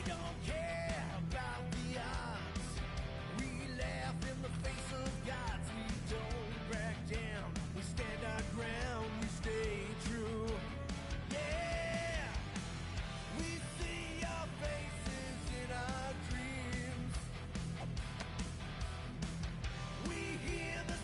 don't care about the odds. We laugh in the face of gods. We don't back down. We stand our ground. We stay true. Yeah. We see your faces in our dreams. We hear the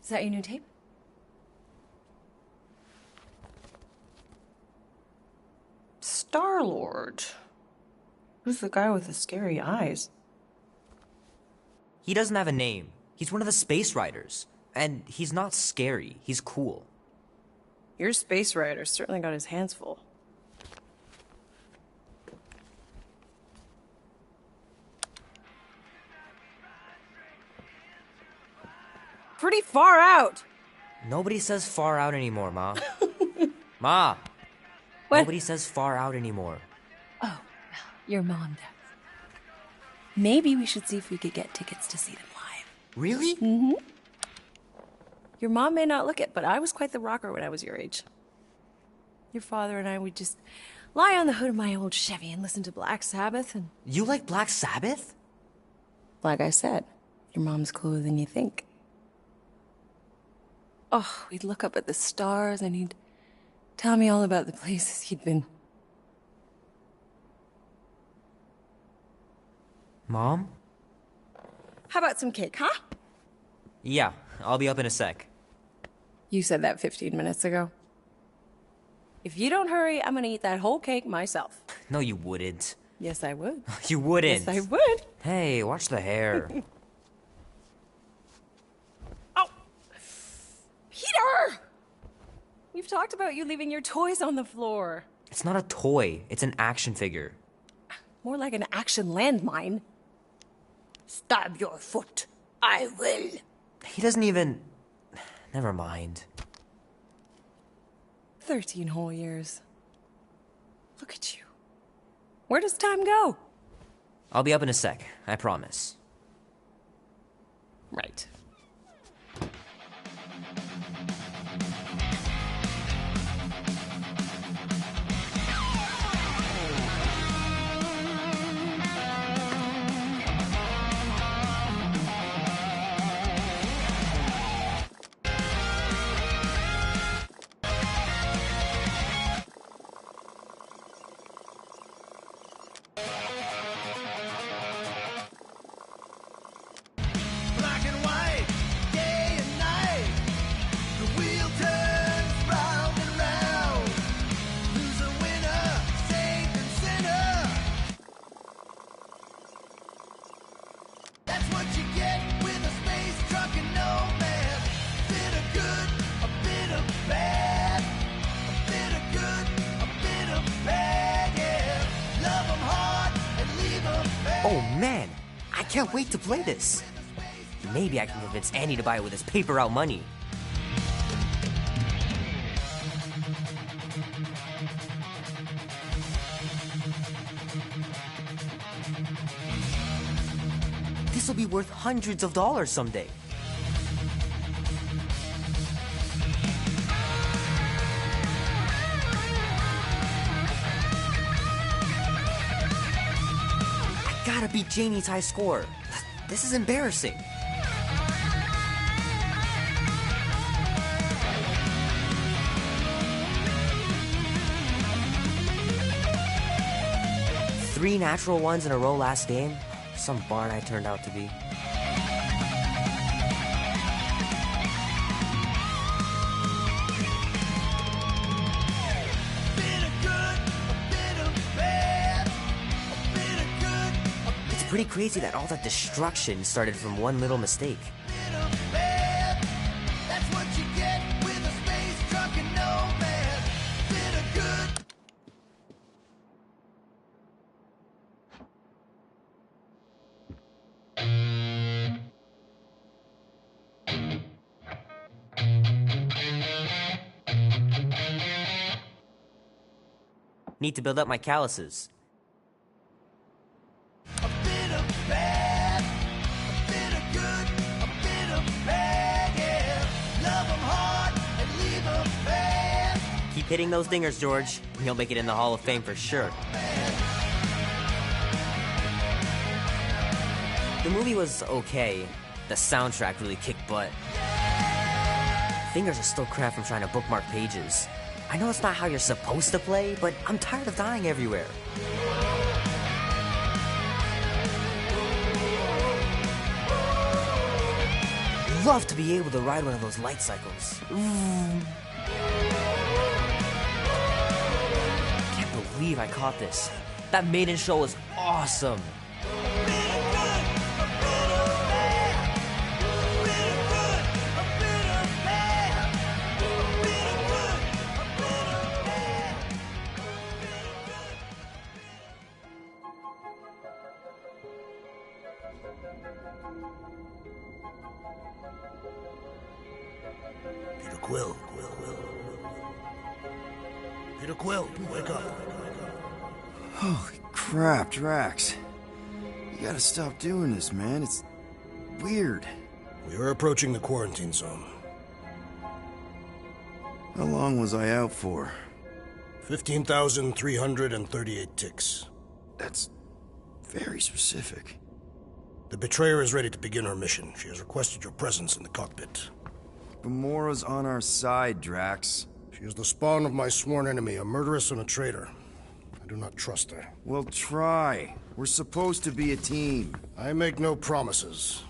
Is that your new tape? Star-Lord. Who's the guy with the scary eyes? He doesn't have a name. He's one of the space riders. And he's not scary. He's cool. Your space rider certainly got his hands full. Pretty far out. Nobody says far out anymore, Ma. Ma! What? Nobody says far out anymore. Oh, well, your mom does. Maybe we should see if we could get tickets to see them live. Really? Mm-hmm. Your mom may not look it, but I was quite the rocker when I was your age. Your father and I would just lie on the hood of my old Chevy and listen to Black Sabbath and... You like Black Sabbath? Like I said, your mom's cooler than you think. Oh, we'd look up at the stars and he'd tell me all about the places he'd been. Mom? How about some cake, huh? Yeah, I'll be up in a sec. You said that 15 minutes ago. If you don't hurry, I'm gonna eat that whole cake myself. No, you wouldn't. Yes, I would. You wouldn't. Yes, I would. Hey, watch the hair. Oh! Peter! We've talked about you leaving your toys on the floor. It's not a toy. It's an action figure. More like an action landmine. Stab your foot. I will. He doesn't even... Never mind. 13 whole years. Look at you. Where does time go? I'll be up in a sec, I promise. Right. Black and white, day and night. The wheel turns round and round. Loser, winner, saint and sinner. That's what you get with a space truck and no man. Bit of good, a bit of bad. A bit of good, a bit of bad, yeah. Love 'em hard and leave 'em bad. Oh man, I can't wait to play this. Maybe I can convince Annie to buy it with his paper out money. This will be worth hundreds of dollars someday. I gotta beat Janie's high score. This is embarrassing. Three natural ones in a row last game. Some barn I turned out to be. Bit of good, a bit of bad. A bit of good, a It's pretty crazy that all that destruction started from one little mistake. bit of bad. That's what you get with a space truck and no man. Bit of good. Need to build up my calluses. A bit of bad, a bit of good, a bit of bad, yeah. Love 'em hard and leave 'em bad. Keep hitting those dingers, George. You'll make it in the Hall of Fame for sure. The movie was okay. The soundtrack really kicked butt. Fingers are still cramped from trying to bookmark pages. I know it's not how you're supposed to play, but I'm tired of dying everywhere. Love to be able to ride one of those light cycles. Can't believe I caught this. That maiden show was awesome. Peter Quill. Peter Quill, wake up. Holy crap, Drax. You gotta stop doing this, man. It's weird. We are approaching the quarantine zone. How long was I out for? 15,338 ticks. That's very specific. The betrayer is ready to begin her mission. She has requested your presence in the cockpit. Gamora's on our side, Drax. She is the spawn of my sworn enemy, a murderess and a traitor. I do not trust her. Well, try. We're supposed to be a team. I make no promises.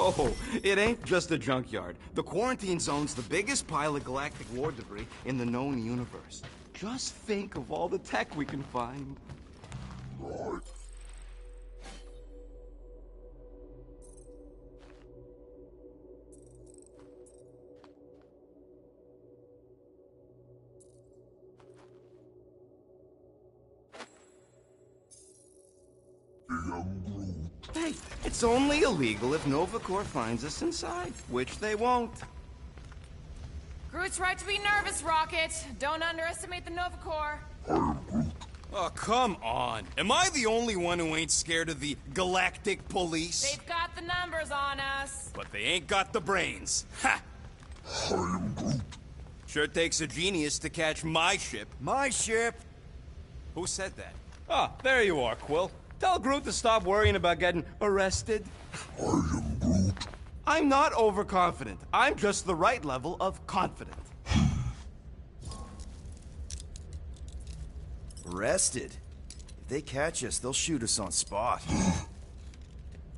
Oh, it ain't just a junkyard. The quarantine zone's the biggest pile of galactic war debris in the known universe. Just think of all the tech we can find. Hey, it's only illegal if Nova Corps finds us inside, which they won't. Groot's right to be nervous, Rocket. Don't underestimate the Nova Corps. Oh, come on. Am I the only one who ain't scared of the galactic police? They've got the numbers on us. But they ain't got the brains. Ha! Sure takes a genius to catch my ship. My ship! Who said that? Ah, there you are, Quill. Tell Groot to stop worrying about getting arrested. I am Groot. I'm not overconfident. I'm just the right level of confident. Arrested? If they catch us, they'll shoot us on spot.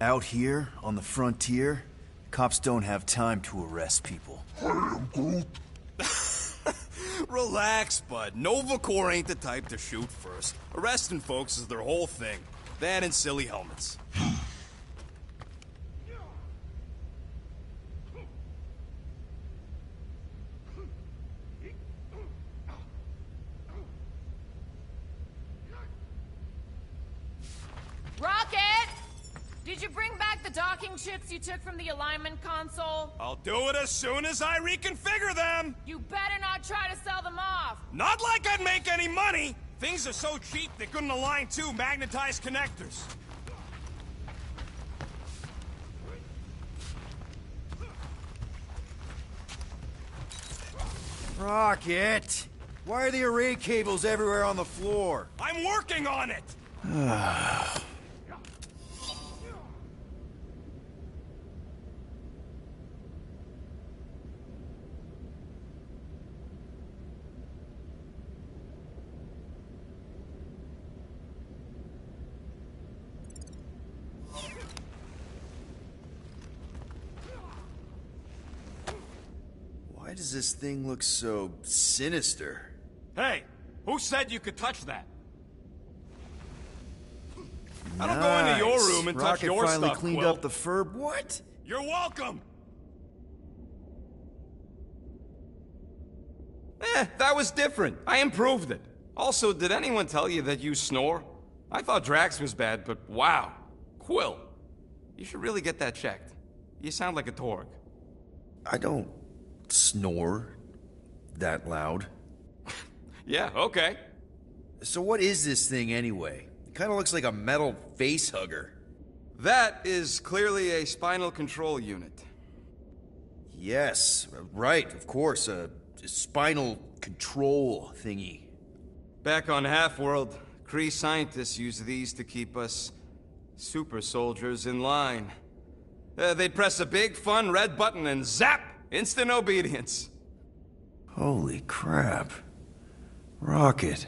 Out here, on the frontier, cops don't have time to arrest people. I am Groot. Relax, bud. Nova Corps ain't the type to shoot first. Arresting folks is their whole thing. That and silly helmets. Rocket! Did you bring back the docking chips you took from the alignment console? I'll do it as soon as I reconfigure them! You better not try to sell them off! Not like I'd make any money! Things are so cheap they couldn't align two magnetized connectors. Rocket! Why are the array cables everywhere on the floor? I'm working on it! Why does this thing look so sinister? Hey, who said you could touch that? I don't go into your room and touch Rocket your finally stuff, cleaned Quill. up the fur. What? You're welcome! That was different. I improved it. Also, did anyone tell you that you snore? I thought Drax was bad, but wow. Quill, you should really get that checked. You sound like a Torg. I don't snore that loud. Yeah, okay. So what is this thing anyway? It kind of looks like a metal face hugger. That is clearly a spinal control unit. Yes, right, of course, a spinal control thingy. Back on Half-World, Kree scientists use these to keep us super soldiers in line. They'd press a big, fun red button and zap! Instant obedience. Holy crap. Rocket.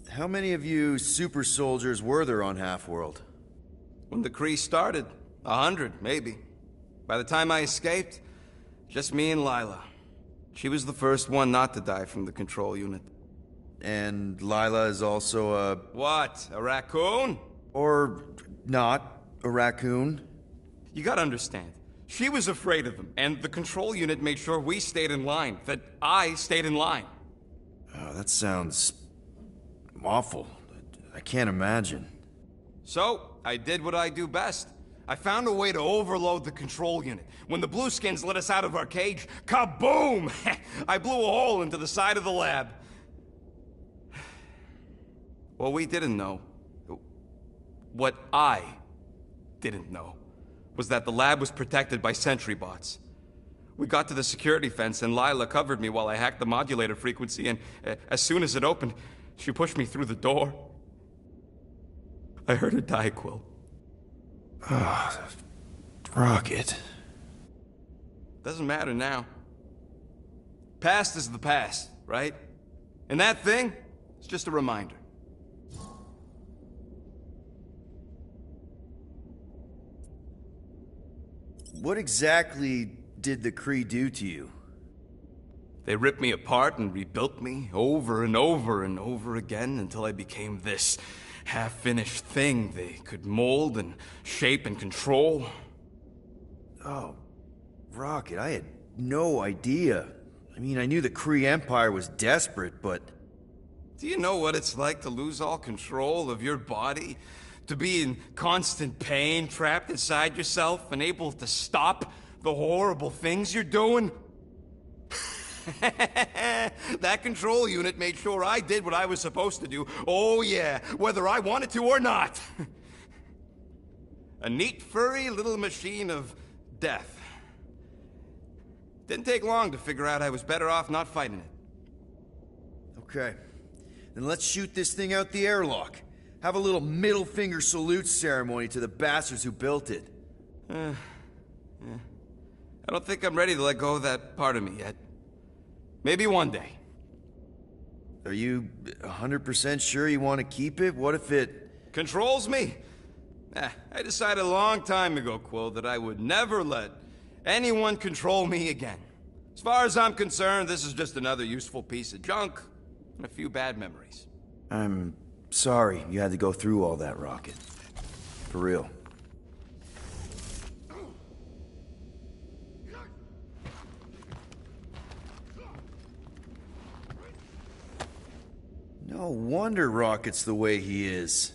How many of you super soldiers were there on Half-World? When the Kree started, 100, maybe. By the time I escaped, just me and Lila. She was the first one not to die from the control unit. And Lila is also a... What, a raccoon? Or not, a raccoon? You gotta understand, she was afraid of them, and the control unit made sure we stayed in line, that I stayed in line. Oh, that sounds... awful. I can't imagine. So, I did what I do best. I found a way to overload the control unit. When the Blueskins let us out of our cage, kaboom! I blew a hole into the side of the lab. What we didn't know, what I didn't know, was that the lab was protected by sentry bots. We got to the security fence and Lila covered me while I hacked the modulator frequency, and as soon as it opened, she pushed me through the door. I heard her die, Quill. Ah, Rocket. Doesn't matter now. Past is the past, right? And that thing, it's just a reminder. What exactly did the Kree do to you? They ripped me apart and rebuilt me over and over and over again until I became this half-finished thing they could mold and shape and control. Oh, Rocket, I had no idea. I mean, I knew the Kree Empire was desperate, but... Do you know what it's like to lose all control of your body? To be in constant pain, trapped inside yourself, unable to stop the horrible things you're doing? That control unit made sure I did what I was supposed to do. Oh yeah, whether I wanted to or not. A neat, furry little machine of death. Didn't take long to figure out I was better off not fighting it. Okay. Then let's shoot this thing out the airlock. Have a little middle finger salute ceremony to the bastards who built it. Yeah. I don't think I'm ready to let go of that part of me yet. Maybe one day. Are you 100% sure you want to keep it? What if it... Controls me? I decided a long time ago, Quill, that I would never let anyone control me again. As far as I'm concerned, this is just another useful piece of junk and a few bad memories. I'm sorry you had to go through all that, Rocket. For real. No wonder Rocket's the way he is.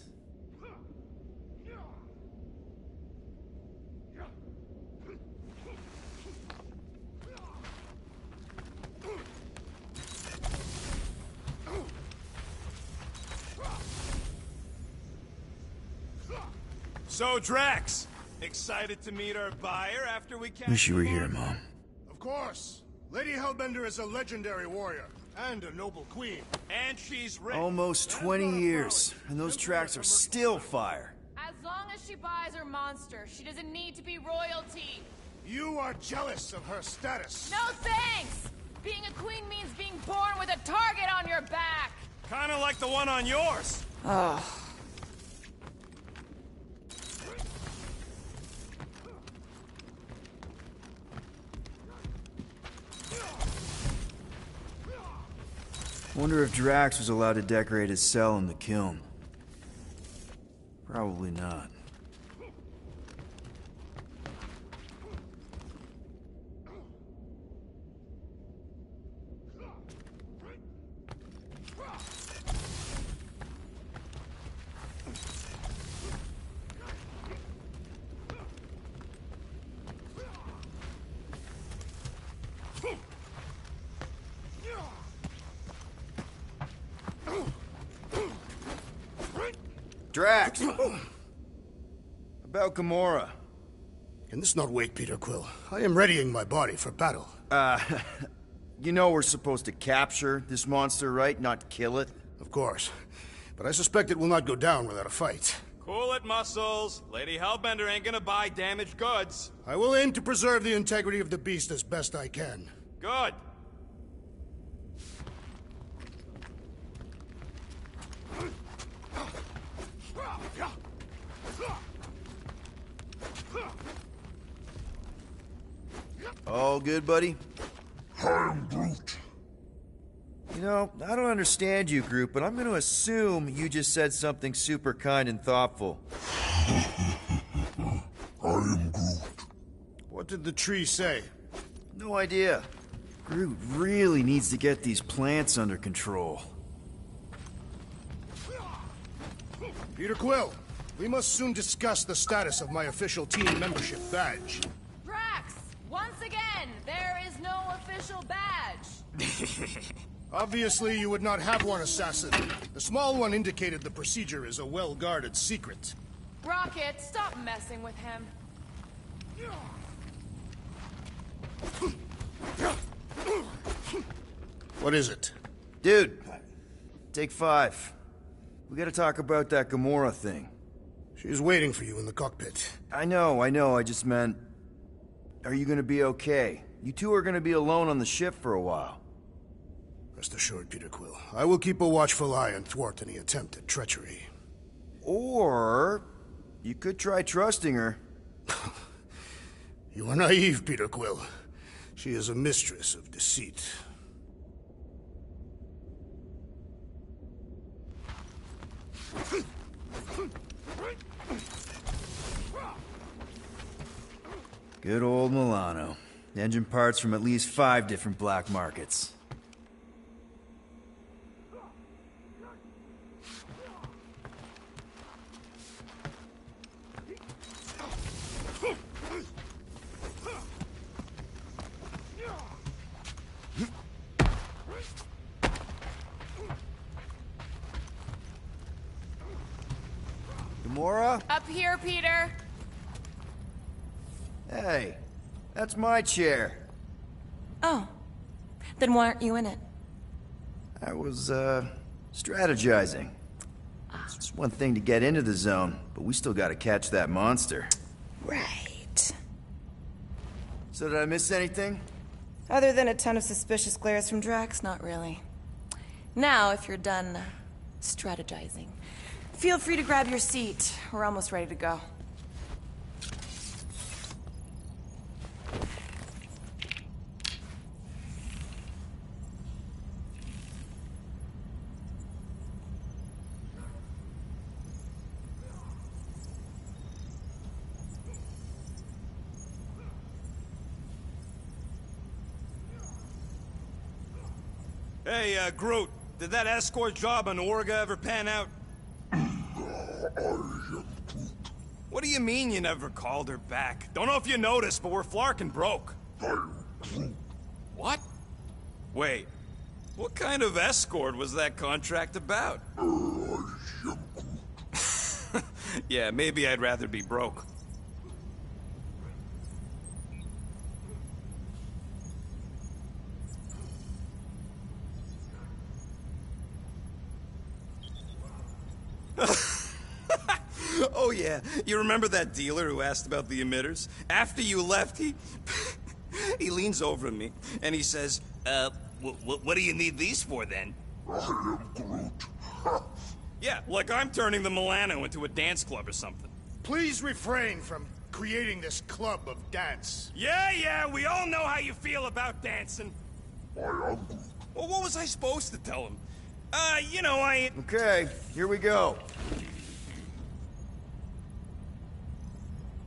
So, Drax, excited to meet our buyer after we catch Wish you were him here, on? Mom. Of course. Lady Hellbender is a legendary warrior and a noble queen. And she's rich. Almost 20 years, and those tracks are still fire. As long as she buys her monster, she doesn't need to be royalty. You are jealous of her status. No thanks! Being a queen means being born with a target on your back! Kinda like the one on yours. Wonder if Drax was allowed to decorate his cell in the kiln. Probably not. Drax! About Gamora. Can this not wait, Peter Quill? I am readying my body for battle. You know we're supposed to capture this monster, right? Not kill it? Of course. But I suspect it will not go down without a fight. Cool it, Muscles. Lady Hellbender ain't gonna buy damaged goods. I will aim to preserve the integrity of the beast as best I can. Good. All good, buddy? I'm Groot. You know, I don't understand you, Groot, but I'm gonna assume you just said something super kind and thoughtful. I am Groot. What did the tree say? No idea. Groot really needs to get these plants under control. Peter Quill, we must soon discuss the status of my official team membership badge. Drax! Once again, there is no official badge! Obviously, you would not have one, assassin. The small one indicated the procedure is a well-guarded secret. Rocket, stop messing with him. What is it? Dude, take 5. We gotta talk about that Gamora thing. She's waiting for you in the cockpit. I know, I just meant... Are you gonna be okay? You two are gonna be alone on the ship for a while. Rest assured, Peter Quill. I will keep a watchful eye and thwart any attempt at treachery. Or... you could try trusting her. You are naive, Peter Quill. She is a mistress of deceit. Good old Milano. Engine parts from at least 5 different black markets. Gamora? Up here, Peter. Hey, that's my chair. Oh. Then why aren't you in it? I was, strategizing. It's one thing to get into the zone, but we still gotta catch that monster. Right. So did I miss anything? Other than a ton of suspicious glares from Drax, not really. Now, if you're done strategizing, feel free to grab your seat. We're almost ready to go. Hey, Groot, did that escort job on Orga ever pan out? What do you mean you never called her back? Don't know if you noticed, but we're flarkin' broke. What? Wait, what kind of escort was that contract about? Yeah, maybe I'd rather be broke. Oh yeah, you remember that dealer who asked about the emitters? After you left, he leans over to me and he says, what do you need these for then? I am Groot. Yeah, like I'm turning the Milano into a dance club or something. Please refrain from creating this club of dance. Yeah, we all know how you feel about dancing. I am Groot. Well, what was I supposed to tell him? You know, Okay, here we go.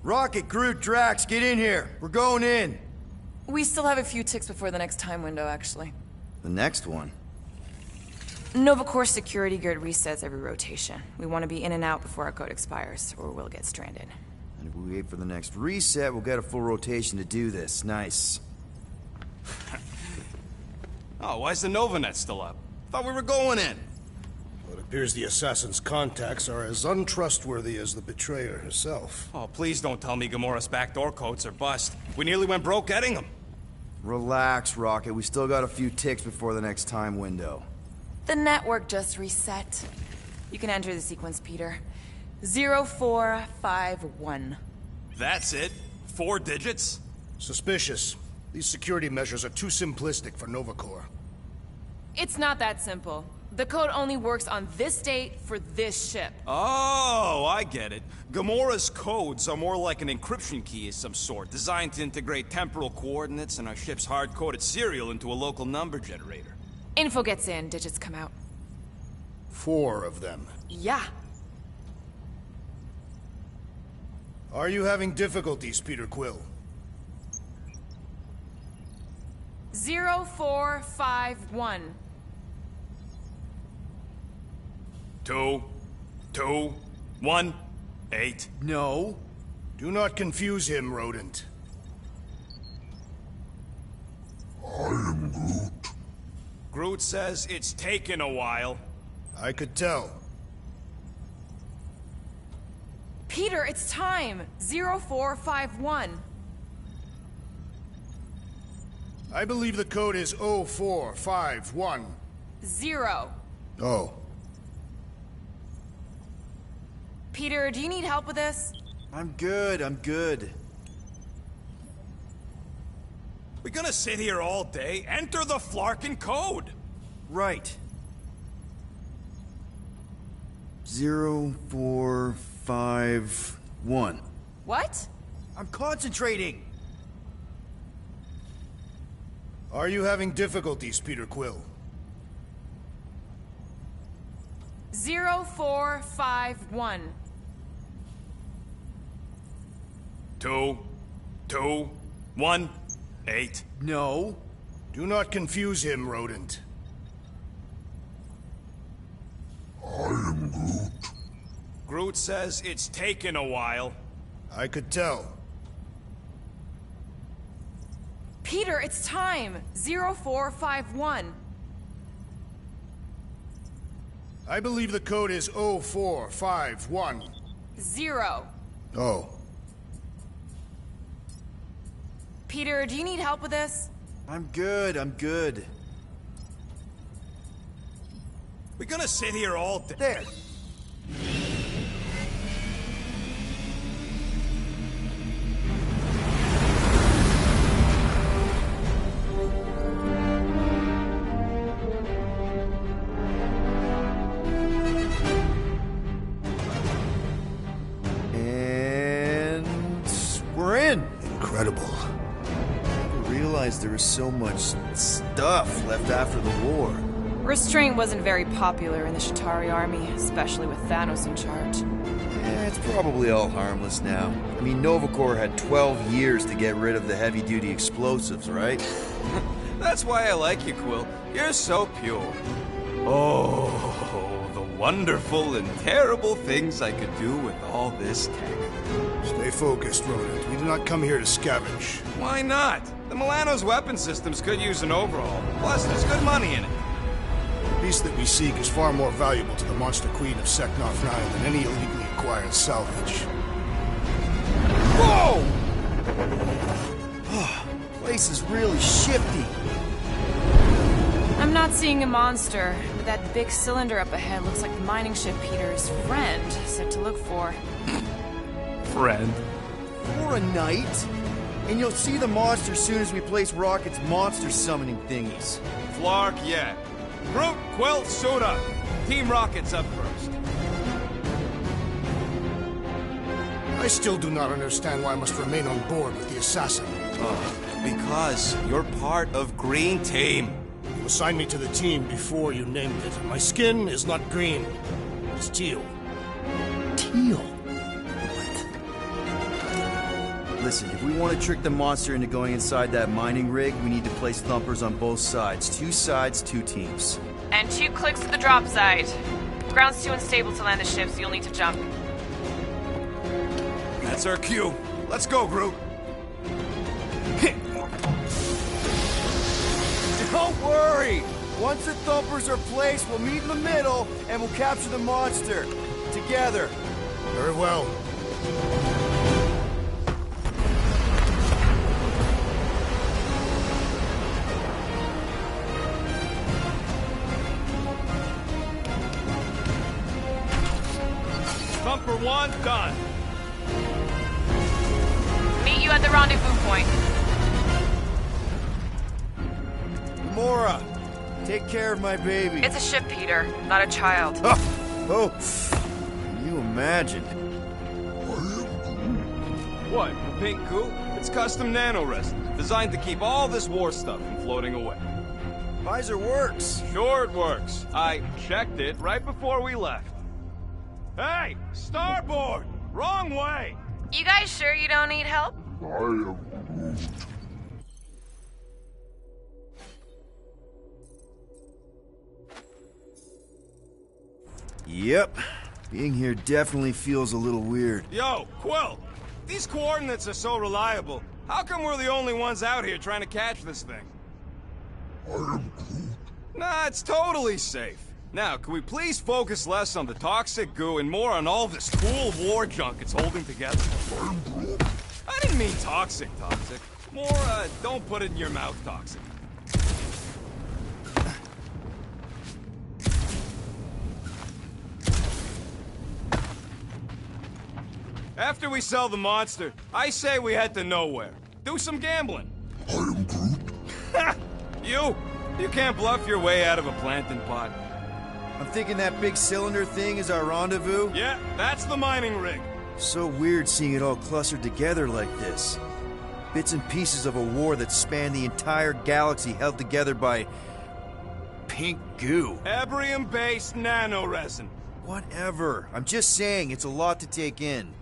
Rocket, Groot, Drax, get in here. We're going in. We still have a few ticks before the next time window, actually. The next one? Nova Corps security grid resets every rotation. We want to be in and out before our code expires, or we'll get stranded. And if we wait for the next reset, we'll get a full rotation to do this. Nice. Oh, why's the Novanet still up? Thought we were going in. Well, it appears the assassin's contacts are as untrustworthy as the betrayer herself. Oh, please don't tell me Gamora's backdoor codes are bust. We nearly went broke getting them. Relax, Rocket. We still got a few ticks before the next time window. The network just reset. You can enter the sequence, Peter. 0451. That's it? 4 digits? Suspicious. These security measures are too simplistic for Nova Corps. It's not that simple. The code only works on this date for this ship. Oh, I get it. Gamora's codes are more like an encryption key of some sort, designed to integrate temporal coordinates and our ship's hard-coded serial into a local number generator. Info gets in, digits come out. 4 of them. Yeah. Are you having difficulties, Peter Quill? 0451. 2, 2, 1, 8. No. Do not confuse him, rodent. I am Groot. Groot says it's taken a while. I could tell. Peter, it's time. 0451. I believe the code is 0451. 0. Oh. Peter, do you need help with this? I'm good. We gonna sit here all day? Enter the Flarkin code! Right. 0451. What? I'm concentrating. Are you having difficulties, Peter Quill? 0451. 2, 2, 1, 8. No. Do not confuse him, rodent. I am Groot. Groot says it's taken a while. I could tell. Peter, it's time. 0451. I believe the code is 0451. 0. Oh. Peter, do you need help with this? I'm good, I'm good. We're gonna sit here all day. There. And we're in. Incredible. I didn't realize there was so much stuff left after the war. Restraint wasn't very popular in the Shatari army, especially with Thanos in charge. It's probably all harmless now. I mean, Nova Corps had 12 years to get rid of the heavy-duty explosives, right? That's why I like you, Quill. You're so pure. Oh, the wonderful and terrible things I could do with all this tech. Stay focused, rodent. We did not come here to scavenge. Why not? The Milano's weapon systems could use an overhaul. Plus, there's good money in it. The beast that we seek is far more valuable to the Monster Queen of Seknarf 9 than any illegally acquired salvage. Whoa! Place is really shifty. I'm not seeing a monster, but that big cylinder up ahead looks like the mining ship Peter's friend said to look for. Friend. For a night? And you'll see the monster soon as we place Rocket's monster summoning thingies. Flark, yeah. Groot, Quill, suit up. Team Rocket's up first. I still do not understand why I must remain on board with the assassin. Because you're part of Green Team. You assigned me to the team before you named it. My skin is not green. It's teal. Teal? Listen, if we want to trick the monster into going inside that mining rig, we need to place thumpers on both sides. 2 sides, 2 teams. And 2 clicks to the drop side. Ground's too unstable to land the ship, so you'll need to jump. That's our cue. Let's go, Groot. Don't worry! Once the thumpers are placed, we'll meet in the middle, and we'll capture the monster. Together. Very well. Thumper 1, done. Meet you at the rendezvous point. Mora, take care of my baby. It's a ship, Peter, not a child. Oh, can you imagine? What, the pink goo? It's custom nano-resin, designed to keep all this war stuff from floating away. Visor works. Sure it works. I checked it right before we left. Hey, starboard! Wrong way! You guys sure you don't need help? I am Groot. Yep. Being here definitely feels a little weird. Yo, Quill! These coordinates are so reliable. How come we're the only ones out here trying to catch this thing? I am Groot. Nah, it's totally safe. Now, can we please focus less on the toxic goo and more on all this cool war junk it's holding together? I'm Groot. I didn't mean toxic. More, don't put it in your mouth toxic. After we sell the monster, I say we head to nowhere. Do some gambling. I am Groot. Ha! You can't bluff your way out of a plantain pot. I'm thinking that big cylinder thing is our rendezvous. Yeah, that's the mining rig. So weird seeing it all clustered together like this. Bits and pieces of a war that spanned the entire galaxy held together by... pink goo. Ebrium-based nanoresin. Whatever. I'm just saying, it's a lot to take in.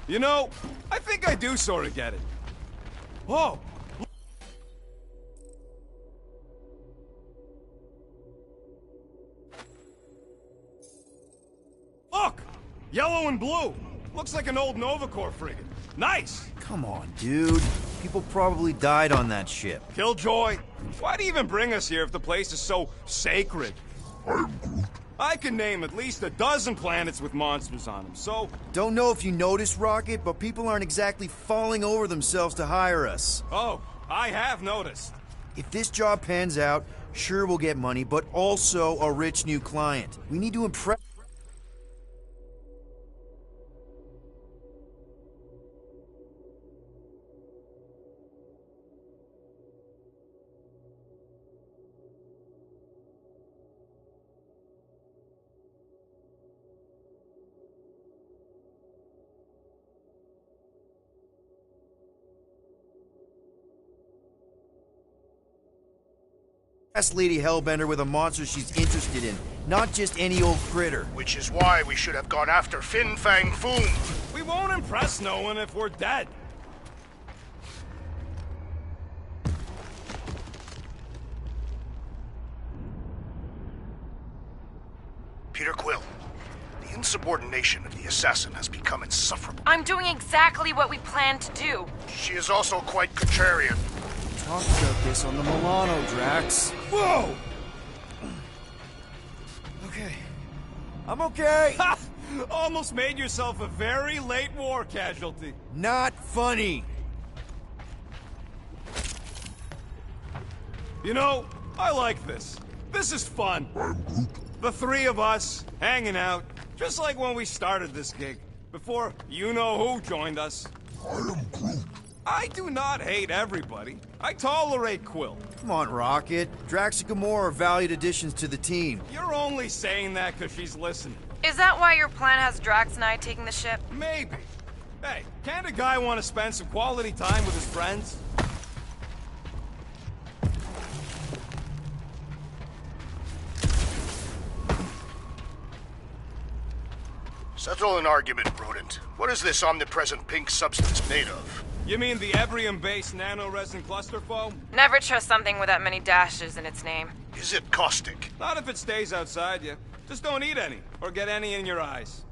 You know, I think I do sort of get it. Whoa! Look! Yellow and blue. Looks like an old Nova Corps frigate. Nice! Come on, dude. People probably died on that ship. Killjoy, why'd he even bring us here if the place is so sacred? I can name at least a dozen planets with monsters on them, so... Don't know if you noticed, Rocket, but people aren't exactly falling over themselves to hire us. Oh, I have noticed. If this job pans out, sure we'll get money, but also a rich new client. We need to impress... Lady Hellbender with a monster she's interested in, not just any old critter. Which is why we should have gone after Fin Fang Foom. We won't impress no one if we're dead. Peter Quill, the insubordination of the assassin has become insufferable. I'm doing exactly what we planned to do. She is also quite contrarian. Talk about this on the Milano, Drax. Whoa! Okay. I'm okay. Ha! Almost made yourself a very late war casualty. Not funny. You know, I like this. This is fun. The three of us, hanging out, just like when we started this gig, before you-know-who joined us. I do not hate everybody. I tolerate Quill. Come on, Rocket. Drax and Gamora are valued additions to the team. You're only saying that because she's listening. Is that why your plan has Drax and I taking the ship? Maybe. Hey, can't a guy want to spend some quality time with his friends? Settle an argument, rodent. What is this omnipresent pink substance made of? You mean the Ebrium-based nanoresin cluster foam? Never trust something with that many dashes in its name. Is it caustic? Not if it stays outside you. Just don't eat any, or get any in your eyes.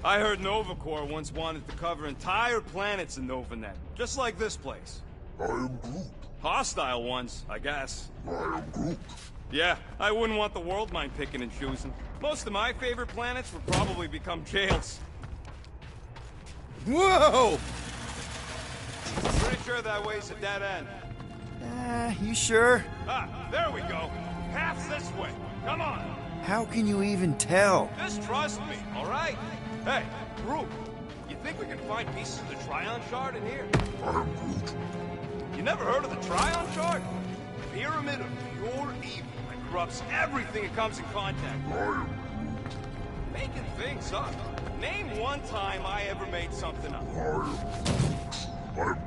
I heard Nova Corps once wanted to cover entire planets in NovaNet, just like this place. I am Groot. Hostile ones, I guess. I am Groot. Yeah, I wouldn't want the world mind picking and choosing. Most of my favorite planets would probably become jails. Whoa! Pretty sure that way's a dead end. You sure? Ah, there we go. Path's this way. Come on. How can you even tell? Just trust me, all right? Hey, Groot, you think we can find pieces of the Tryon Shard in here? I am Groot. You never heard of the Tryon Shard? A pyramid of pure evil that corrupts everything it comes in contact with. I am Making things up. Name one time I ever made something up. I'm Groot.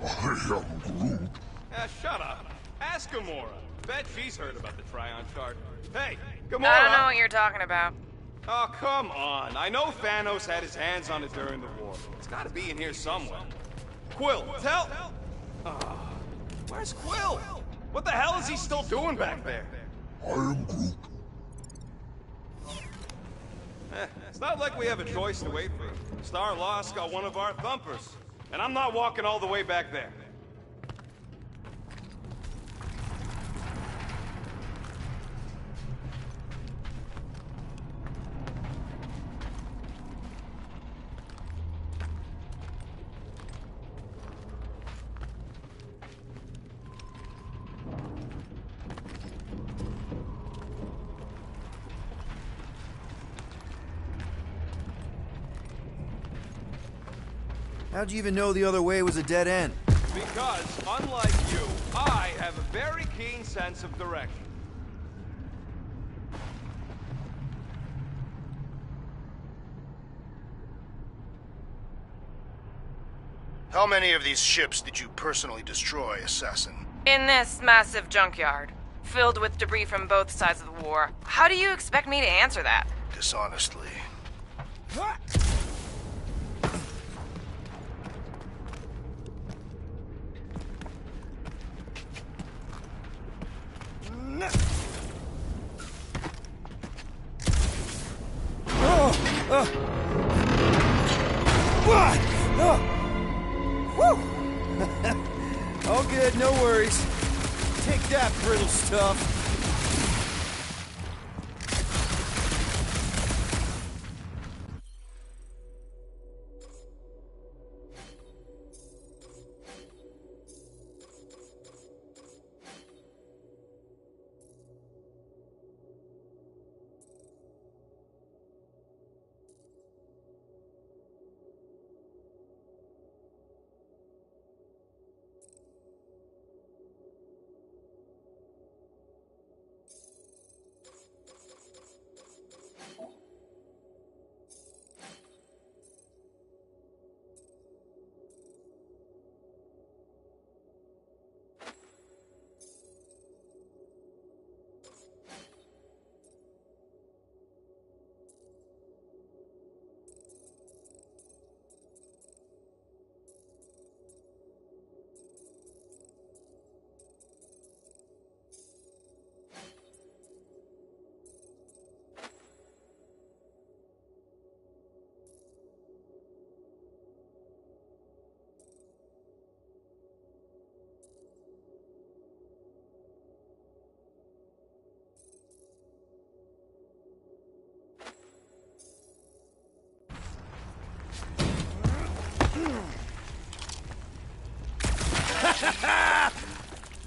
I am Groot. Shut up. Ask Gamora. Bet she's heard about the Tryon Shard. Hey, Gamora! I don't know what you're talking about. Oh, come on. I know Thanos had his hands on it during the war. It's gotta be in here somewhere. Quill, tell... where's Quill? What the hell is he still doing back there? I am Groot. It's not like we have a choice to wait for. Star Lost got one of our thumpers. And I'm not walking all the way back there. How'd you even know the other way was a dead end? Because, unlike you, I have a very keen sense of direction. How many of these ships did you personally destroy, Assassin? In this massive junkyard, filled with debris from both sides of the war. How do you expect me to answer that? Dishonestly. All good, no worries. Take that, brittle stuff.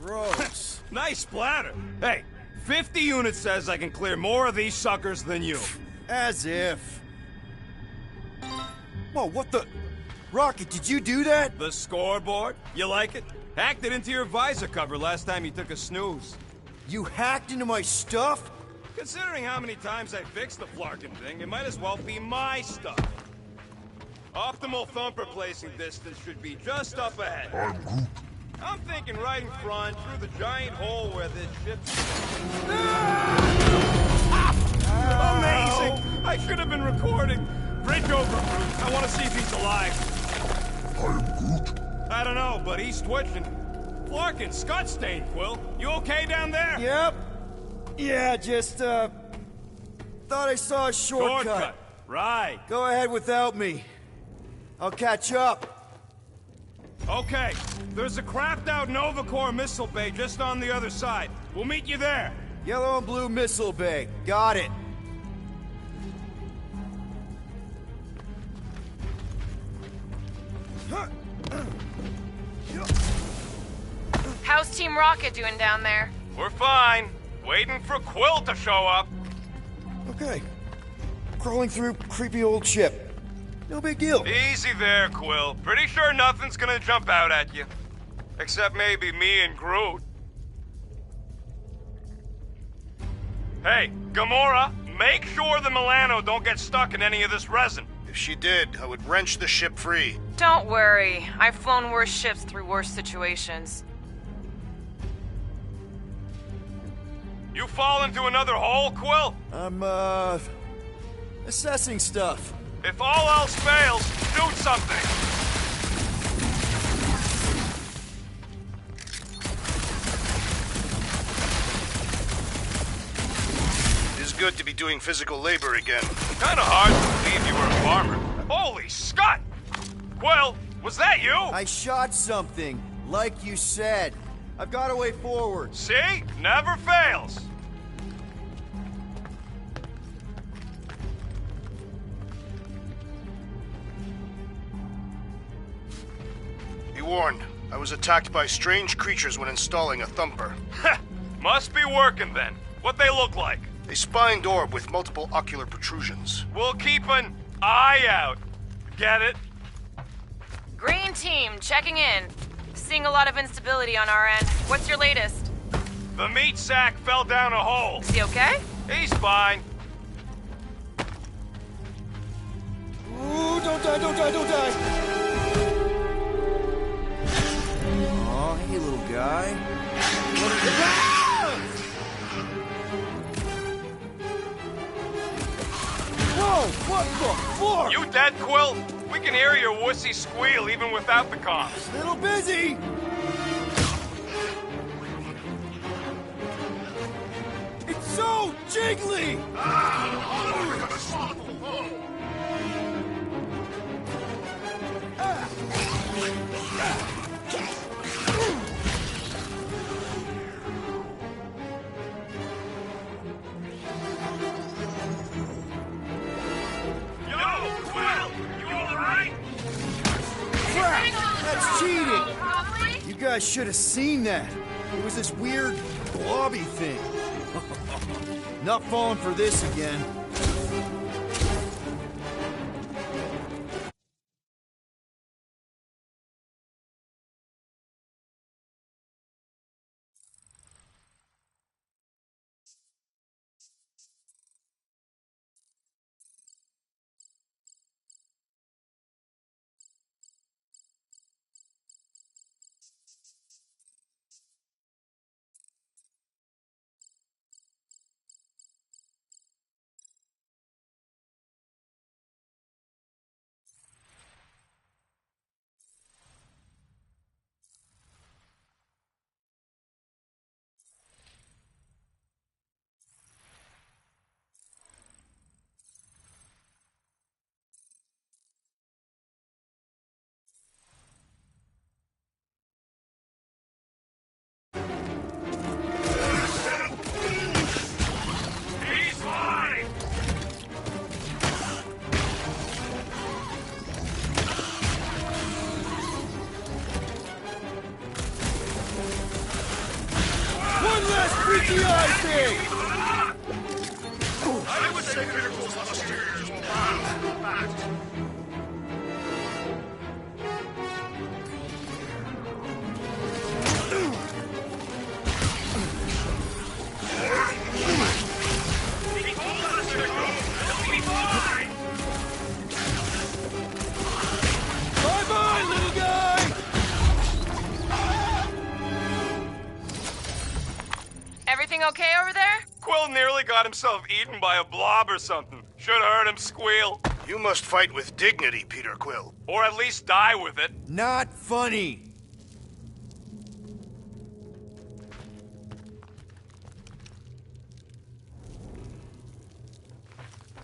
Gross. Nice splatter. Hey, 50 units says I can clear more of these suckers than you. As if. Whoa, what the... Rocket, did you do that? The scoreboard? You like it? Hacked it into your visor cover last time you took a snooze. You hacked into my stuff? Considering how many times I fixed the flarkin' thing, it might as well be my stuff. Optimal thumper placing distance should be just up ahead. I'm Groot. I'm thinking right in front, through the giant hole where this ship's... Amazing! I should have been recording. Bridge over, Groot. I want to see if he's alive. I'm Groot. I don't know, but he's twitching. Flarkin, Scott stained, Quill. You okay down there? Yep. Yeah, just, thought I saw a shortcut. Right. Go ahead without me. I'll catch up. Okay, there's a crapped-out Nova Corps missile bay just on the other side. We'll meet you there. Yellow and blue missile bay. Got it. How's Team Rocket doing down there? We're fine. Waiting for Quill to show up. Okay. Crawling through creepy old ship. No big deal. Easy there, Quill. Pretty sure nothing's gonna jump out at you. Except maybe me and Groot. Hey, Gamora, make sure the Milano don't get stuck in any of this resin. If she did, I would wrench the ship free. Don't worry. I've flown worse ships through worse situations. You fall into another hole, Quill? I'm, assessing stuff. If all else fails, shoot something. It is good to be doing physical labor again. Kinda hard to believe you were a farmer. Holy Scott! Quill, was that you? I shot something, like you said. I've got a way forward. See? Never fails. Be warned, I was attacked by strange creatures when installing a thumper. Must be working then. What they look like? A spined orb with multiple ocular protrusions. We'll keep an eye out. Get it? Green team, checking in. Seeing a lot of instability on our end. What's your latest? The meat sack fell down a hole. Is he okay? He's fine. Ooh, don't die, don't die, don't die! Aw, hey, little guy. Whoa, what the fuck? You dead, Quill? We can hear your wussy squeal even without the comms. Little busy! It's so jiggly! That's cheating! You guys should have seen that. It was this weird, blobby thing. Not falling for this again. One last freaky eye thing! I would say critical posteriors will fast. Bye-bye, little guy! Everything okay over there? Quill nearly got himself eaten by a blob or something. Should have heard him squeal. You must fight with dignity, Peter Quill. Or at least die with it. Not funny.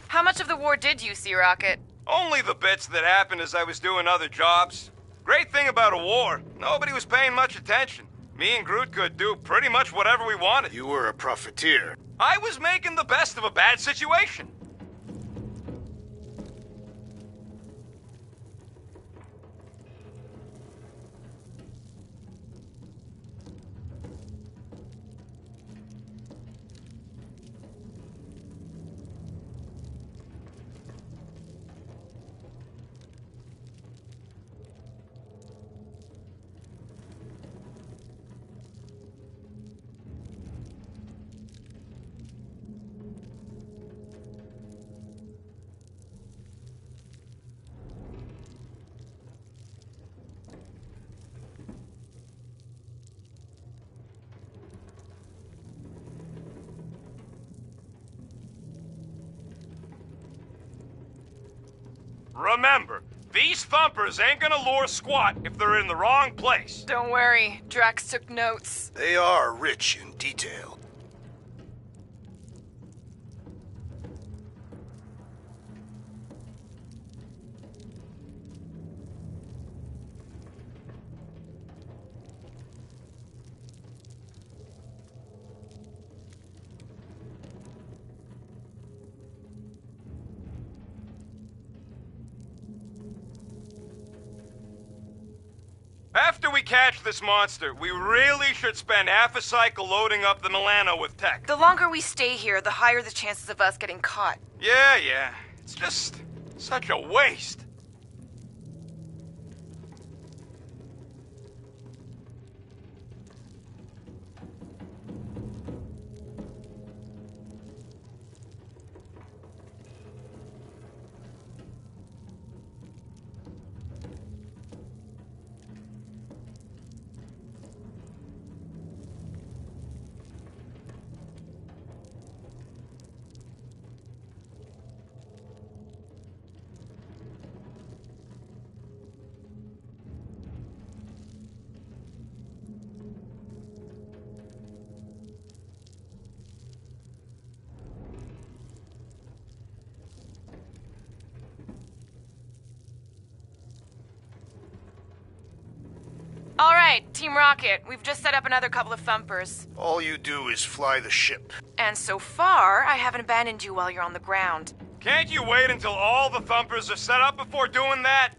How much of the war did you see, Rocket? Only the bits that happened as I was doing other jobs. Great thing about a war, nobody was paying much attention. Me and Groot could do pretty much whatever we wanted. You were a profiteer. I was making the best of a bad situation. Remember, these thumpers ain't gonna lure squat if they're in the wrong place. Don't worry, Drax took notes. They are rich in detail. After we catch this monster, we really should spend half a cycle loading up the Milano with tech. The longer we stay here, the higher the chances of us getting caught. Yeah. It's just such a waste. Team Rocket, we've just set up another couple of thumpers. All you do is fly the ship. And so far, I haven't abandoned you while you're on the ground. Can't you wait until all the thumpers are set up before doing that?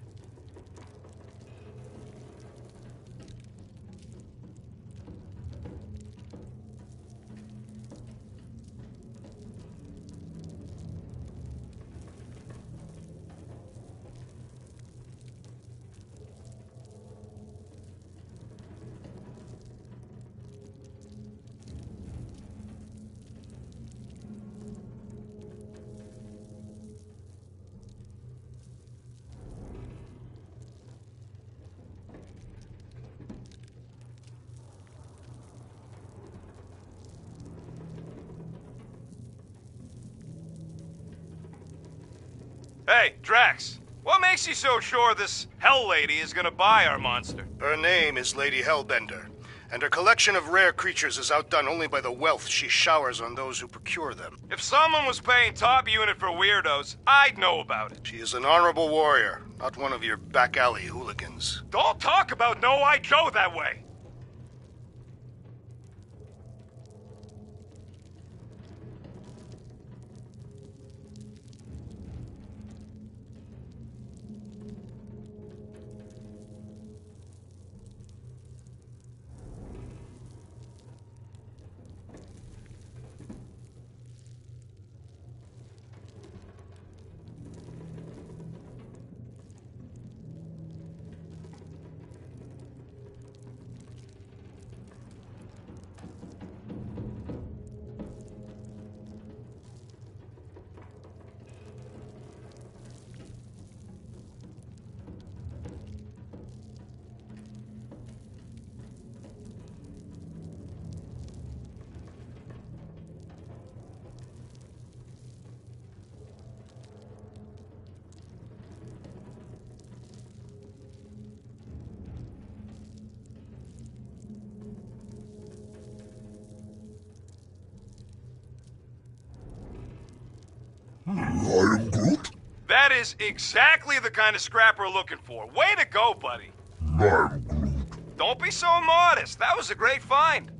Hey, Drax, what makes you so sure this Hell Lady is gonna buy our monster? Her name is Lady Hellbender, and her collection of rare creatures is outdone only by the wealth she showers on those who procure them. If someone was paying top unit for weirdos, I'd know about it. She is an honorable warrior, not one of your back alley hooligans. Don't talk about No-Eye Joe that way! I am Groot. That is exactly the kind of scrap we're looking for. Way to go, buddy. I am Groot. Don't be so modest. That was a great find.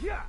Yeah.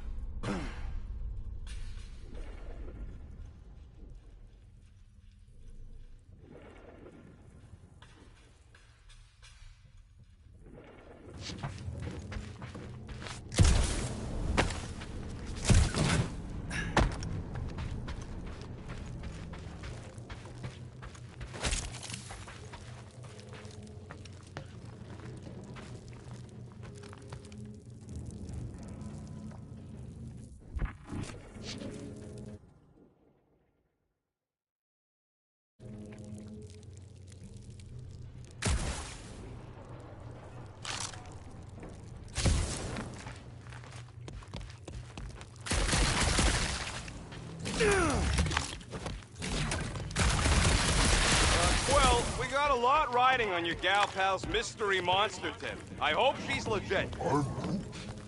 Well, we got a lot riding on your gal pal's mystery monster tip. I hope she's legit.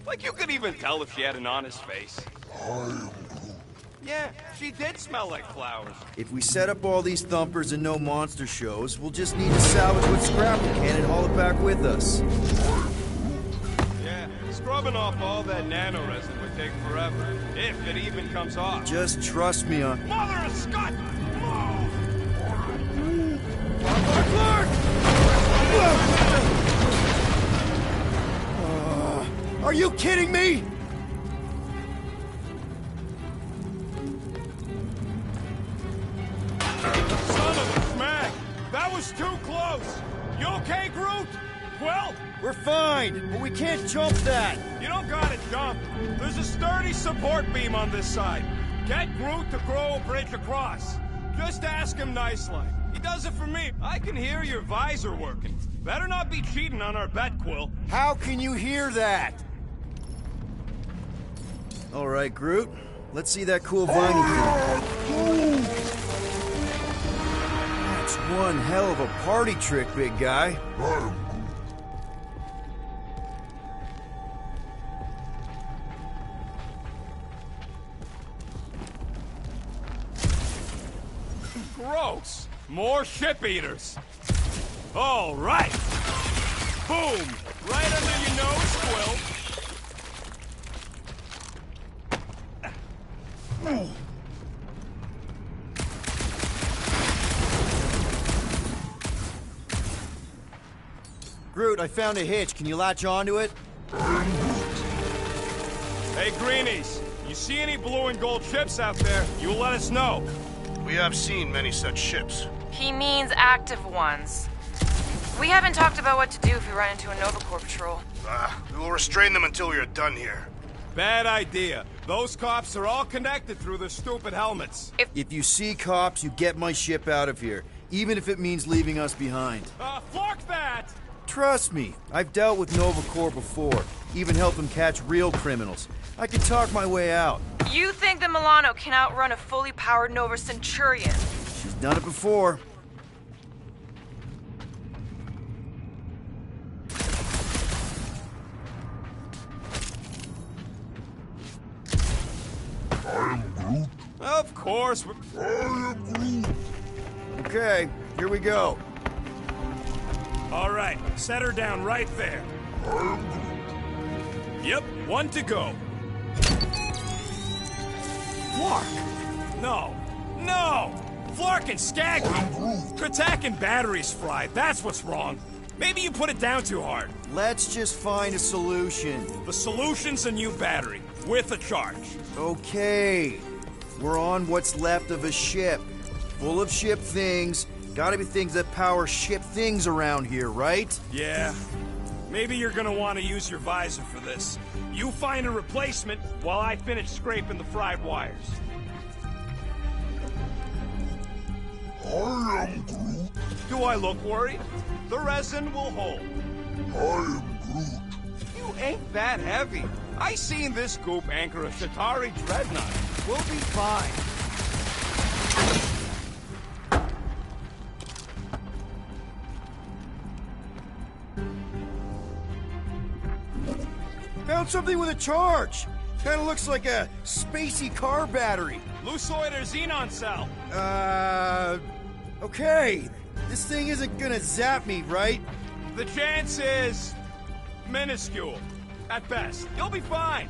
Like, you could even tell if she had an honest face. Yeah, she did smell like flowers. If we set up all these thumpers and no monster shows, we'll just need to salvage what scrap we can and haul it back with us. Yeah, scrubbing off all that nano resin would take forever, if it even comes off. Just trust me on... Mother of Scott! Are you kidding me? Son of a smack! That was too close! You okay, Groot? Well, we're fine, but we can't jump that. You don't gotta jump. There's a sturdy support beam on this side. Get Groot to grow a bridge across. Just ask him nicely. He does it for me. I can hear your visor working. Better not be cheating on our bet, Quill. How can you hear that? All right, Groot. Let's see that cool viney thing. That's one hell of a party trick, big guy. Gross! More ship eaters! All right! Boom! Right under your nose, Quill! Groot, I found a hitch. Can you latch onto it? Hey, Greenies! You see any blue and gold ships out there, you let us know. We have seen many such ships. He means active ones. We haven't talked about what to do if we run into a Nova Corps patrol. We will restrain them until we are done here. Bad idea. Those cops are all connected through their stupid helmets. If you see cops, you get my ship out of here, even if it means leaving us behind. Fuck that! Trust me, I've dealt with Nova Corps before, even helped them catch real criminals. I can talk my way out. You think the Milano can outrun a fully powered Nova Centurion? She's done it before. Of course. Okay, here we go. All right, set her down right there. Yep, one to go. Flark! No! No! Flark and Skaggy! Kratak and batteries fried, that's what's wrong. Maybe you put it down too hard. Let's just find a solution. The solution's a new battery, with a charge. Okay. We're on what's left of a ship. Full of ship things. Gotta be things that power ship things around here, right? Yeah. Maybe you're gonna want to use your visor for this. You find a replacement while I finish scraping the fried wires. I am Groot. Do I look worried? The resin will hold. I am Groot. You ain't that heavy. I seen this goop anchor a Shatari dreadnought. We'll be fine. Found something with a charge. Kinda looks like a spacey car battery. Lusoid or xenon cell? Okay. This thing isn't gonna zap me, right? The chance is minuscule. At best. You'll be fine.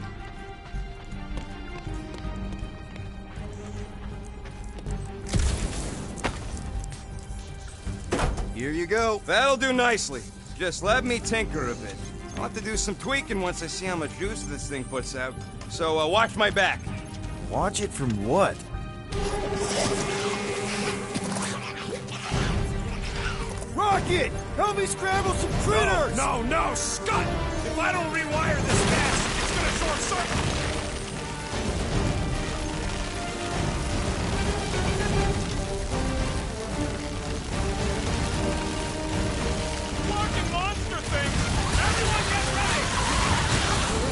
Here you go. That'll do nicely. Just let me tinker a bit. I'll have to do some tweaking once I see how much juice this thing puts out. So, watch my back. Watch it from what? Rocket! Help me scramble some critters! No, Scott! If I don't rewire this gas, it's gonna short circuit! Fucking monster thing! Everyone get ready!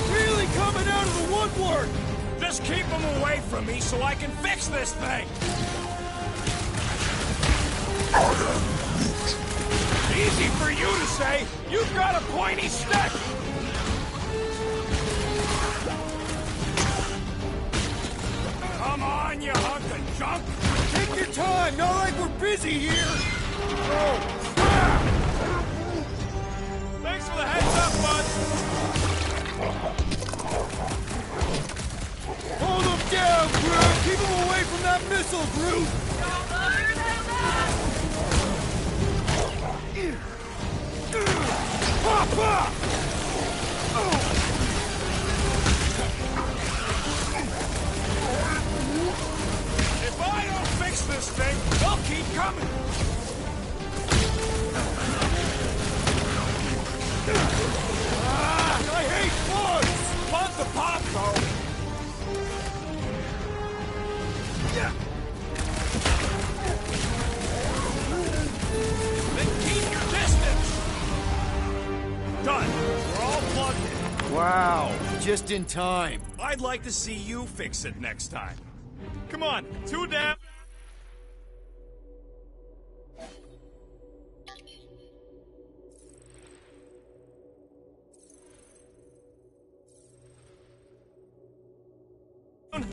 They're really coming out of the woodwork! Just keep them away from me so I can fix this thing! Easy for you to say. You've got a pointy stick. Come on, you hunk of junk. Take your time. Not like we're busy here. Oh, crap. Thanks for the heads up, bud. Hold them down, Groot. Keep them away from that missile, Groot. Papa! If I don't fix this thing, they'll keep coming. I hate bugs! Fun to pop, though. Then keep your distance. Done. We're all plugged in. Wow, just in time. I'd like to see you fix it next time. Come on, 2 down.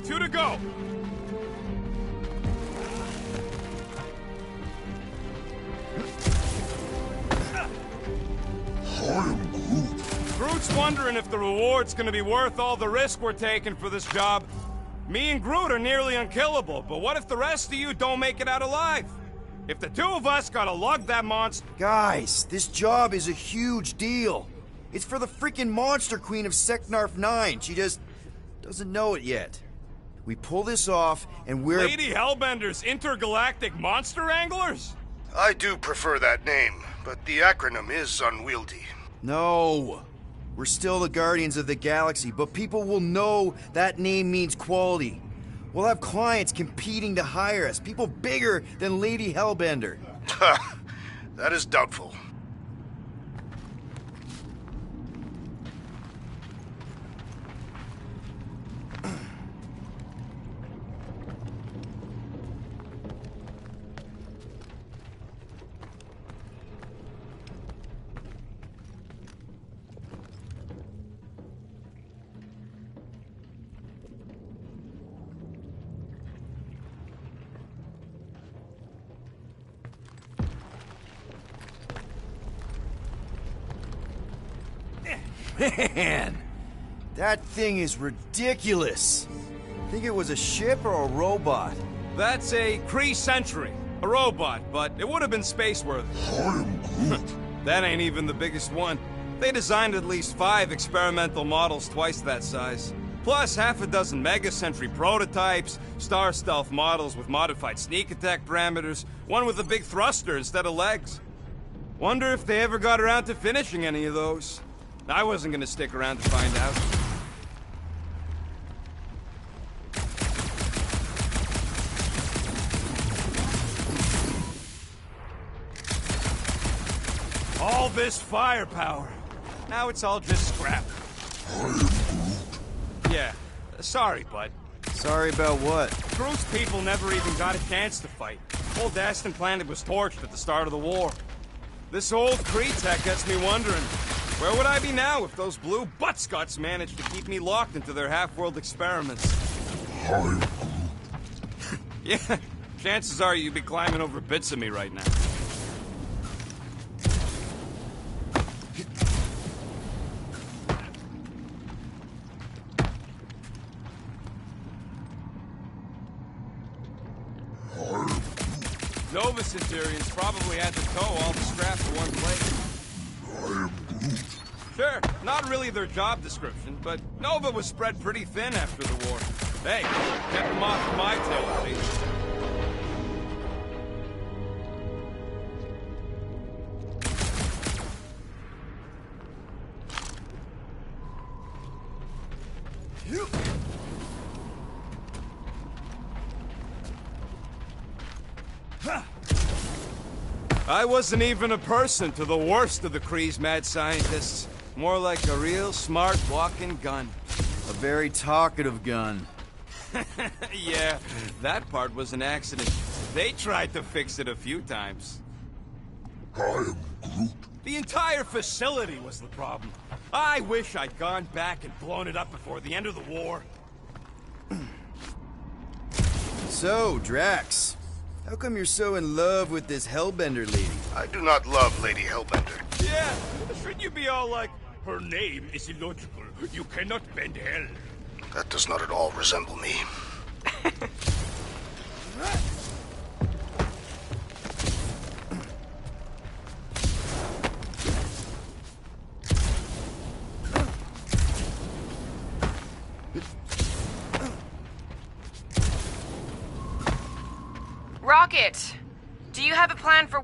Two to go. Groot's wondering if the reward's gonna be worth all the risk we're taking for this job. Me and Groot are nearly unkillable, but what if the rest of you don't make it out alive? If the two of us gotta lug that monster... Guys, this job is a huge deal. It's for the freaking Monster Queen of Seknarf 9. She just doesn't know it yet. We pull this off, and we're... Lady Hellbender's intergalactic monster anglers? I do prefer that name, but the acronym is unwieldy. No. We're still the Guardians of the Galaxy, but people will know that name means quality. We'll have clients competing to hire us, people bigger than Lady Hellbender. That is doubtful. Man, that thing is ridiculous. Think it was a ship or a robot? That's a Kree Sentry. A robot, but it would have been space-worthy. That ain't even the biggest one. They designed at least 5 experimental models twice that size. Plus half a dozen Mega Sentry prototypes, Star Stealth models with modified sneak attack parameters, one with a big thruster instead of legs. Wonder if they ever got around to finishing any of those. I wasn't gonna stick around to find out. All this firepower. Now it's all just scrap. Yeah, sorry, bud. Sorry about what? Groot's people never even got a chance to fight. Old Aston planet was torched at the start of the war. This old Kree tech gets me wondering, where would I be now if those blue butt-scuts managed to keep me locked into their half-world experiments? Yeah, chances are you'd be climbing over bits of me right now. Nova Centurions probably had to tow all the scraps to one place. I am Groot. Sure, not really their job description, but Nova was spread pretty thin after the war. Hey, kept them off my tail, at least. I wasn't even a person to the worst of the Kree's mad scientists. More like a real smart walking gun. A very talkative gun. Yeah, that part was an accident. They tried to fix it a few times. I am Groot. The entire facility was the problem. I wish I'd gone back and blown it up before the end of the war. So, Drax, how come you're so in love with this Hellbender lady? I do not love Lady Hellbender. Yeah, shouldn't you be all like, her name is illogical, you cannot bend hell. That does not at all resemble me. Rocket, do you have a plan for...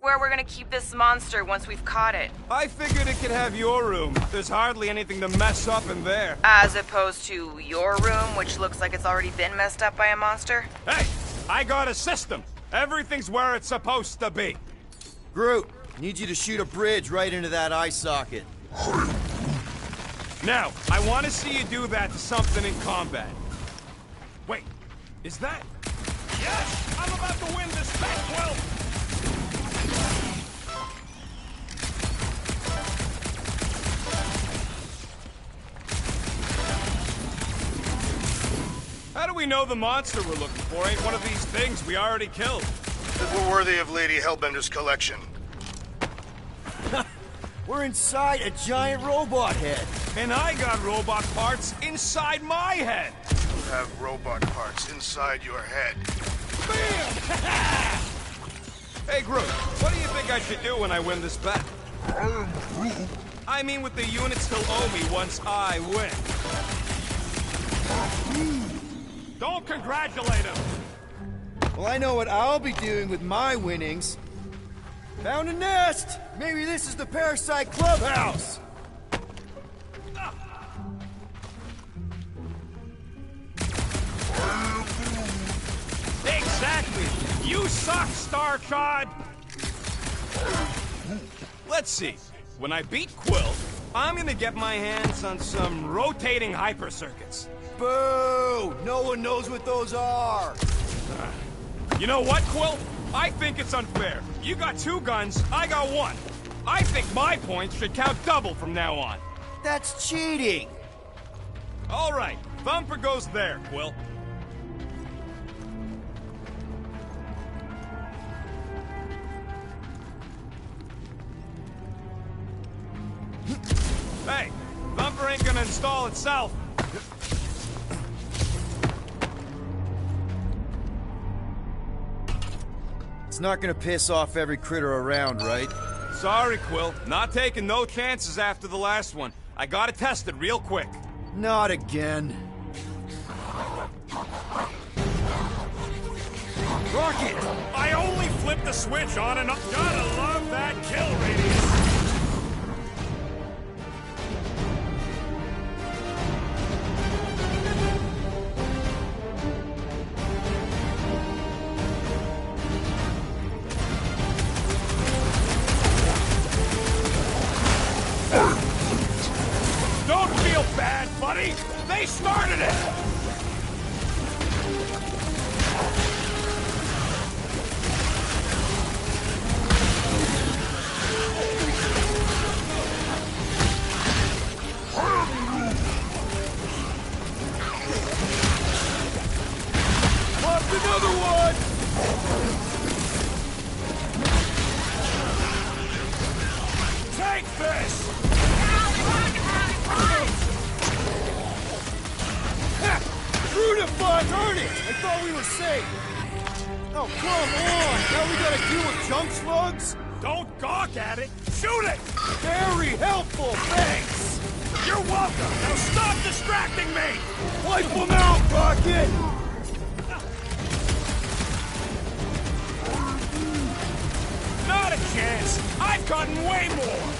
where we're gonna keep this monster once we've caught it? I figured it could have your room. There's hardly anything to mess up in there. As opposed to your room, which looks like it's already been messed up by a monster? Hey, I got a system. Everything's where it's supposed to be. Groot, need you to shoot a bridge right into that eye socket. Now, I want to see you do that to something in combat. Wait, is that... Yes! I'm about to win this bet, Will! How do we know the monster we're looking for ain't one of these things we already killed? That were worthy of Lady Hellbender's collection. We're inside a giant robot head. And I got robot parts inside my head. You have robot parts inside your head. Bam! Hey, Groot, what do you think I should do when I win this bet? I am Groot. I mean with the units still owe me once I win. Don't congratulate him! Well, I know what I'll be doing with my winnings. Found a nest! Maybe this is the Parasite Clubhouse! Exactly! You suck, Starshod! Let's see. When I beat Quill, I'm gonna get my hands on some rotating hyper circuits. Boo! No one knows what those are! You know what, Quill? I think it's unfair. You got 2 guns, I got 1. I think my points should count double from now on. That's cheating! All right, Thumper goes there, Quill. Hey, Thumper ain't gonna install itself. It's not gonna piss off every critter around, right? Sorry, Quill. Not taking no chances after the last one. I gotta test it real quick. Not again. Rocket! I only flipped the switch on and off. Gotta love that kill radius. Don't feel bad, buddy! They started it! thought we were safe. Oh, come on! Now we gotta deal with junk slugs? Don't gawk at it! Shoot it! Very helpful, thanks! You're welcome! Now stop distracting me! Wipe them out, Rocket! Not a chance! I've gotten way more!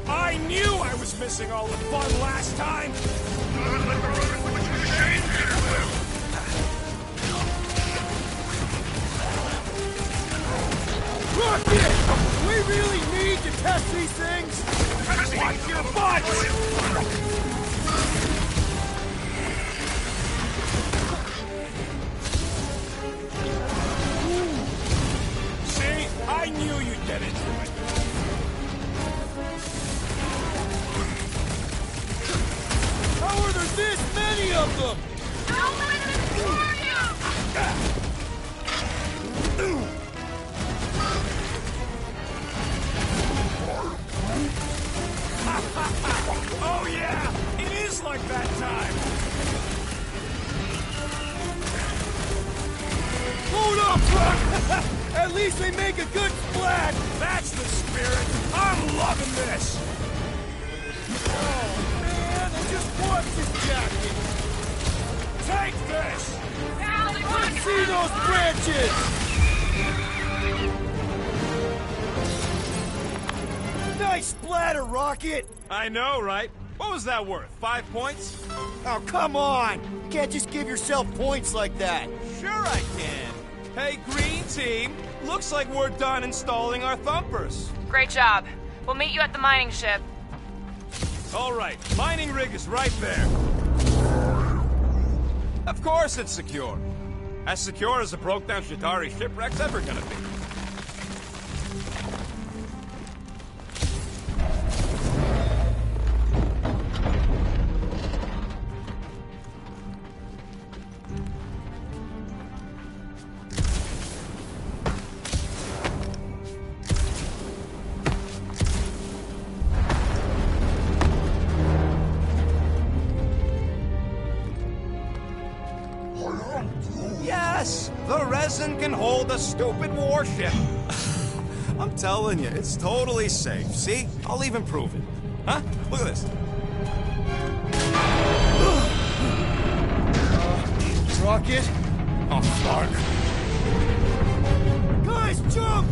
I knew I was missing all the fun last time! Rocket! Do we really need to test these things? Watch your butt! See? I knew you'd get into it. How are there this many of them? Don't let them score you! Oh yeah! It is like that time! Hold up, Rock! At least they make a good splat! That's the spirit! I'm loving this! Oh, man, I just want this jacket! Take this! Let's see those branches! Nice splatter, Rocket! I know, right? What was that worth? 5 points? Oh, come on! You can't just give yourself points like that. Sure I can. Hey, green team. Looks like we're done installing our thumpers. Great job. We'll meet you at the mining ship. All right, mining rig is right there. Of course it's secure. As secure as a broke-down Shatari shipwreck's ever gonna be. Yes! The resin can hold a stupid warship. I'm telling you, it's totally safe. See? I'll even prove it. Huh? Look at this. Rocket? Oh, fuck. Guys, jump!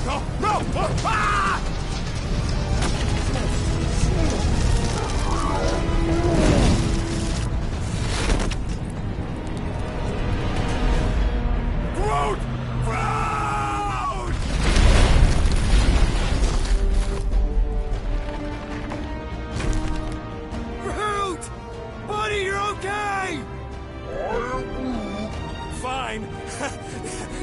No! No! Ah! Groot! Groot! Groot! Buddy, you're okay! Fine.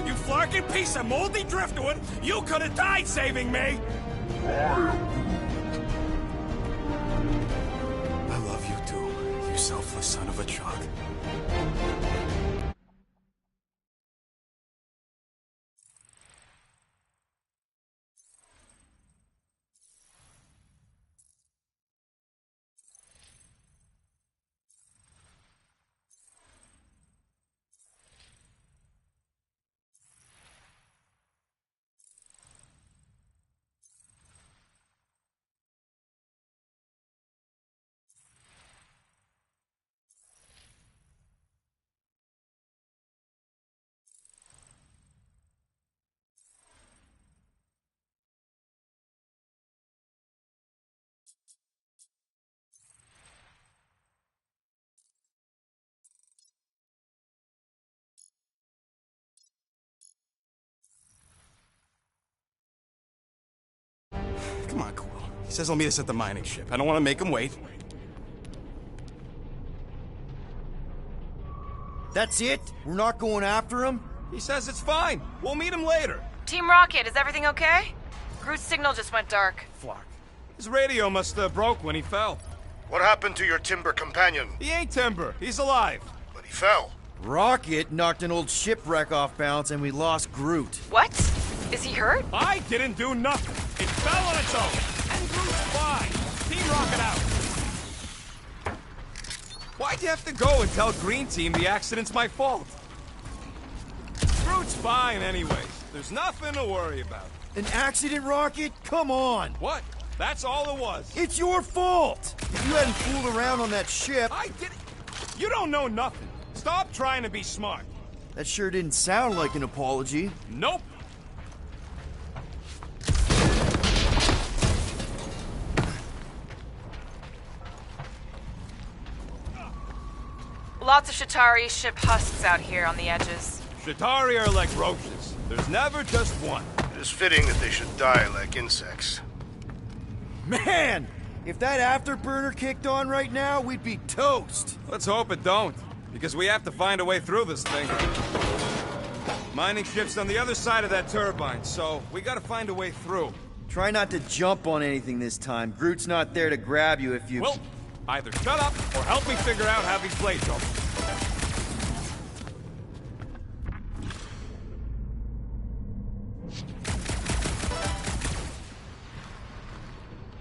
You flarkin' piece of moldy driftwood! You could have died saving me! I love you too, you selfless son of a chug. Come on, Quill. He says he'll meet us at the mining ship. I don't want to make him wait. That's it? We're not going after him? He says it's fine. We'll meet him later. Team Rocket, is everything okay? Groot's signal just went dark. Flark. His radio must have broke when he fell. What happened to your timber companion? He ain't Timber. He's alive. But he fell. Rocket knocked an old shipwreck off balance and we lost Groot. What? Is he hurt? I didn't do nothing. It fell on its own. And Groot's fine. Send Rocket out! Why'd you have to go and tell Green Team the accident's my fault? Groot's fine anyways. There's nothing to worry about. An accident, Rocket? Come on! What? That's all it was. It's your fault! If you hadn't fooled around on that ship... I did it. You don't know nothing. Stop trying to be smart. That sure didn't sound like an apology. Nope. Lots of Shatari ship husks out here on the edges. Shatari are like roaches. There's never just one. It is fitting that they should die like insects. Man! If that afterburner kicked on right now, we'd be toast. Let's hope it don't, because we have to find a way through this thing. Mining ship's on the other side of that turbine, so we gotta find a way through. Try not to jump on anything this time. Groot's not there to grab you if you... Well, either shut up or help me figure out how these blades open.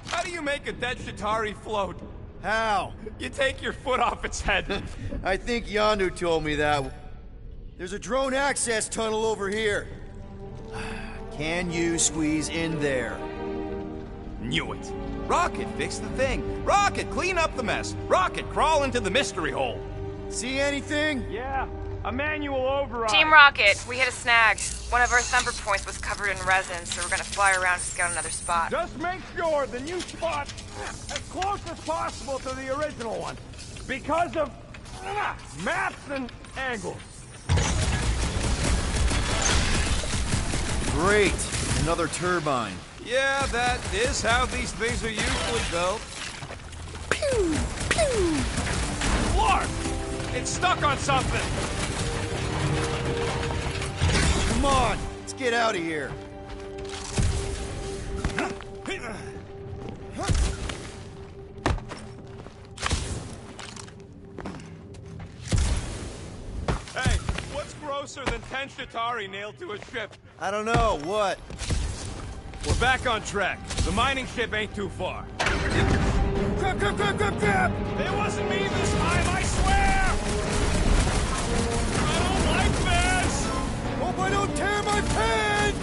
How do you make a dead Shatari float? How? You take your foot off its head. I think Yondu told me that. There's a drone access tunnel over here. Can you squeeze in there? Knew it. Rocket, fix the thing. Rocket, clean up the mess. Rocket, crawl into the mystery hole. See anything? Yeah, a manual override. Team Rocket, we hit a snag. One of our thumper points was covered in resin, so we're gonna fly around to scout another spot. Just make sure the new spot as close as possible to the original one. Because of maps and angles. Great. Another turbine. Yeah, that is how these things are usually built. Pew! Pew! Clark! It's stuck on something! Come on, let's get out of here. Hey, what's grosser than 10 Shatari nailed to a ship? I don't know, what? We're back on track. The mining ship ain't too far. Grab, grab, grab, grab, grab! It wasn't me this time, I swear! I don't like this! Hope I don't tear my pants!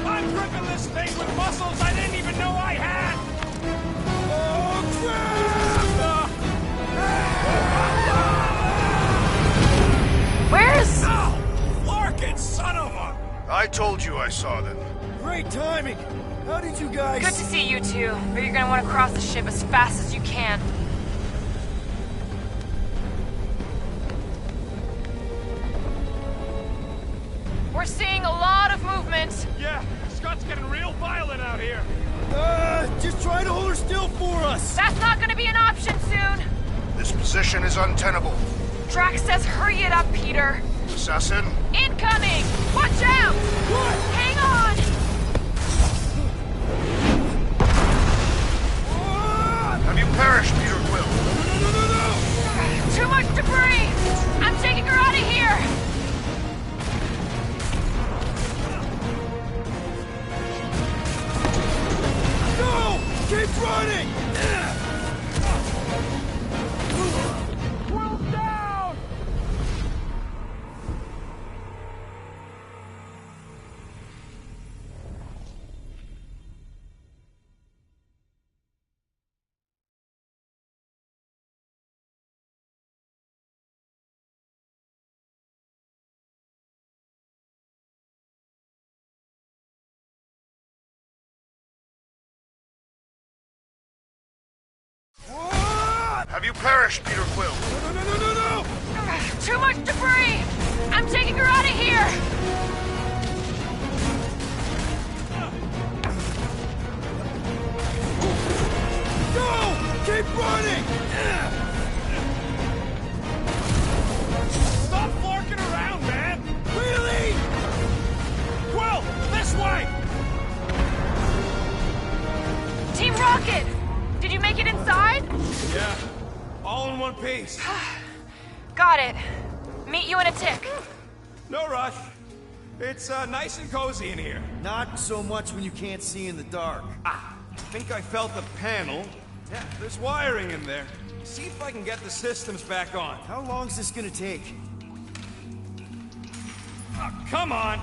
I'm gripping this thing with muscles I didn't even know I had! Oh, crap! Where's... Ow! Larkin, son of a... I told you I saw them. Great timing! How did you guys... Good to see you two, but you're gonna want to cross the ship as fast as you can. We're seeing a lot of movement. Yeah, Scott's getting real violent out here. Just try to hold her still for us! That's not gonna be an option soon. This position is untenable. Drax says hurry it up, Peter. Assassin? Incoming! Watch out! What? Hang on! Have you perished, Peter Quill? No! Too much debris! I'm taking her out of here! No! Keep running! Quill's down! Have you perished, Peter Quill? No! Too much debris! I'm taking her out of here! Go! Keep running! Stop forking around, man! Really? Quill, this way! Team Rocket! Did you make it inside? Yeah, all in one piece. Got it. Meet you in a tick. No rush. It's nice and cozy in here. Not so much when you can't see in the dark. think I felt the panel. Yeah, there's wiring in there. See if I can get the systems back on. How long's this gonna take? Oh, come on!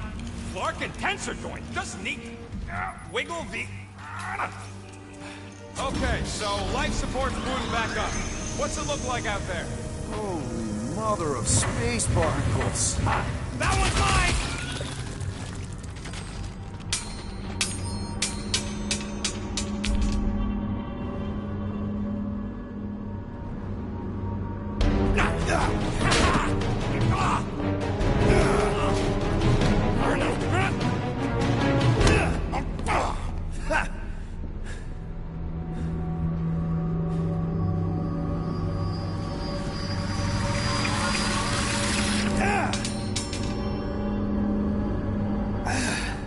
Clark and tensor joint. Just neat. Wiggle the... Okay, so life support's booting back up. What's it look like out there? Holy mother of space barnacles. That one's mine!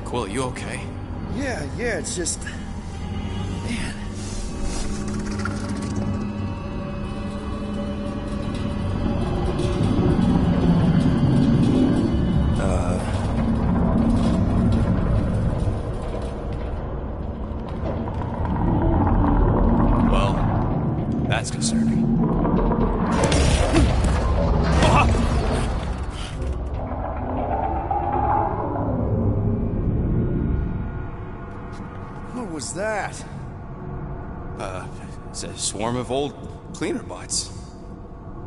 Quill, you okay? Yeah, it's just... Man. Well, that's concerning. What was that? It's a swarm of old cleaner bots.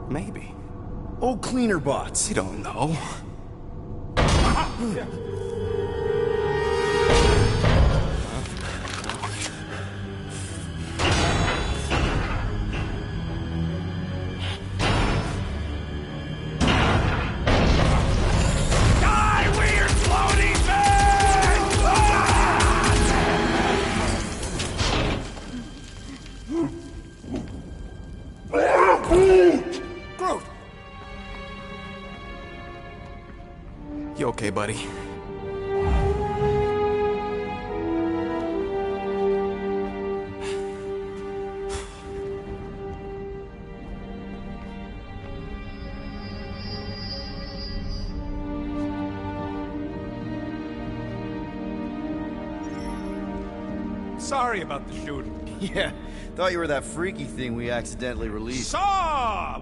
Maybe. Old cleaner bots. You don't know. You okay, buddy? Sorry about the shooting. Yeah, thought you were that freaky thing we accidentally released.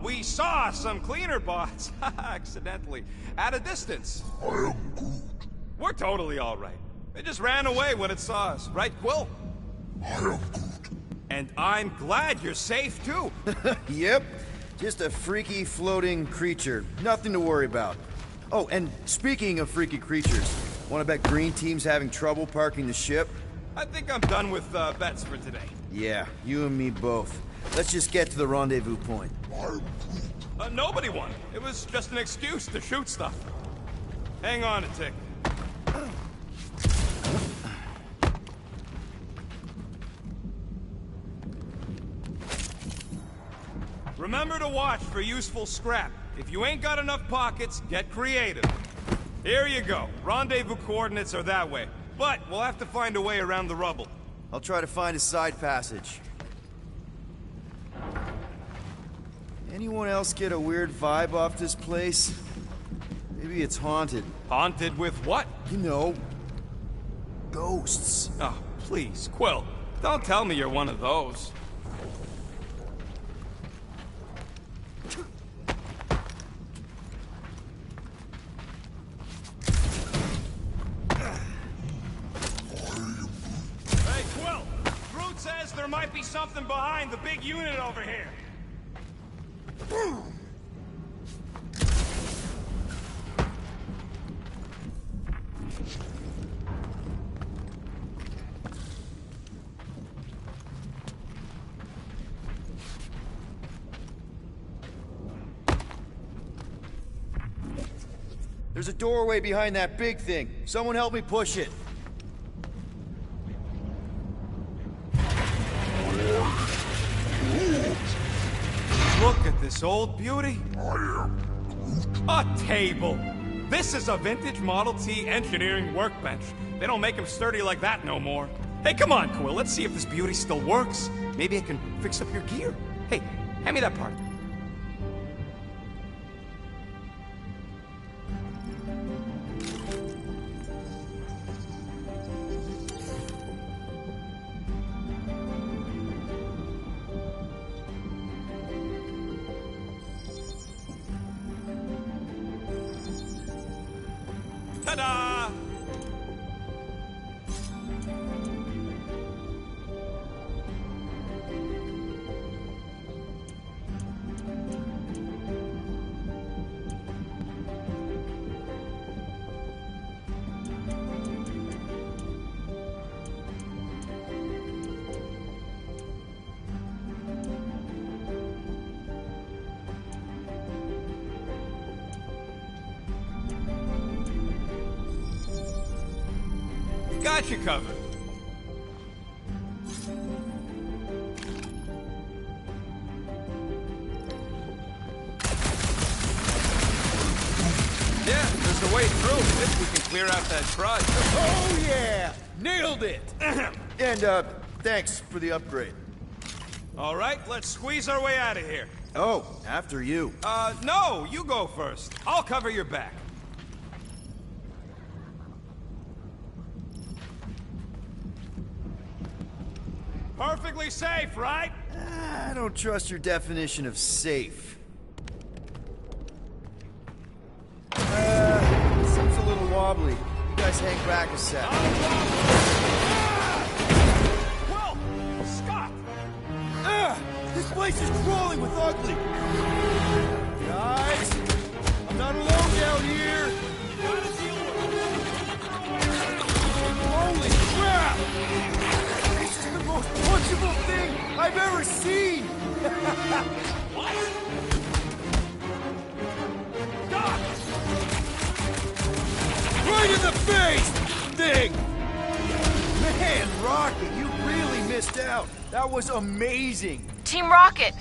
We saw some cleaner bots, accidentally, at a distance. I am Groot. We're totally all right. They just ran away when it saw us, right, Quill? I am Groot. And I'm glad you're safe, too. Yep, just a freaky floating creature. Nothing to worry about. Oh, and speaking of freaky creatures, wanna bet Green Team's having trouble parking the ship? I think I'm done with bets for today. Yeah, you and me both. Let's just get to the rendezvous point. Nobody won. It was just an excuse to shoot stuff. Hang on a tick. Remember to watch for useful scrap. If you ain't got enough pockets, get creative. Here you go. Rendezvous coordinates are that way. But we'll have to find a way around the rubble. I'll try to find a side passage. Anyone else get a weird vibe off this place? Maybe it's haunted. Haunted with what? You know, ghosts. Oh, please, Quill. Don't tell me you're one of those. Hey, Quill! Groot says there might be something behind the big unit over here. There's a doorway behind that big thing. Someone help me push it. Look at this old beauty. A table. This is a vintage Model T engineering workbench. They don't make them sturdy like that no more. Hey, come on, Quill. Let's see if this beauty still works. Maybe I can fix up your gear. Hey, hand me that part. Ta-da! Got you covered. Yeah, there's a way through if we can clear out that crud. Oh yeah! Nailed it! And, thanks for the upgrade. All right, let's squeeze our way out of here. Oh, after you. No, you go first. I'll cover your back. Perfectly safe, right? I don't trust your definition of safe. Seems a little wobbly. You guys hang back a sec. Well, Scott! This place is crawling with ugly. Guys, I'm not alone down here. Holy crap! This is the most punchable thing I've ever seen! What? Stop! Right in the face! Thing! Man, Rocket, you really missed out. That was amazing. Team Rocket!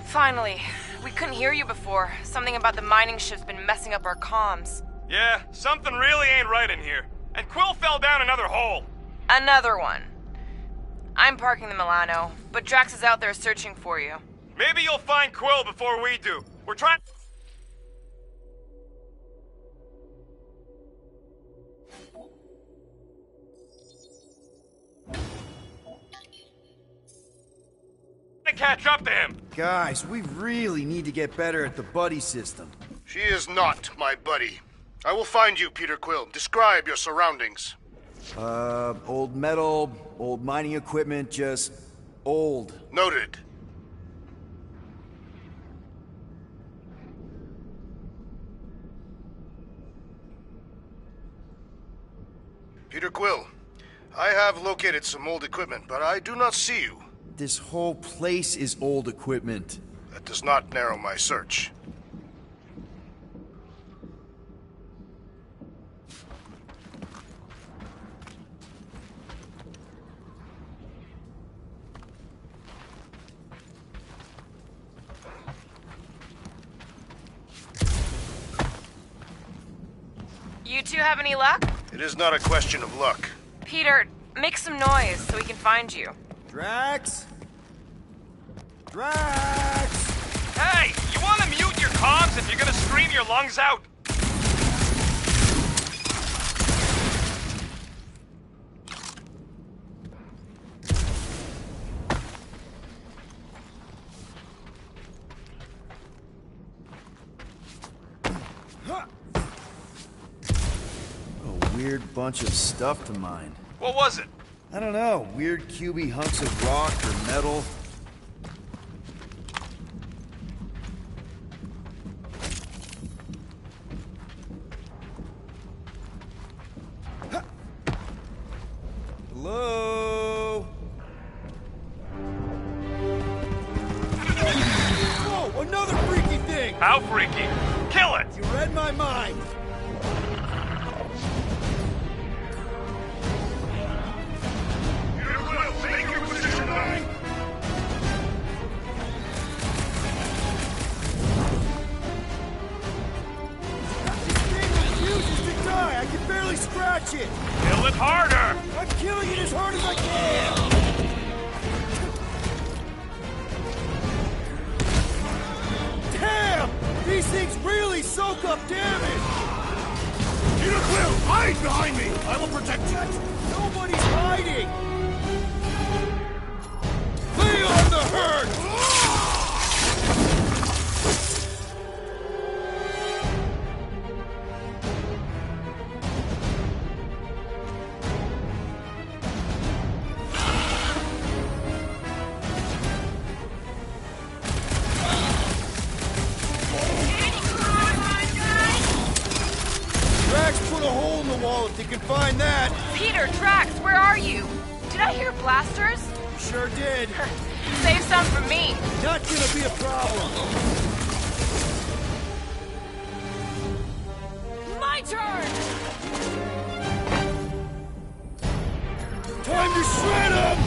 Finally. We couldn't hear you before. Something about the mining ship's been messing up our comms. Yeah, something really ain't right in here. And Quill fell down another hole. Another one. I'm parking the Milano, but Drax is out there searching for you. Maybe you'll find Quill before we do. We're trying... to catch up to him. Guys, we really need to get better at the buddy system. She is not my buddy. I will find you, Peter Quill. Describe your surroundings. Old metal, old mining equipment, just old. Noted. Peter Quill, I have located some old equipment, but I do not see you. This whole place is old equipment. That does not narrow my search. You two have any luck? It is not a question of luck. Peter, make some noise so we can find you. Drax? Drax! Hey, you want to mute your comms if you're gonna scream your lungs out? A weird bunch of stuff to mine. What was it? I don't know. Weird cubey hunks of rock or metal. Hello? Whoa, another freaky thing! How freaky? Kill it! You read my mind. I can barely scratch it! Kill it harder! I'm killing it as hard as I can! Damn! These things really soak up damage! Peter Quill, hide behind me! I will protect you! Nobody's hiding! Lay on the hurt! Well, if you can find that. Peter, Drax, where are you? Did I hear blasters? Sure did. Save some for me. Not gonna be a problem. My turn! Time to shred him!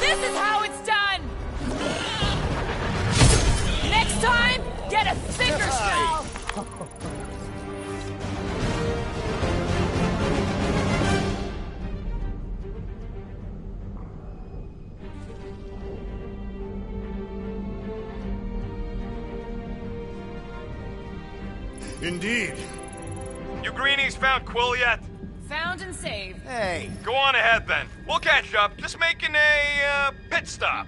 This is how it's done! Next time, get a thicker shell! Indeed. You greenies found Quill yet? Found and saved. Hey. Go on ahead then. We'll catch up. Just making a pit stop.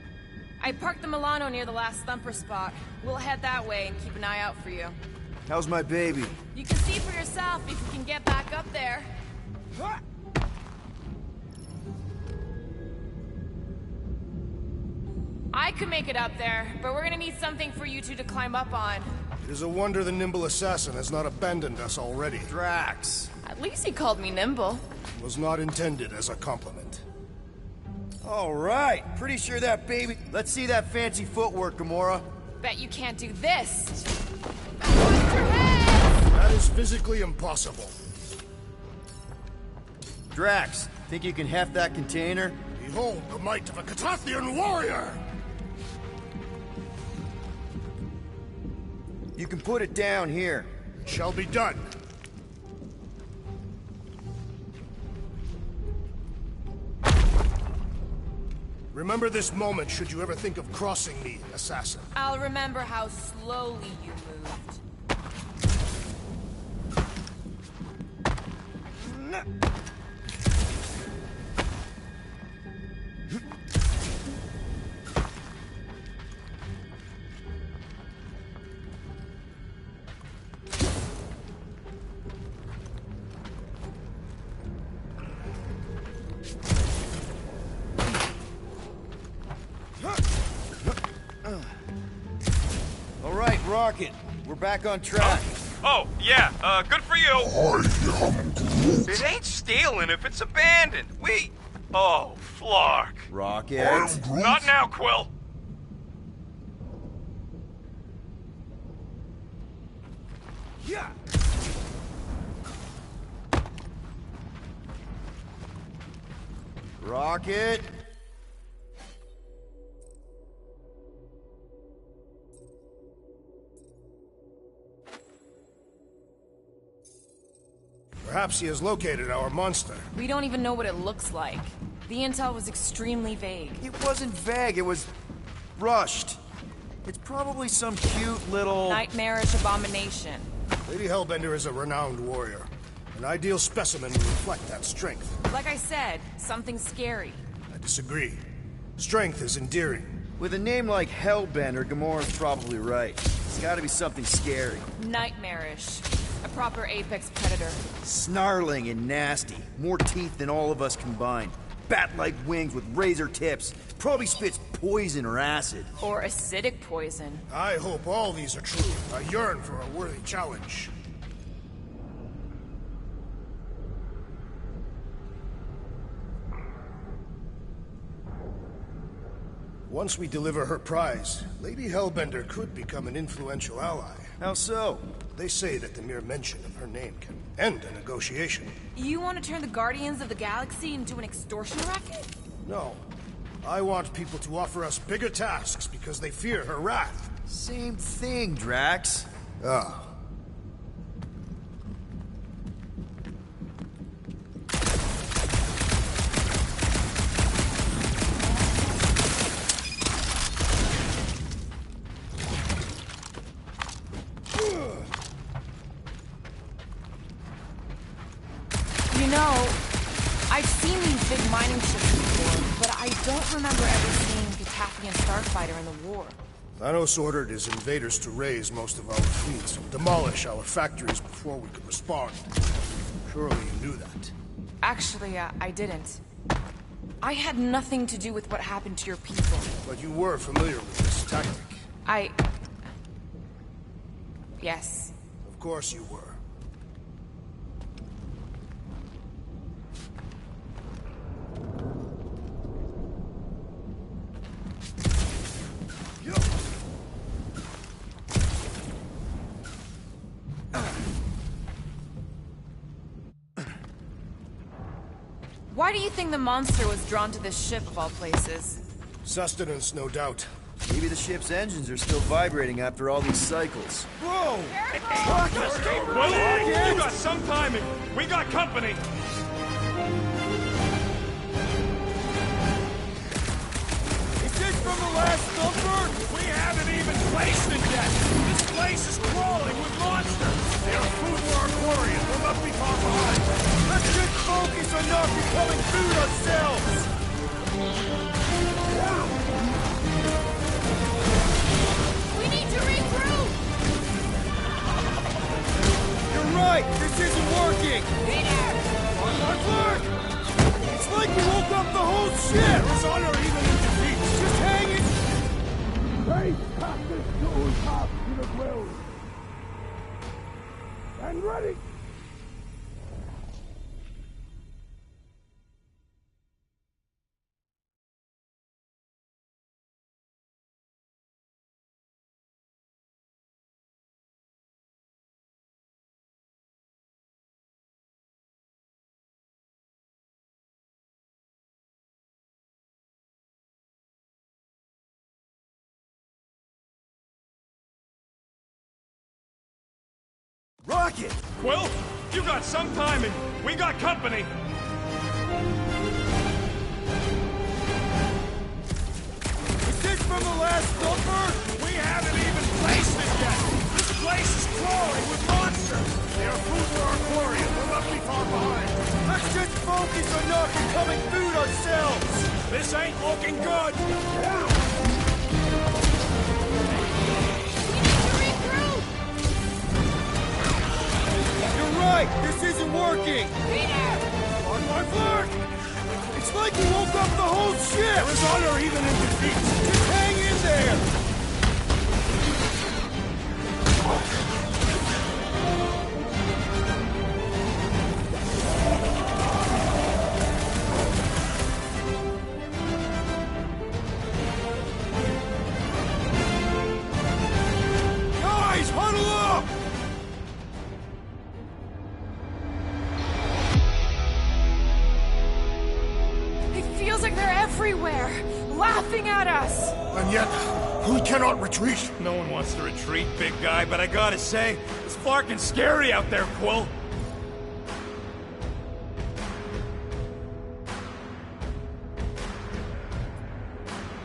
I parked the Milano near the last thumper spot. We'll head that way and keep an eye out for you. How's my baby? You can see for yourself if you can get back up there. I could make it up there, but we're gonna need something for you two to climb up on. It is a wonder the nimble assassin has not abandoned us already. Drax. At least he called me nimble. Was not intended as a compliment. All right. Pretty sure that baby... Let's see that fancy footwork, Gamora. Bet you can't do this. Watch your head! That is physically impossible. Drax, think you can heft that container? Behold the might of a Catathian warrior! You can put it down here. It shall be done. Remember this moment should you ever think of crossing me, assassin. I'll remember how slowly you moved. All right, Rocket. We're back on track. Oh, yeah, good for you. It ain't stealing if it's abandoned. Oh, Flark. Rocket. Not now, Quill. Yeah. Rocket. Perhaps he has located our monster. We don't even know what it looks like. The intel was extremely vague. It wasn't vague, it was rushed. It's probably some cute little... Nightmarish abomination. Lady Hellbender is a renowned warrior. An ideal specimen would reflect that strength. Like I said, something scary. I disagree. Strength is endearing. With a name like Hellbender, Gamora's probably right. It's gotta be something scary. Nightmarish. A proper apex predator. Snarling and nasty. More teeth than all of us combined. Bat-like wings with razor tips. Probably spits poison or acid. Or acidic poison. I hope all these are true. I yearn for a worthy challenge. Once we deliver her prize, Lady Hellbender could become an influential ally. How so? They say that the mere mention of her name can end a negotiation. You want to turn the Guardians of the Galaxy into an extortion racket? No. I want people to offer us bigger tasks because they fear her wrath. Same thing, Drax. Ah. You know, I've seen these big mining ships before, but I don't remember ever seeing a Catathian starfighter in the war. Thanos ordered his invaders to raise most of our fleets, demolish our factories before we could respond. Surely you knew that. Actually, I didn't. I had nothing to do with what happened to your people. But you were familiar with this tactic. Yes. Of course you were. Why do you think the monster was drawn to this ship of all places? Sustenance, no doubt. Maybe the ship's engines are still vibrating after all these cycles. Whoa! Well, you got some timing. We got company. Is this from the last number? We haven't even placed it yet. This place is crawling with monsters. They're food for our aquarium. We'll not be far behind. Let's just focus on not becoming food ourselves! We need to regroup! You're right! This isn't working! Peter! On my mark! It's like we woke up the whole ship! There's honor even in defeat. Just hang it! Hey, pass this tool top to the grill. And ready. Rocket! Quill, you got some timing. We got company. Is this from the last number? We haven't even placed it yet. This place is crawling with monsters. They're food for our aquarium. We'll not be far behind. Let's just focus on not becoming food ourselves! This ain't looking good. You're right! This isn't working! Peter! On my mark! It's like we woke up the whole ship! There is honor even in defeat. Just hang in there! Guys, huddle up! It feels like they're everywhere, laughing at us! And yet, we cannot retreat. No one wants to retreat, big guy, but I gotta say, it's fucking scary out there, Quill.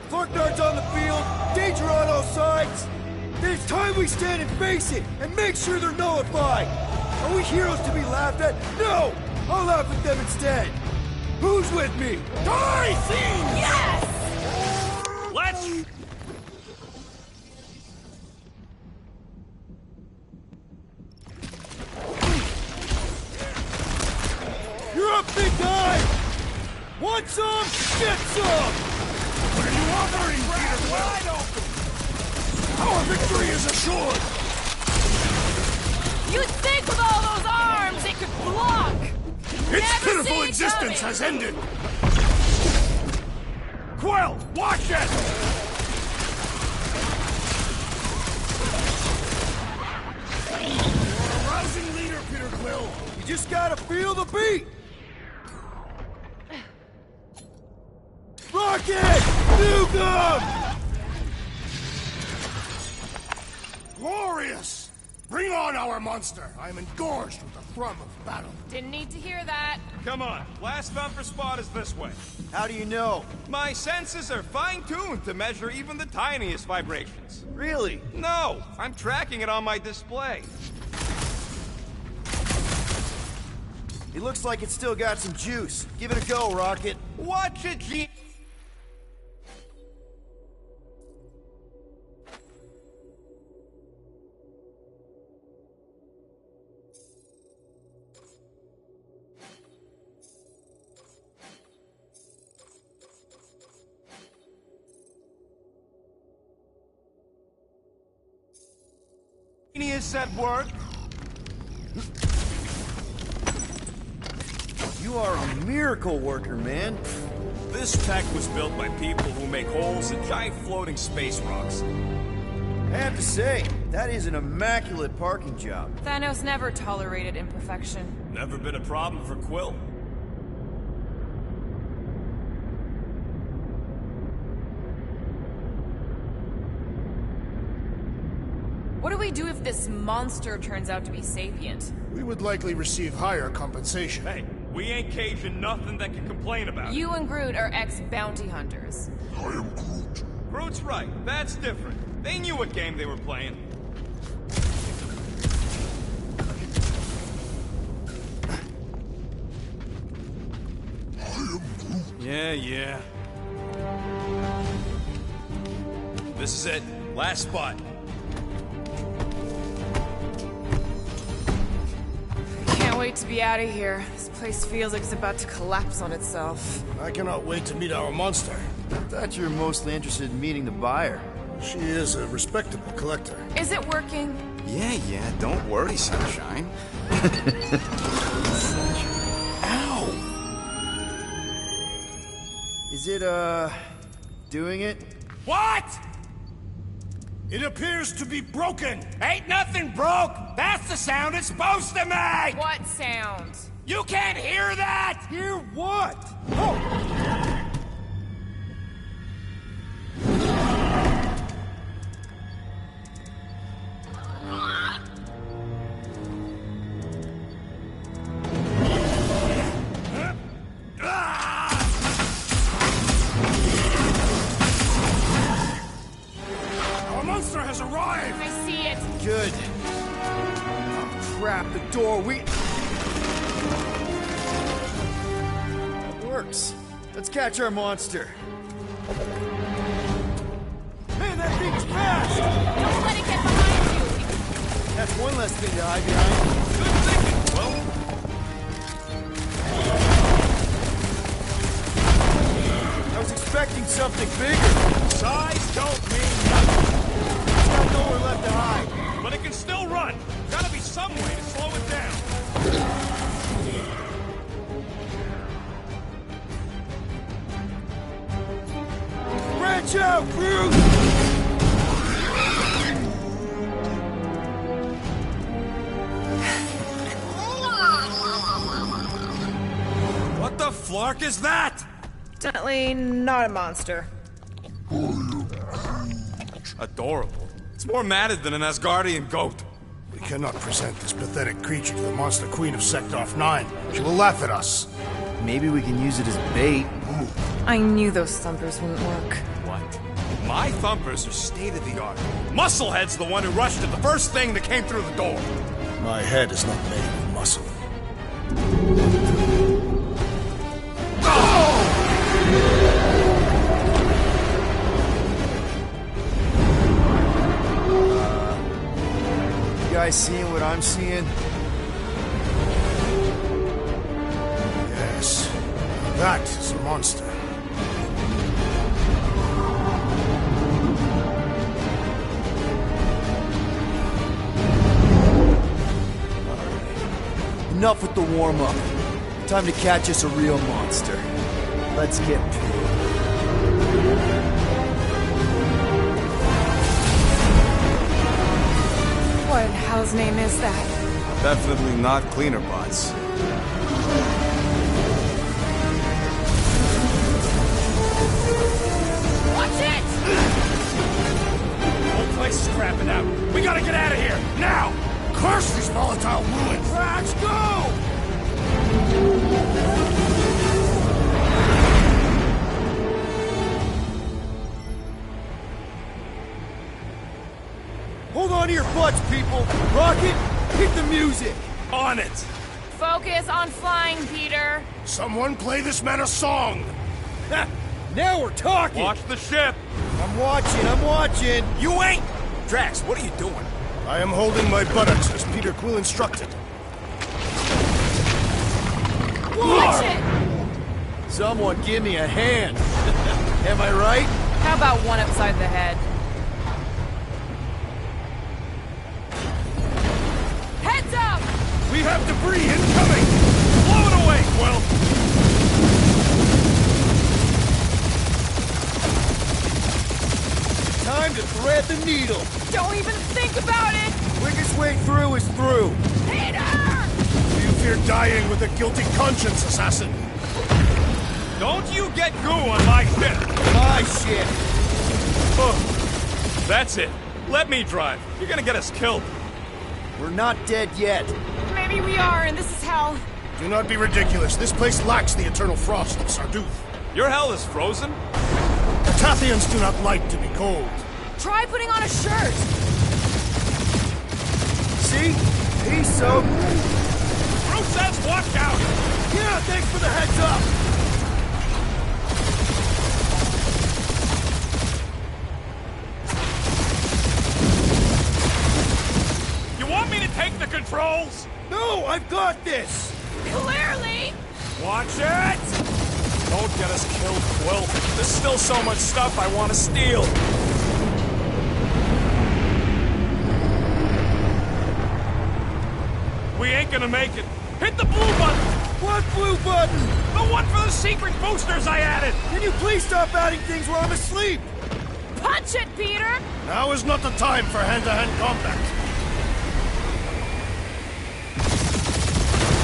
Fortnight's on the field, danger on all sides. Then it's time we stand and face it, and make sure they're nullified. Are we heroes to be laughed at? No! I'll laugh at them instead. Who's with me? Die, fiends! Yes! Let's... You're up, big guy! Want some? Get some! What are you offering, Peter? Wide open! Our victory is assured! You'd think with all those arms it could block! Its Never pitiful seen it existence coming. has ended! Quill, watch it! You're a rousing leader, Peter Quill! You just gotta feel the beat! Rocket! Nukem! Glorious! Bring on our monster! I am engorged with the thrum of battle. Didn't need to hear that. Come on, last thumper spot is this way. How do you know? My senses are fine-tuned to measure even the tiniest vibrations. Really? No, I'm tracking it on my display. It looks like it's still got some juice. Give it a go, Rocket. Watch it, G. Genius at work. You are a miracle worker, man. This tech was built by people who make holes in giant floating space rocks. I have to say, that is an immaculate parking job. Thanos never tolerated imperfection. Never been a problem for Quill. do if this monster turns out to be sapient? We would likely receive higher compensation. Hey, we ain't Cajun nothing that can complain about You and Groot are ex-bounty hunters. I am Groot. Groot's right. That's different. They knew what game they were playing. Yeah. This is it. Last spot. Can't wait to be out of here. This place feels like it's about to collapse on itself. I cannot wait to meet our monster. I thought you were mostly interested in meeting the buyer. She is a respectable collector. Is it working? Yeah, don't worry, Sunshine. Ow! Is it, doing it? What? It appears to be broken. Ain't nothing broke. That's the sound it's supposed to make. What sound? You can't hear that. Hear what? Oh! Our monster has arrived. I see it. Good. Oh, crap, the door, It works. Let's catch our monster. Man, that thing is fast! Don't let it get behind you. That's one less thing to hide behind. Good thinking. Well, I was expecting something bigger. size don't mean nothing. It's got nowhere left to hide. But it can still run. Gotta be some way to slow it down. Branch out, Groot! What the flark is that? Definitely not a monster. Adorable. It's more matted than an Asgardian goat. We cannot present this pathetic creature to the monster queen of Sector 9. She will laugh at us. Maybe we can use it as bait. I knew those thumpers wouldn't work. What? My thumpers are state-of-the-art. Musclehead's the one who rushed it the first thing that came through the door. My head is not made of muscle. You guys seeing what I'm seeing? Yes, that is a monster. Enough with the warm-up. Time to catch us a real monster. Let's get paid. What in hell's name is that? Definitely not cleaner bots. Watch it! Whole place is crapping out. We gotta get out of here, now! Curse these volatile ruins! Let's go! Hold on to your butts, people! Rocket, hit the music! On it! Focus on flying, Peter. Someone play this man a song! Now we're talking! Watch the ship! I'm watching! You ain't! Drax, what are you doing? I am holding my buttocks as Peter Quill instructed. Watch it! Someone give me a hand! Am I right? How about one upside the head? Heads up! We have debris incoming! Blow it away, Quill! Time to thread the needle! Don't even think about it! Quickest way through is through! Peter! Do you fear dying with a guilty conscience, assassin? Don't you get goo on my ship! My shit! That's it. Let me drive. You're gonna get us killed. We're not dead yet. Maybe we are, and this is hell. Do not be ridiculous. This place lacks the eternal frost of Sarduth. Your hell is frozen? Tathians do not like to be cold. Try putting on a shirt. See? He's so... Who says watch out? Yeah, thanks for the heads up! You want me to take the controls? No, I've got this! Clearly! Watch it! Don't get us killed, Quill. There's still so much stuff I want to steal. We ain't gonna make it. Hit the blue button! What blue button? The one for the secret boosters I added! Can you please stop adding things while I'm asleep? Punch it, Peter! Now is not the time for hand-to-hand combat.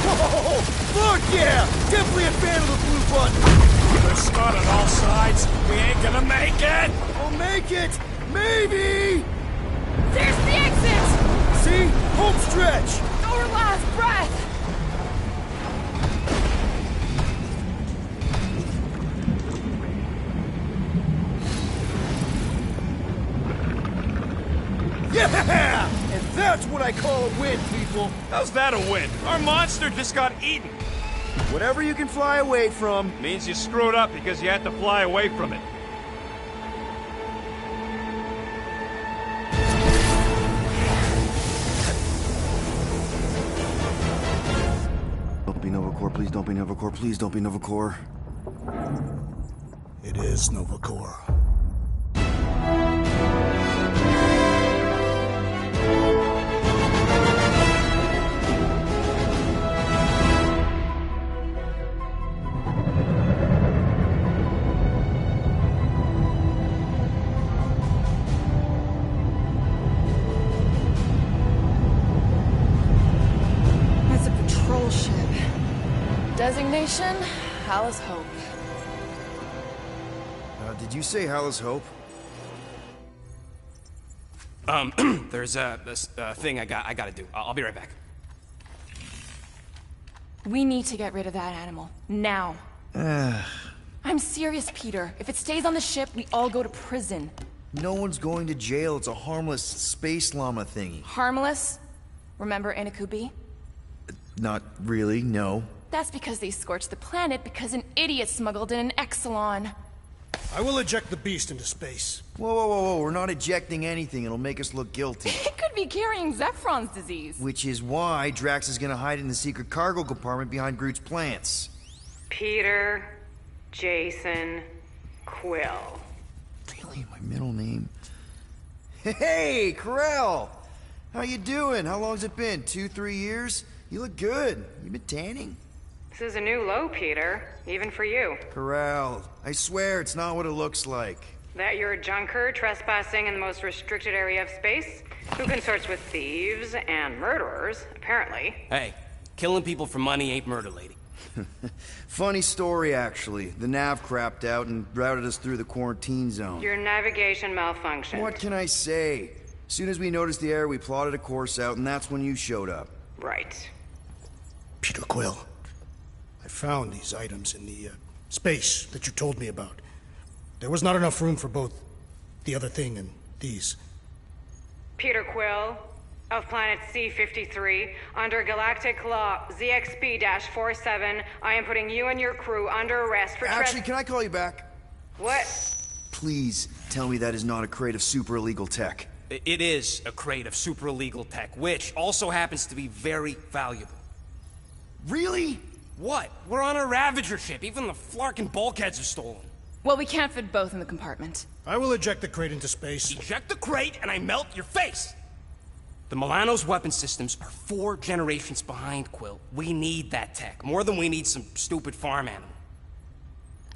Whoa! Fuck yeah! Definitely a fan of the blue button! They're shot on all sides. We ain't gonna make it! We'll make it! Maybe! There's the exit! See? Home stretch! Our last breath! Yeah! And that's what I call a win, people! How's that a win? Our monster just got eaten. Whatever you can fly away from. Means you screwed up because you had to fly away from it. Don't be Novacore, please don't be Novacore, please don't be Novacore. It is Novacore. It's a patrol ship. Designation, Hala's Hope. Did you say Hala's Hope? There's this thing I gotta do. I'll be right back. We need to get rid of that animal. Now. I'm serious, Peter. If it stays on the ship, we all go to prison. No one's going to jail. It's a harmless space llama thingy. Harmless? Remember Inakubi? Not really, no. That's because they scorched the planet because an idiot smuggled in an Exelon. I will eject the beast into space. Whoa, whoa, whoa, whoa. We're not ejecting anything. It'll make us look guilty. It could be carrying Zephron's disease. Which is why Drax is gonna hide in the secret cargo compartment behind Groot's plants. Peter, Jason, Quill. Really? My middle name? Hey, Corell! How you doing? How long's it been? 2-3 years? You look good. You been tanning? This is a new low, Peter. Even for you. Corell, I swear it's not what it looks like. That you're a junker trespassing in the most restricted area of space? Who consorts with thieves and murderers, apparently. Hey, killing people for money ain't murder, lady. Funny story, actually. The nav crapped out and routed us through the quarantine zone. Your navigation malfunctioned. What can I say? As soon as we noticed the error, we plotted a course out, and that's when you showed up. Right. Peter Quill, I found these items in the space that you told me about. There was not enough room for both the other thing and these. Peter Quill, of planet C-53, under galactic law ZXB-47, I am putting you and your crew under arrest for Actually, can I call you back? What? Please tell me that is not a crate of super illegal tech. It is a crate of super illegal tech, which also happens to be very valuable. Really? What? We're on a Ravager ship. Even the Flarkin bulkheads are stolen. Well, we can't fit both in the compartment. I will eject the crate into space. Eject the crate and I melt your face! The Milano's weapon systems are 4 generations behind, Quill. We need that tech, more than we need some stupid farm animal.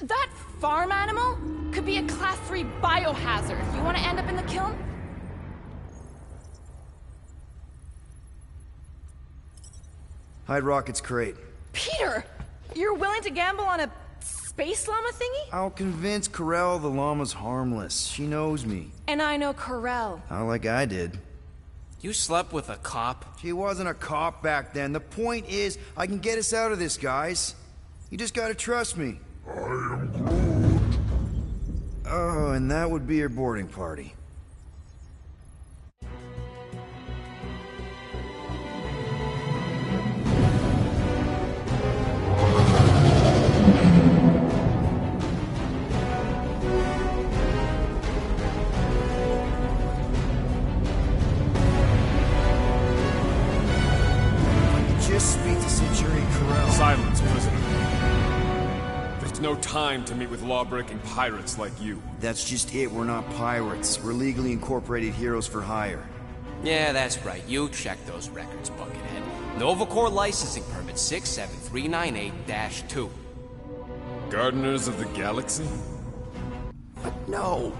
That farm animal could be a Class 3 biohazard. You want to end up in the kiln? Hide Rocket's crate. Peter! You're willing to gamble on a space llama thingy? I'll convince Corell the llama's harmless. She knows me. And I know Corell. Not like I did. You slept with a cop? She wasn't a cop back then. The point is, I can get us out of this, guys. You just gotta trust me. I am Groot. Oh, and that would be your boarding party. Just speak to Centurion Corell. Silence, prisoner. There's no time to meet with law-breaking pirates like you. That's just it. We're not pirates. We're legally incorporated heroes for hire. Yeah, that's right. You checked those records, Buckethead. Novacore licensing permit 67398-2. Gardeners of the Galaxy? No.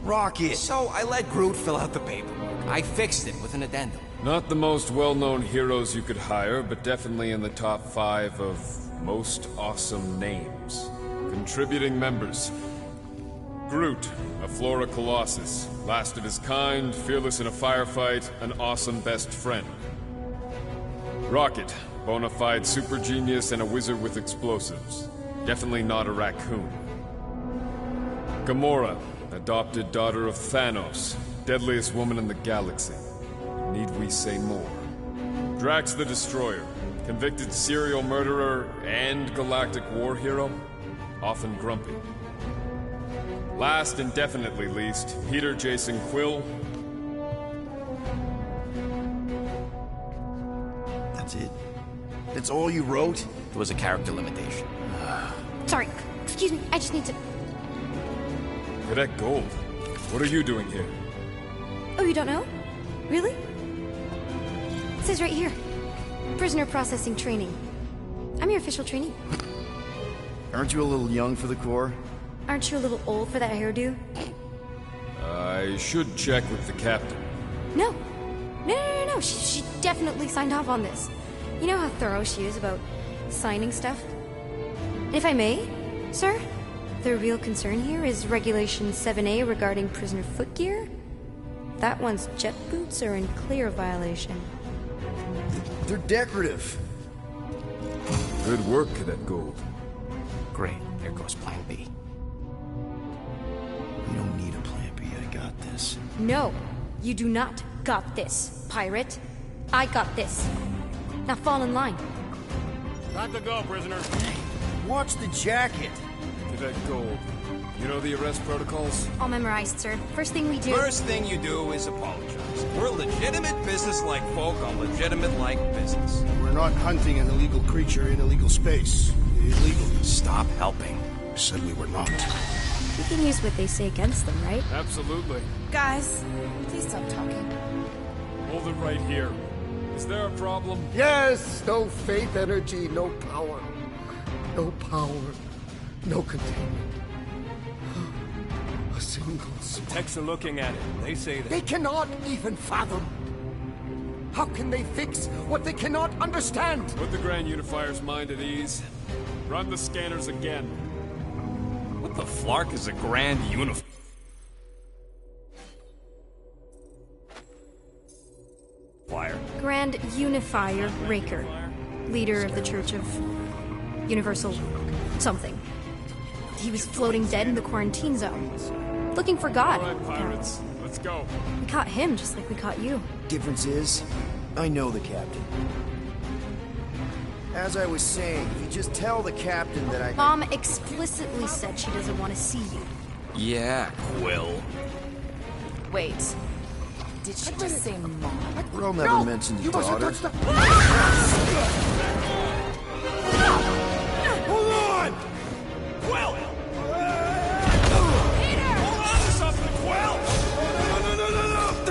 Rocket! So I let Groot fill out the paperwork. I fixed it with an addendum. Not the most well-known heroes you could hire, but definitely in the top 5 of most awesome names. Contributing members. Groot, a Flora Colossus. Last of his kind, fearless in a firefight, an awesome best friend. Rocket, bona fide super genius and a wizard with explosives. Definitely not a raccoon. Gamora, adopted daughter of Thanos, deadliest woman in the galaxy. Need we say more? Drax the Destroyer, convicted serial murderer and galactic war hero, often grumpy. Last and definitely least, Peter Jason Quill. That's it? That's all you wrote? It was a character limitation. Sorry, excuse me, I just need to... Cadet Gold, what are you doing here? Oh, you don't know? Really? It says right here. Prisoner processing training. I'm your official trainee. Aren't you a little young for the Corps? Aren't you a little old for that hairdo? I should check with the captain. No. No. She definitely signed off on this. You know how thorough she is about signing stuff? And if I may, sir, the real concern here is Regulation 7A regarding prisoner footgear. That one's jet boots are in clear violation. They're decorative. Good work, Cadet Gold. Great. Here goes Plan B. You don't need a Plan B. I got this. No, you do not got this, pirate. I got this. Now fall in line. Time to go, prisoner. Watch the jacket. Cadet Gold, you know the arrest protocols? All memorized, sir. First thing we do... First thing you do is apologize. We're legitimate business-like folk on legitimate-like business. We're not hunting an illegal creature in illegal space. Illegal. Stop helping. I said we were not. We can use what they say against them, right? Absolutely. Guys, please stop talking. Hold it right here. Is there a problem? Yes! No faith energy, no power. No power. No containment. A single spark. Techs are looking at it. They say that. They cannot even fathom. How can they fix what they cannot understand? Put the Grand Unifier's mind at ease. Run the scanners again. What the flark is a Grand Unifier? Grand Unifier Raker, leader of the Church of Universal something. He was floating dead in the quarantine zone, looking for God. All right, pirates, let's go. We caught him just like we caught you. Difference is, I know the captain. As I was saying, if you just tell the captain that I... Mom explicitly said she doesn't want to see you. Yeah, Quill. Wait. Did she just say mom? Earl never mentioned his daughter. Hold on! Quill! Peter! Hold on to something, Quill! No!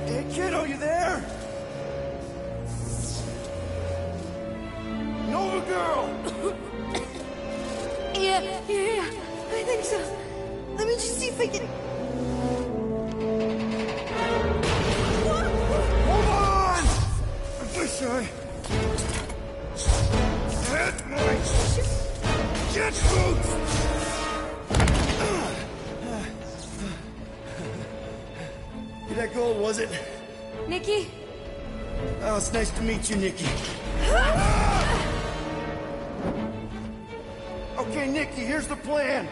Hey, kiddo, you there? Nova girl! Yeah, I think so. Let me just see if I can... that gold, was it? Nikki? Oh, it's nice to meet you, Nikki. Okay, Nikki, here's the plan.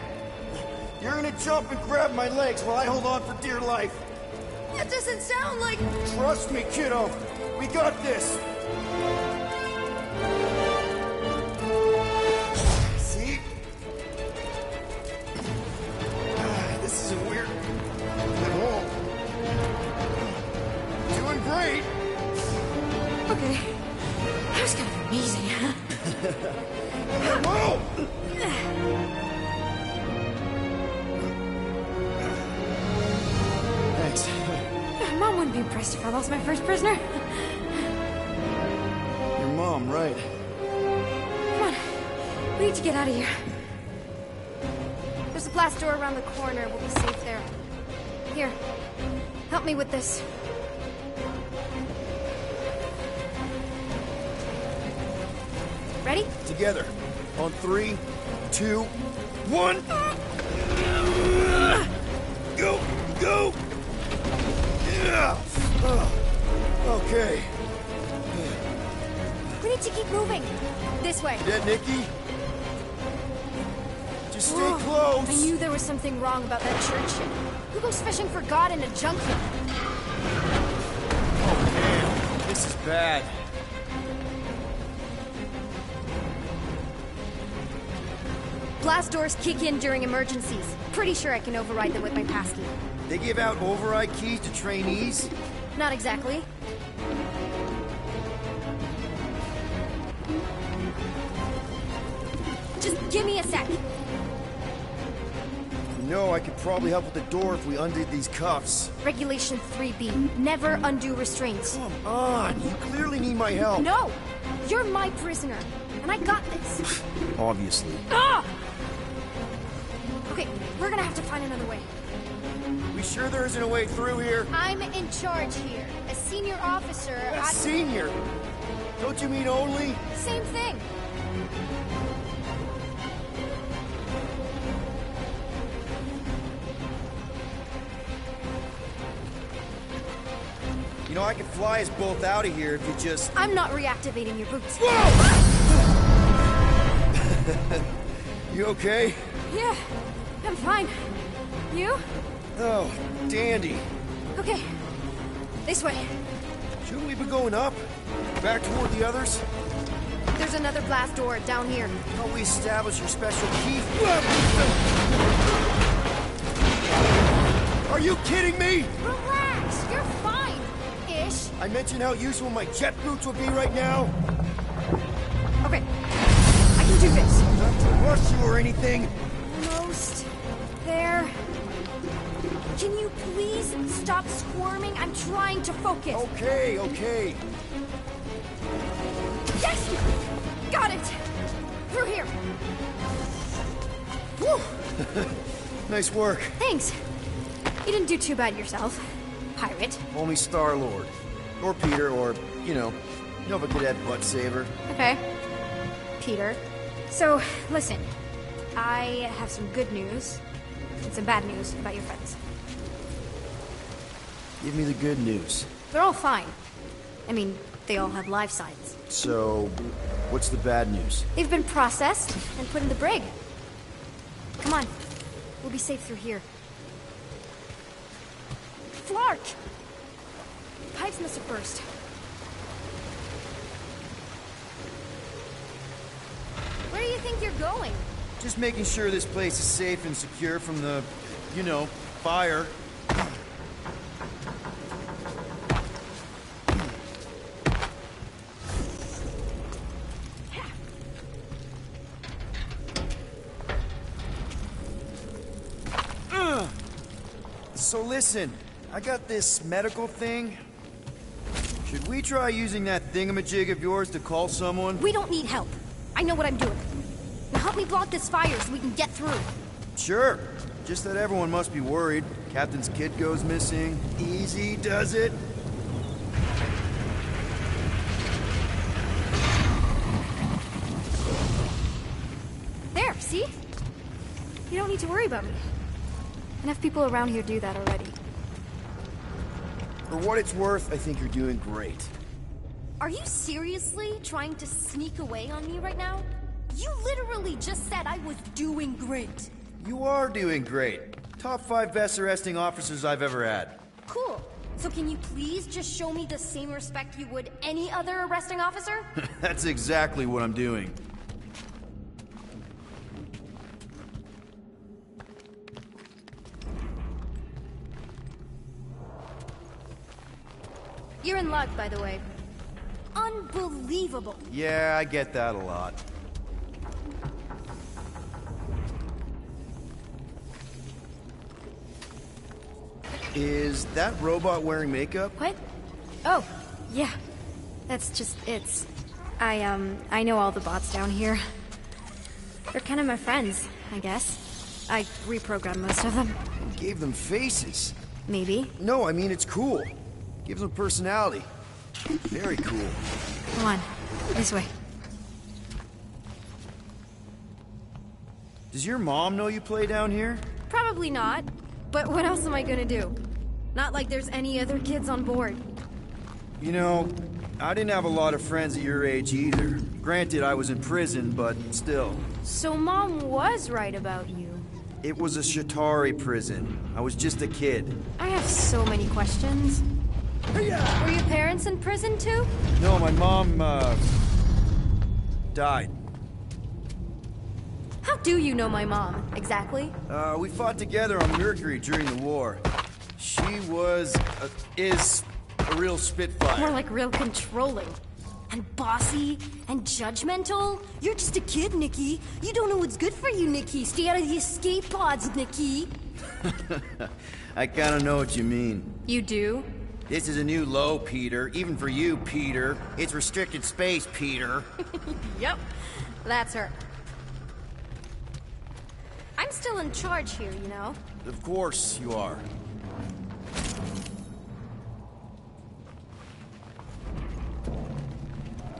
You're gonna jump and grab my legs while I hold on for dear life. That doesn't sound like... Trust me, kiddo. We got this. See? This isn't weird at all. Doing great. Okay. That was kind of amazing. Whoa! Thanks. Mom wouldn't be impressed if I lost my first prisoner. Your mom, right? Come on. We need to get out of here. There's a glass door around the corner. We'll be safe there. Here. Help me with this. Ready? Together. On 3, 2, 1. Go! Go! Yeah. Okay. We need to keep moving. This way. Yeah, Nikki? Just stay Whoa. close. I knew there was something wrong about that church. Who goes fishing for God in a junkyard? Oh, man. This is bad. Blast doors kick in during emergencies. Pretty sure I can override them with my passkey. They give out override keys to trainees? Not exactly. Just give me a sec. You know, I could probably help with the door if we undid these cuffs. Regulation 3B. Never undo restraints. Come on, you clearly need my help. No! You're my prisoner, and I got this. Obviously. Ah! Okay, we're gonna have to find another way. We sure there isn't a way through here? I'm in charge here. As senior officer, A senior? Don't you mean only? Same thing. You know, I could fly us both out of here if you just... I'm not reactivating your boots. You okay? Yeah, I'm fine. You? Oh, dandy. Okay, this way. Shouldn't we be going up? Back toward the others? There's another blast door down here. Thought we established your special key. Are you kidding me? Relax, you're fine-ish. I mentioned how useful my jet boots would be right now. Okay, I can do this. Not to rush you or anything. Almost there. Can you please stop squirming? I'm trying to focus. Okay. Yes! Got it! Through here. Woo! Nice work. Thanks. You didn't do too bad yourself, pirate. Only Star-Lord. Or Peter, or, you know, Nova Cadet Butt Saver. Okay. Peter. So, listen. I have some good news and some bad news about your friends. Give me the good news. They're all fine. I mean, they all have life signs. So, what's the bad news? They've been processed and put in the brig. Come on. We'll be safe through here. Flark! Pipes must have burst. Where do you think you're going? Just making sure this place is safe and secure from the, you know, fire. So listen, I got this medical thing. Should we try using that thingamajig of yours to call someone? We don't need help. I know what I'm doing. Now help me block this fire so we can get through. Sure. Just that everyone must be worried. Captain's kid goes missing. Easy does it. There, see? You don't need to worry about me. Enough people around here do that already. For what it's worth, I think you're doing great. Are you seriously trying to sneak away on me right now? You literally just said I was doing great. You are doing great. Top 5 best arresting officers I've ever had. Cool. So can you please just show me the same respect you would any other arresting officer? That's exactly what I'm doing. You're in luck, by the way. Unbelievable. Yeah, I get that a lot. Is that robot wearing makeup? What? Oh, yeah. That's just it's. I know all the bots down here. They're kind of my friends, I guess. I reprogrammed most of them. You gave them faces. Maybe. No, I mean it's cool. Gives them personality. Very cool. Come on, this way. Does your mom know you play down here? Probably not. But what else am I gonna do? Not like there's any other kids on board. You know, I didn't have a lot of friends at your age either. Granted, I was in prison, but still. So Mom was right about you. It was a Shatari prison. I was just a kid. I have so many questions. Were your parents in prison too? No, my mom, died. How do you know my mom, exactly? We fought together on Mercury during the war. She was, is a real spitfire. More like real controlling. And bossy and judgmental. You're just a kid, Nikki. You don't know what's good for you, Nikki. Stay out of the escape pods, Nikki. I kinda know what you mean. You do? This is a new low, Peter. Even for you, Peter. It's restricted space, Peter. Yep, that's her. I'm still in charge here, you know? Of course you are.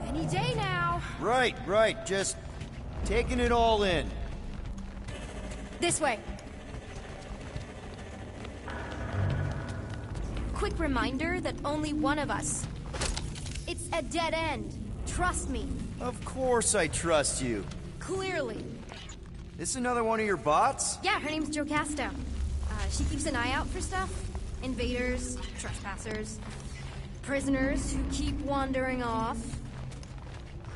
Any day now. Right. Just taking it all in. This way. Quick reminder that only one of us. It's a dead end. Trust me. Of course I trust you. Clearly. This another one of your bots? Yeah, her name's Jocasta. She keeps an eye out for stuff. Invaders, trespassers, prisoners who keep wandering off.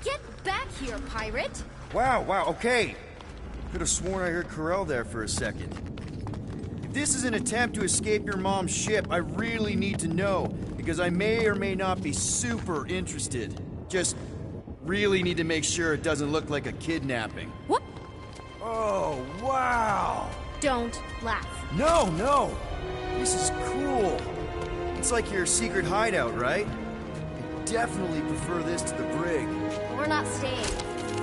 Get back here, pirate! Wow, okay. Could have sworn I heard Corell there for a second. If this is an attempt to escape your mom's ship, I really need to know, because I may or may not be super interested. Just really need to make sure it doesn't look like a kidnapping. What? Oh, wow! Don't laugh. No! This is cool. It's like your secret hideout, right? I definitely prefer this to the brig. We're not staying.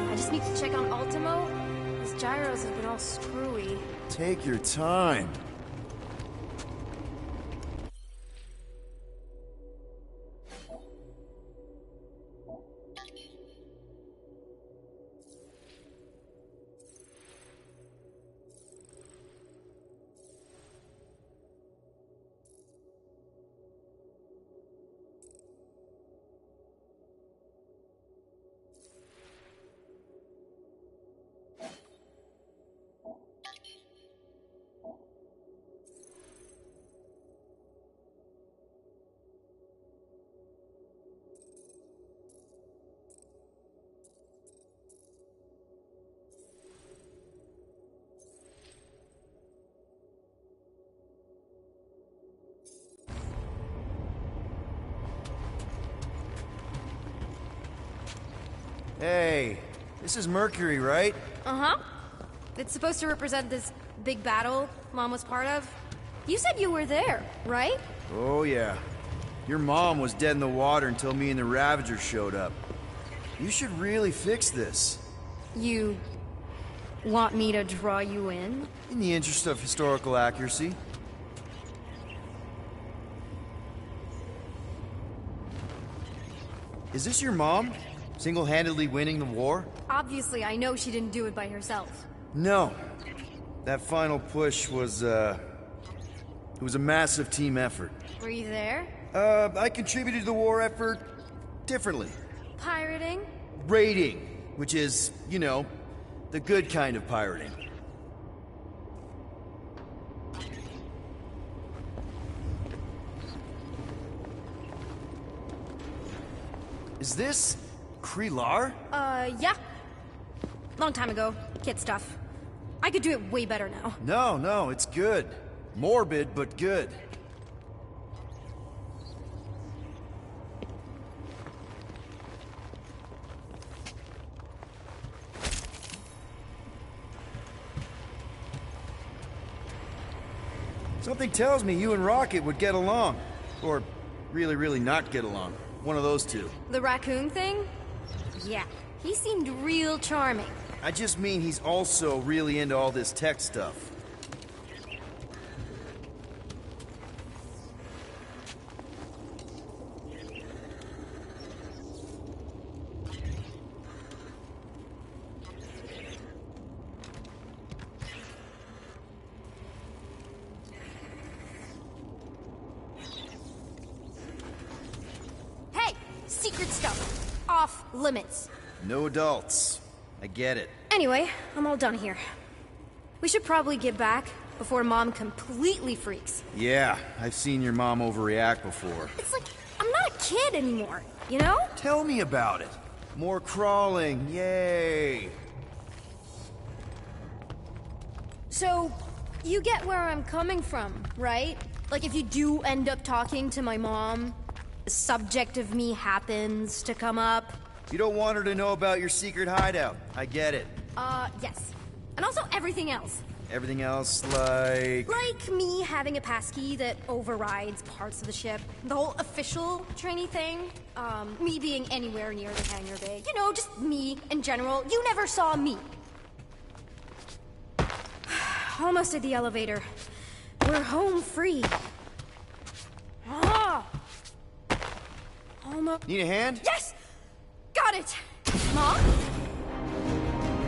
I just need to check on Ultimo. His gyros have been all screwy. Take your time. Hey, this is Mercury, right? Uh-huh. It's supposed to represent this big battle Mom was part of. You said you were there, right? Oh, yeah. Your mom was dead in the water until me and the Ravagers showed up. You should really fix this. You want me to draw you in? In the interest of historical accuracy. Is this your mom? Single-handedly winning the war? Obviously, I know she didn't do it by herself. No. That final push was, It was a massive team effort. Were you there? I contributed to the war effort differently. Pirating? Raiding, which is, you know, the good kind of pirating. Is this Krelar? Yeah. Long time ago. Kid stuff. I could do it way better now. No, it's good. Morbid, but good. Something tells me you and Rocket would get along. Or really, really not get along. One of those two. The raccoon thing? Yeah. He seemed real charming. I just mean he's also really into all this tech stuff. Hey! Secret stuff. Off limits. No adults. I get it. Anyway, I'm all done here. We should probably get back before Mom completely freaks. Yeah, I've seen your mom overreact before. It's like, I'm not a kid anymore, you know? Tell me about it. More crawling, yay! So, you get where I'm coming from, right? Like if you do end up talking to my mom, the subject of me happens to come up. You don't want her to know about your secret hideout. I get it. Yes. And also everything else. Everything else, like... Like me having a passkey that overrides parts of the ship. The whole official trainee thing. Me being anywhere near the hangar bay. You know, just me in general. You never saw me. Almost at the elevator. We're home free. Ah! Almost. Need a hand? Yes! Got it! Mom?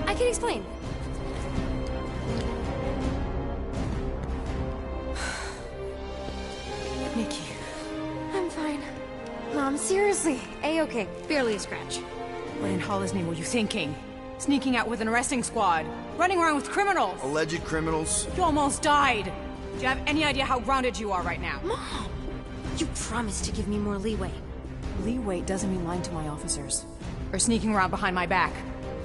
I can explain. Nikki. I'm fine. Mom, seriously. A-okay. Barely a scratch. What in Hollis' name were you thinking? Sneaking out with an arresting squad? Running around with criminals? Alleged criminals? You almost died! Do you have any idea how grounded you are right now? Mom! You promised to give me more leeway. Leeway doesn't mean lying to my officers. Or sneaking around behind my back.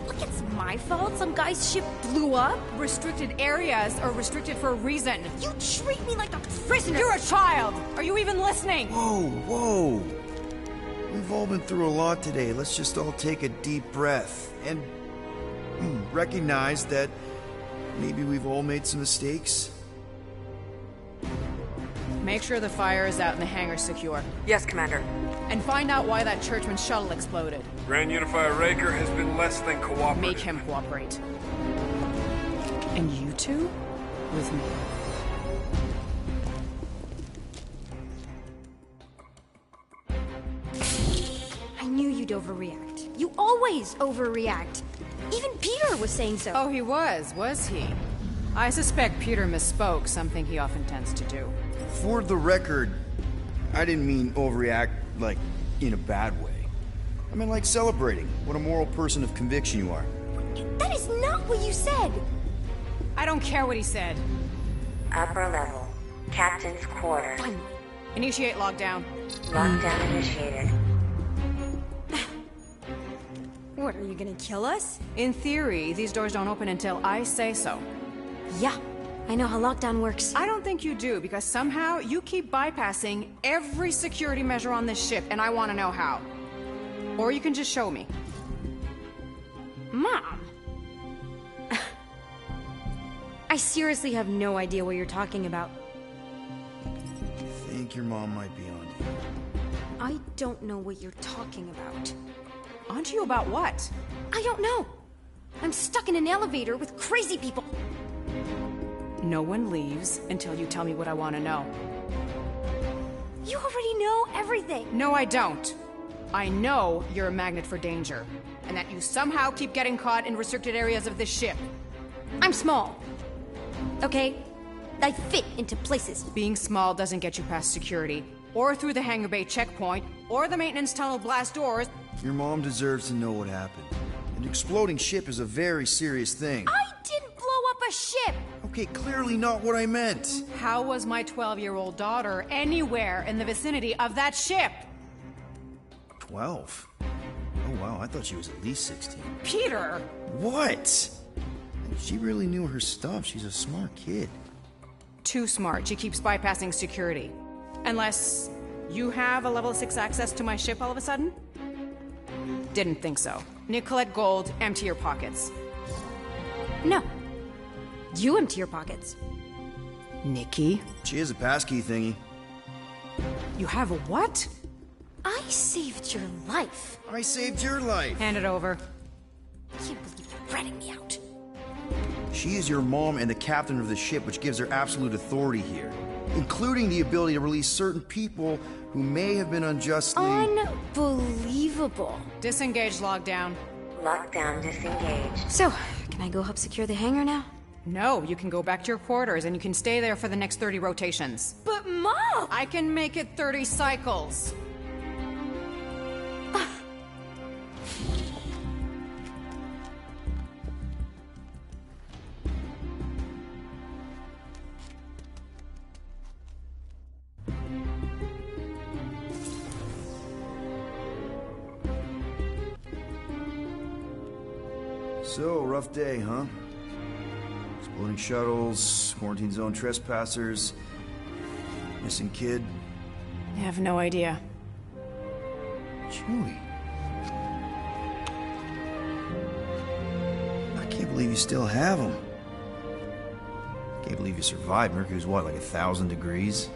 Look, it's my fault some guy's ship blew up. Restricted areas are restricted for a reason. You treat me like a prisoner! You're a child! Are you even listening? Whoa. We've all been through a lot today. Let's just all take a deep breath and recognize that maybe we've all made some mistakes. Make sure the fire is out and the hangar's secure. Yes, Commander. And find out why that churchman's shuttle exploded. Grand Unifier Raker has been less than cooperative. Make him cooperate. And you two? With me. I knew you'd overreact. You always overreact. Even Peter was saying so. Oh, he was he? I suspect Peter misspoke, something he often tends to do. For the record, I didn't mean overreact, like, in a bad way. I mean, like, celebrating what a moral person of conviction you are. That is not what you said! I don't care what he said. Upper level. Captain's quarters. Fine. Initiate lockdown. Lockdown initiated. What, are you gonna kill us? In theory, these doors don't open until I say so. Yeah, I know how lockdown works. I don't think you do, because somehow you keep bypassing every security measure on this ship, and I want to know how. Or you can just show me. Mom! I seriously have no idea what you're talking about. I think your mom might be on to you. I don't know what you're talking about. On to you about what? I don't know. I'm stuck in an elevator with crazy people. No one leaves until you tell me what I want to know. You already know everything. No, I don't. I know you're a magnet for danger, and that you somehow keep getting caught in restricted areas of this ship. I'm small. Okay? I fit into places. Being small doesn't get you past security, or through the hangar bay checkpoint, or the maintenance tunnel blast doors. Your mom deserves to know what happened. An exploding ship is a very serious thing. I didn't blow up a ship! Okay, clearly not what I meant. How was my 12-year-old daughter anywhere in the vicinity of that ship? 12? Oh wow, I thought she was at least 16. Peter! What? She really knew her stuff. She's a smart kid. Too smart. She keeps bypassing security. Unless you have a level 6 access to my ship all of a sudden? Didn't think so. Nicolette Gold, empty your pockets. No. You empty your pockets. Nikki? She has a passkey thingy. You have a what? I saved your life. I saved your life. Hand it over. I can't believe you're ratting me out. She is your mom and the captain of the ship, which gives her absolute authority here, including the ability to release certain people who may have been unjustly... Unbelievable. Disengage lockdown. Lockdown disengaged. So, can I go help secure the hangar now? No, you can go back to your quarters and you can stay there for the next 30 rotations. But Mom! I can make it 30 cycles. So, rough day, huh? Exploding shuttles, quarantine zone trespassers, missing kid. I have no idea. Chewie. I can't believe you still have him. Can't believe you survived. Mercury's what, like 1,000 degrees?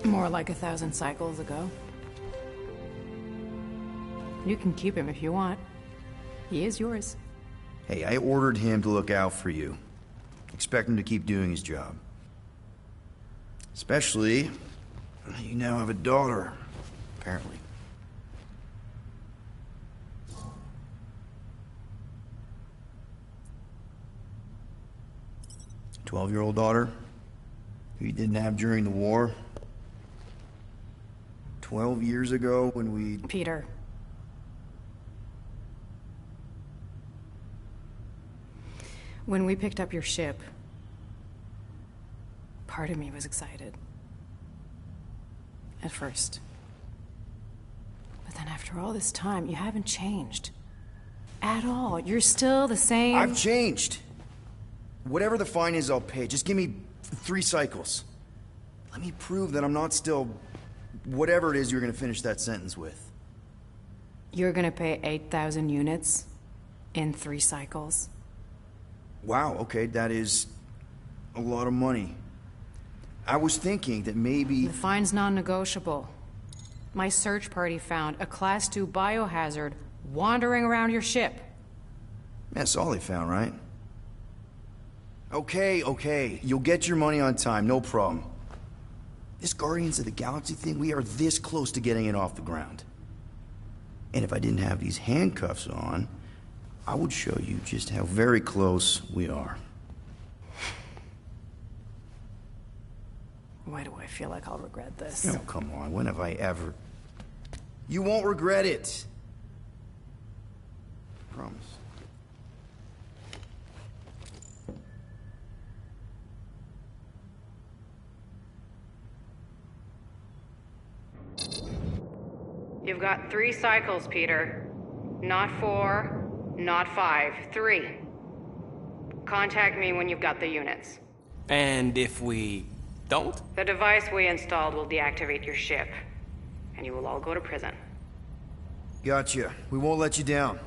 More like 1,000 cycles ago. You can keep him if you want. He is yours. Hey, I ordered him to look out for you. Expect him to keep doing his job. Especially, you now have a daughter, apparently. A 12-year-old daughter who you didn't have during the war. 12 years ago when we... Peter. When we picked up your ship, part of me was excited. At first. But then after all this time, you haven't changed. At all. You're still the same... I've changed. Whatever the fine is, I'll pay. Just give me 3 cycles. Let me prove that I'm not still... whatever it is you're gonna finish that sentence with. You're gonna pay 8,000 units in 3 cycles? Wow, okay, that is a lot of money. I was thinking that maybe... The fine's non-negotiable. My search party found a Class 2 biohazard wandering around your ship. That's all they found, right? Okay, you'll get your money on time, no problem. This Guardians of the Galaxy thing, we are this close to getting it off the ground. And if I didn't have these handcuffs on, I would show you just how very close we are. Why do I feel like I'll regret this? Oh, come on, when have I ever... You won't regret it. Promise. You've got 3 cycles, Peter. Not 4. Not 5, 3. Contact me when you've got the units. And if we don't? The device we installed will deactivate your ship, and you will all go to prison. Gotcha. We won't let you down.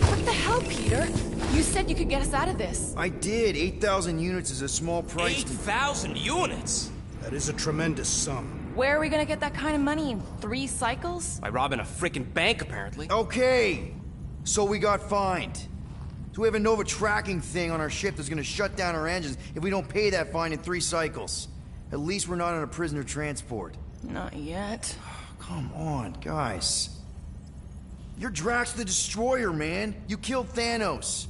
What the hell, Peter? You said you could get us out of this. I did. 8,000 units is a small price. 8,000 units? That is a tremendous sum. Where are we gonna get that kind of money in 3 cycles? By robbing a frickin' bank, apparently. Okay, so we got fined. So we have a Nova tracking thing on our ship that's gonna shut down our engines if we don't pay that fine in 3 cycles. At least we're not on a prisoner transport. Not yet. Come on, guys. You're Drax the Destroyer, man. You killed Thanos.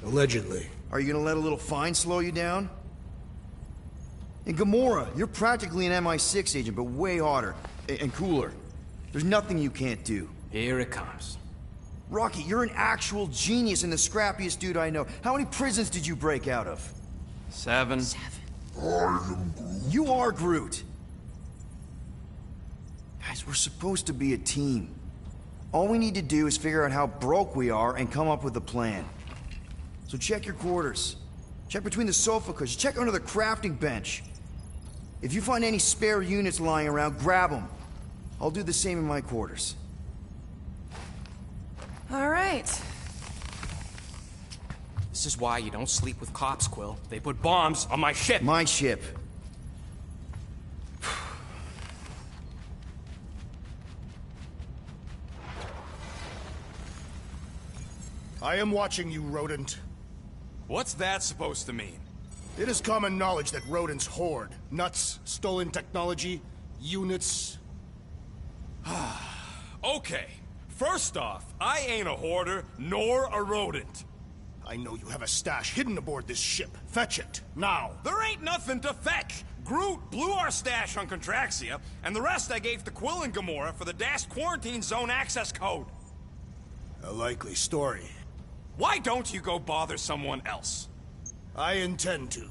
Allegedly. Are you gonna let a little fine slow you down? And Gamora, you're practically an MI6 agent, but way hotter. And cooler. There's nothing you can't do. Here it comes. Rocky, you're an actual genius and the scrappiest dude I know. How many prisons did you break out of? 7. You are Groot. Guys, we're supposed to be a team. All we need to do is figure out how broke we are and come up with a plan. So check your quarters. Check between the sofa cushions. Check under the crafting bench. If you find any spare units lying around, grab them. I'll do the same in my quarters. All right. This is why you don't sleep with cops, Quill. They put bombs on my ship. My ship. I am watching you, rodent. What's that supposed to mean? It is common knowledge that rodents hoard nuts, stolen technology, units. Okay. First off, I ain't a hoarder, nor a rodent. I know you have a stash hidden aboard this ship. Fetch it, now. There ain't nothing to fetch. Groot blew our stash on Contraxia, and the rest I gave to Quill and Gamora for the DAS quarantine zone access code. A likely story. Why don't you go bother someone else? I intend to.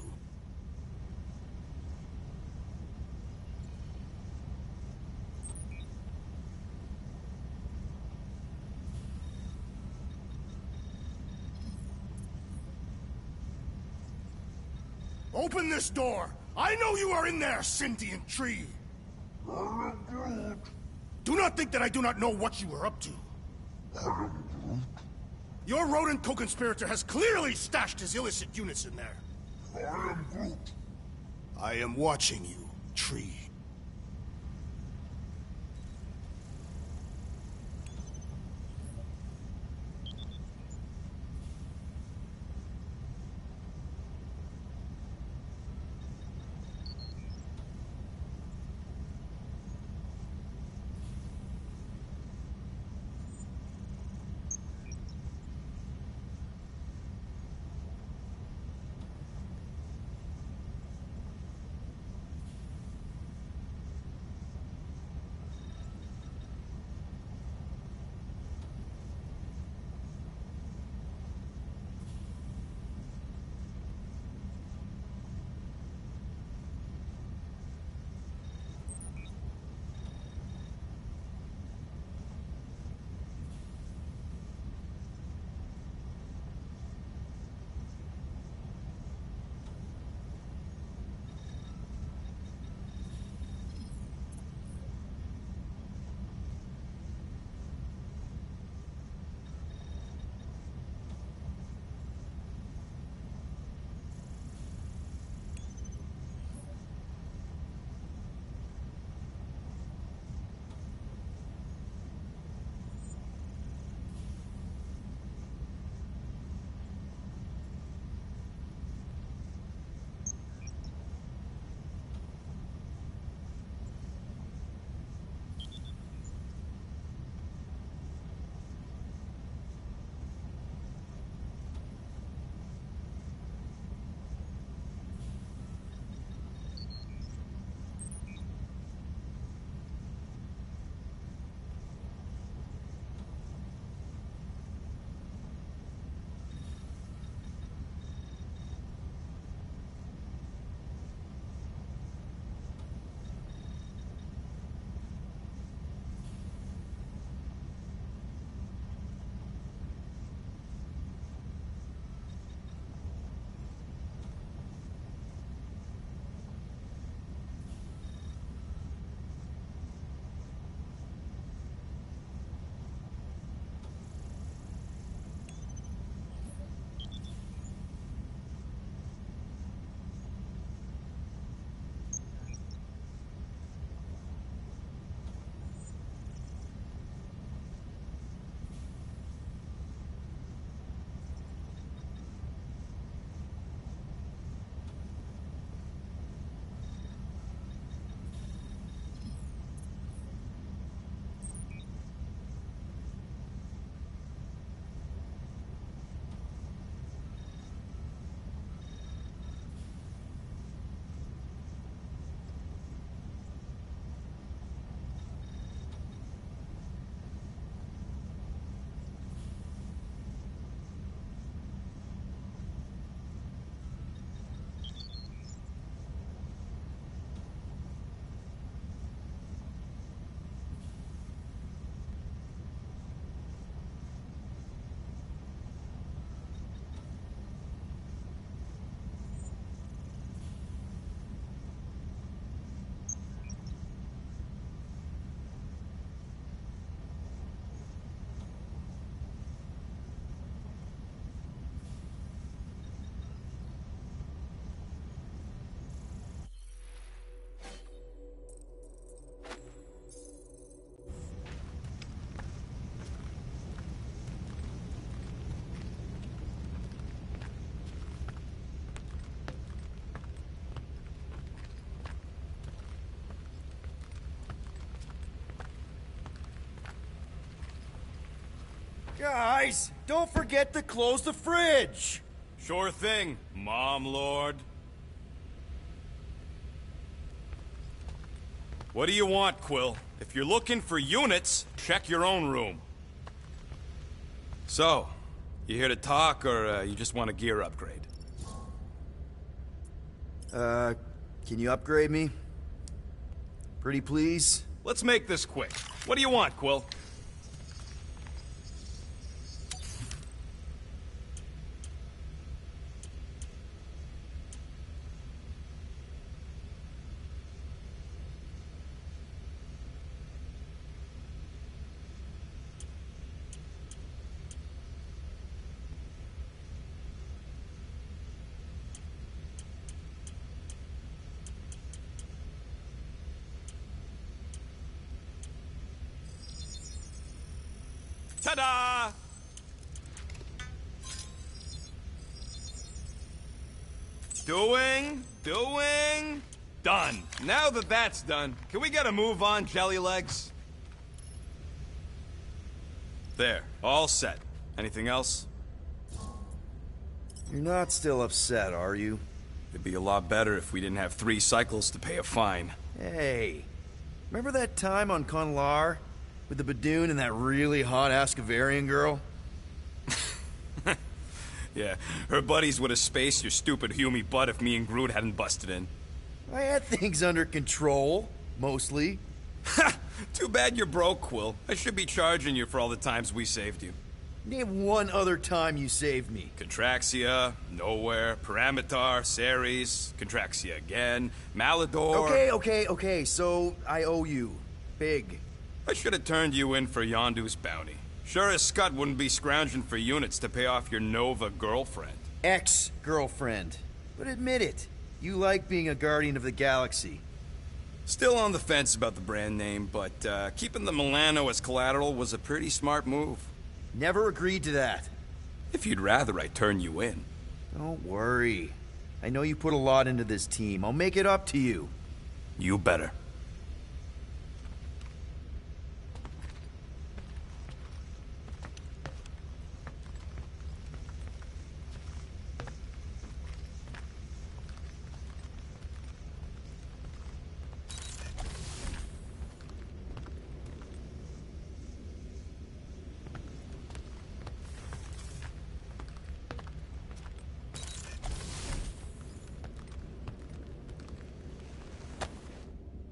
Open this door! I know you are in there, sentient tree! Do not think that I do not know what you are up to. Your rodent co-conspirator has clearly stashed his illicit units in there. I am Groot. I am watching you, tree. Guys, don't forget to close the fridge! Sure thing, Mom Lord. What do you want, Quill? If you're looking for units, check your own room. So, you here to talk, or you just want a gear upgrade? Can you upgrade me? Pretty please? Let's make this quick. What do you want, Quill? Ta-da! Doing, done. Now that that's done, can we get a move on, Jelly Legs? There, all set. Anything else? You're not still upset, are you? It'd be a lot better if we didn't have 3 cycles to pay a fine. Hey, remember that time on Conlar? With the Badoon and that really hot Ascavarian girl? Yeah, her buddies would have spaced your stupid Humy butt if me and Groot hadn't busted in. I had things under control, mostly. Ha! Too bad you're broke, Quill. I should be charging you for all the times we saved you. Name one other time you saved me. Contraxia, Nowhere, Paramitar, Ceres, Contraxia again, Malador... Okay, so I owe you. Big. I should have turned you in for Yondu's bounty. Sure as Scott wouldn't be scrounging for units to pay off your Nova girlfriend. Ex-girlfriend. But admit it, you like being a Guardian of the Galaxy. Still on the fence about the brand name, but keeping the Milano as collateral was a pretty smart move. Never agreed to that. If you'd rather, I'd turn you in. Don't worry. I know you put a lot into this team. I'll make it up to you. You better.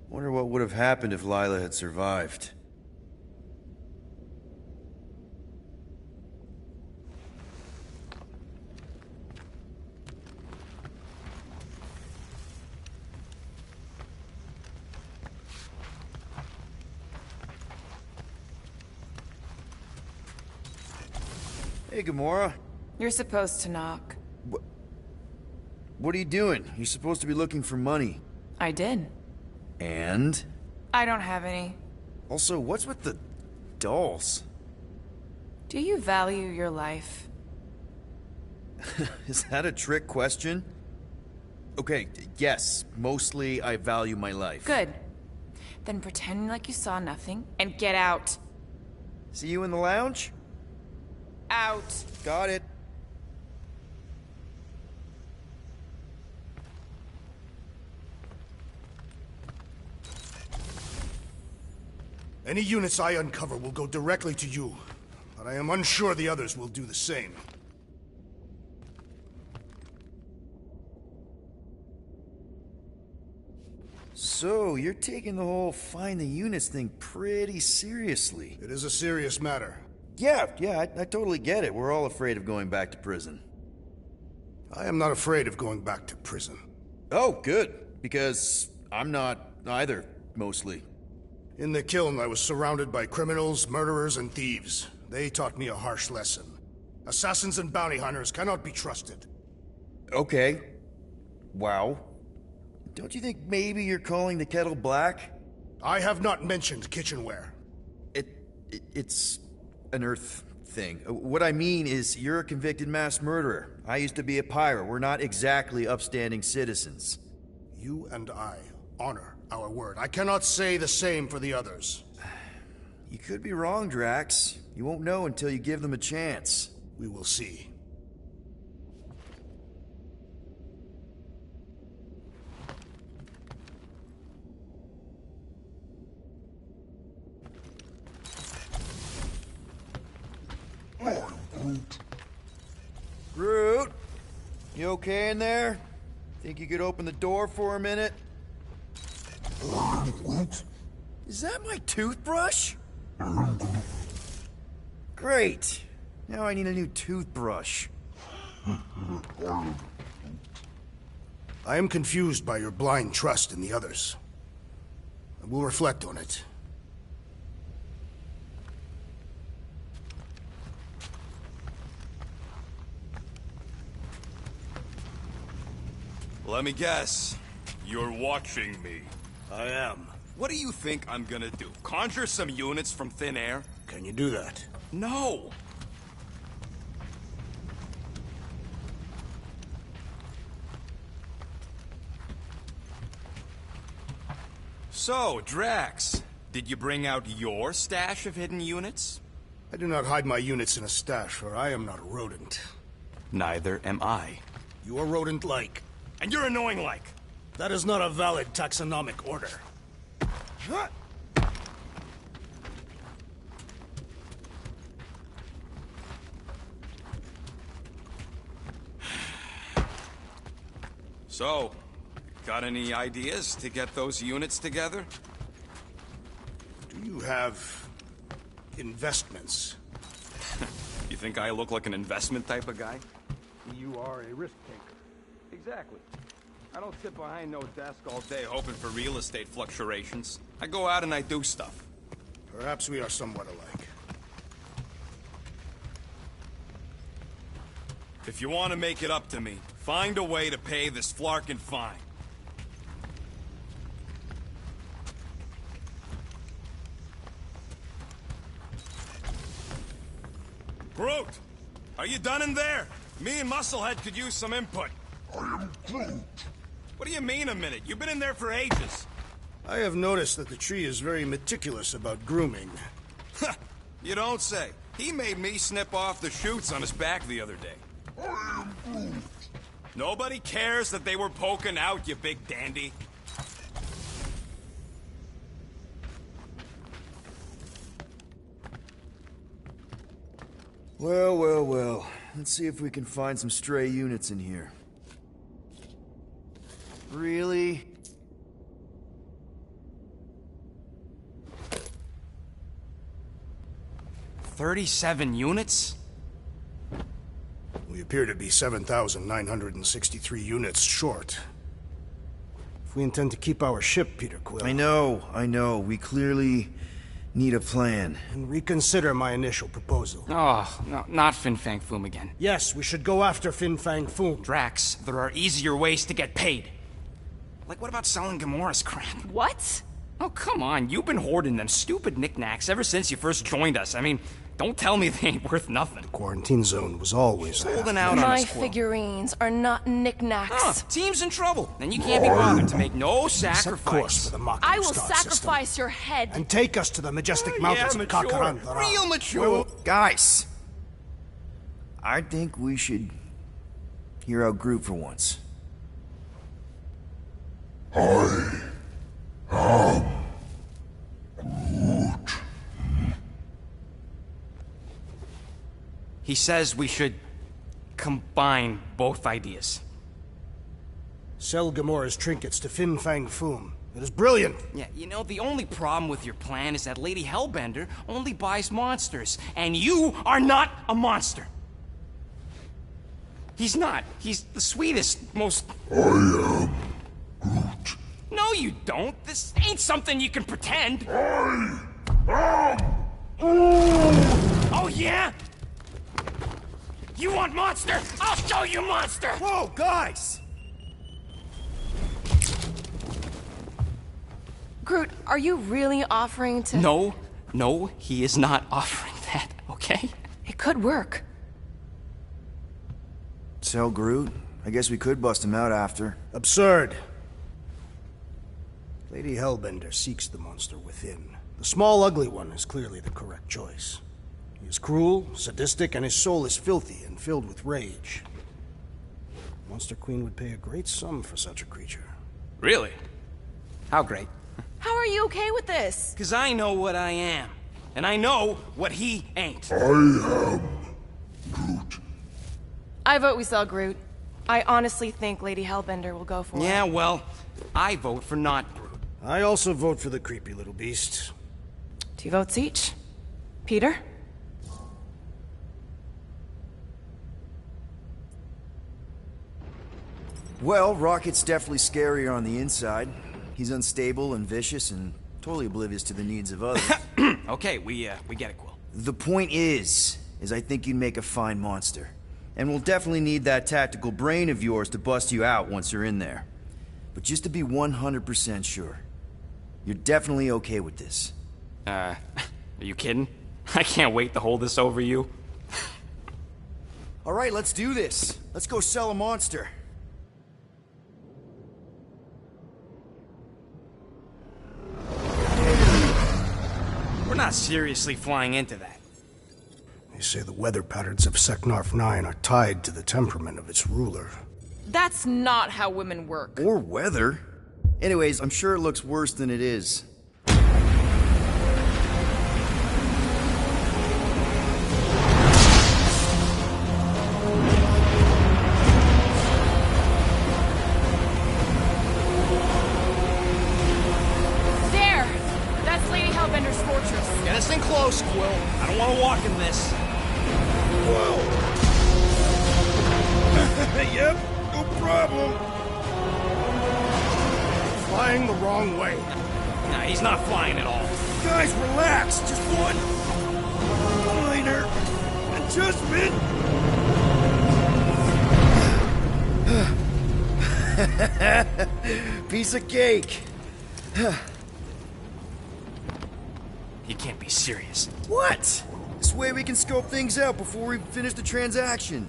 Wonder what would have happened if Lila had survived. Hey, Gamora. You're supposed to knock. What are you doing? You're supposed to be looking for money. I did. And? I don't have any. Also, what's with the dolls? Do you value your life? Is that a trick question? Okay, yes, mostly I value my life. Good. Then pretend like you saw nothing and get out. See you in the lounge? Out. Got it. Any units I uncover will go directly to you, but I am unsure the others will do the same. So, you're taking the whole find the units thing pretty seriously. It is a serious matter. Yeah, I totally get it. We're all afraid of going back to prison. I am not afraid of going back to prison. Oh, good. Because I'm not either, mostly. In the kiln, I was surrounded by criminals, murderers, and thieves. They taught me a harsh lesson. Assassins and bounty hunters cannot be trusted. Okay. Wow. Don't you think maybe you're calling the kettle black? I have not mentioned kitchenware. It's an Earth thing. What I mean is, you're a convicted mass murderer. I used to be a pirate. We're not exactly upstanding citizens. You and I honor our word. I cannot say the same for the others. You could be wrong, Drax. You won't know until you give them a chance. We will see. Groot, you okay in there? Think you could open the door for a minute? Is that my toothbrush? Great. Now I need a new toothbrush. I am confused by your blind trust in the others. I will reflect on it. Let me guess. You're watching me. I am. What do you think I'm gonna do? Conjure some units from thin air? Can you do that? No! So, Drax, did you bring out your stash of hidden units? I do not hide my units in a stash, for I am not a rodent. Neither am I. You are rodent-like. And you're annoying like. That is not a valid taxonomic order. So, got any ideas to get those units together? Do you have investments? You think I look like an investment type of guy? You are a risk taker. Exactly. I don't sit behind no desk all day hoping for real estate fluctuations. I go out and I do stuff. Perhaps we are somewhat alike. If you want to make it up to me, find a way to pay this flarkin' fine. Groot! Are you done in there? Me and Musclehead could use some input. I am Groot. What do you mean a minute? You've been in there for ages. I have noticed that the tree is very meticulous about grooming. You don't say. He made me snip off the shoots on his back the other day. I am Groot. Nobody cares that they were poking out, you big dandy. Well, well, well. Let's see if we can find some stray units in here. Really? $37 units? We appear to be 7,963 units short. If we intend to keep our ship, Peter Quill... I know. We clearly need a plan. And reconsider my initial proposal. Oh, no, not Fin Fang Foom again. Yes, we should go after Fin Fang Foom. Drax, there are easier ways to get paid. Like, what about selling Gamora's crap? What? Oh, come on. You've been hoarding them stupid knickknacks ever since you first joined us. I mean, don't tell me they ain't worth nothing. The quarantine zone was always there. Holding out on My us, Quill. figurines are not knickknacks. Team's in trouble, and you can't be bothered to make no Set course sacrifice. for the Mach I will Star sacrifice system. your head. And take us to the majestic mountains of Kakaran. Real mature. Guys! I think we should hear out Groot for once. I am Groot. He says we should combine both ideas. Sell Gamora's trinkets to Fin Fang Foom. It is brilliant. Yeah, you know, the only problem with your plan is that Lady Hellbender only buys monsters, and you are not a monster. He's not. He's the sweetest, most... I am Groot. No, you don't. This ain't something you can pretend. I am Groot. Oh, yeah? You want monster? I'll show you monster! Whoa, guys! Groot, are you really offering to... No, he is not offering that, okay? It could work. Sell Groot? I guess we could bust him out after. Absurd. Lady Hellbender seeks the monster within. The small, ugly one is clearly the correct choice. He is cruel, sadistic, and his soul is filthy and filled with rage. Monster Queen would pay a great sum for such a creature. Really? How great? How are you okay with this? Because I know what I am. And I know what he ain't. I am Groot. I vote we sell Groot. I honestly think Lady Hellbender will go for it. Yeah, well, I vote for not Groot. I also vote for the creepy little beast. 2 votes each. Peter? Well, Rocket's definitely scarier on the inside. He's unstable and vicious and totally oblivious to the needs of others. Okay, we get it, Quill. The point is I think you'd make a fine monster. And we'll definitely need that tactical brain of yours to bust you out once you're in there. But just to be 100% sure, you're definitely okay with this. Are you kidding? I can't wait to hold this over you. All right, let's do this. Let's go sell a monster. We're not seriously flying into that. They say the weather patterns of Seknarf 9 are tied to the temperament of its ruler. That's not how women work. Or weather. Anyways, I'm sure it looks worse than it is. There! That's Lady Hellbender's fortress. Get us in close, Quill. I don't want to walk in this. Whoa! Yep, no problem. Flying the wrong way. Nah, he's not flying at all. Guys, relax. Just one minor adjustment. Piece of cake. You can't be serious. What? This way we can scope things out before we finish the transaction.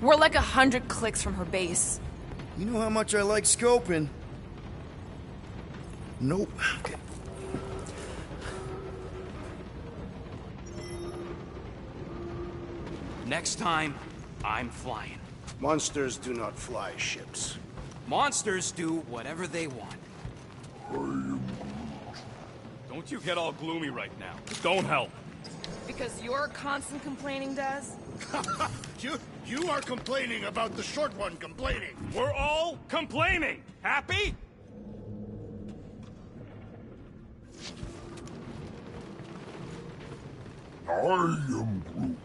We're like 100 clicks from her base. You know how much I like scoping. Nope. Okay. Next time, I'm flying. Monsters do not fly ships. Monsters do whatever they want. Don't you get all gloomy right now. Don't help. Because your constant complaining does? You are complaining about the short one complaining. We're all complaining. Happy? I am Groot.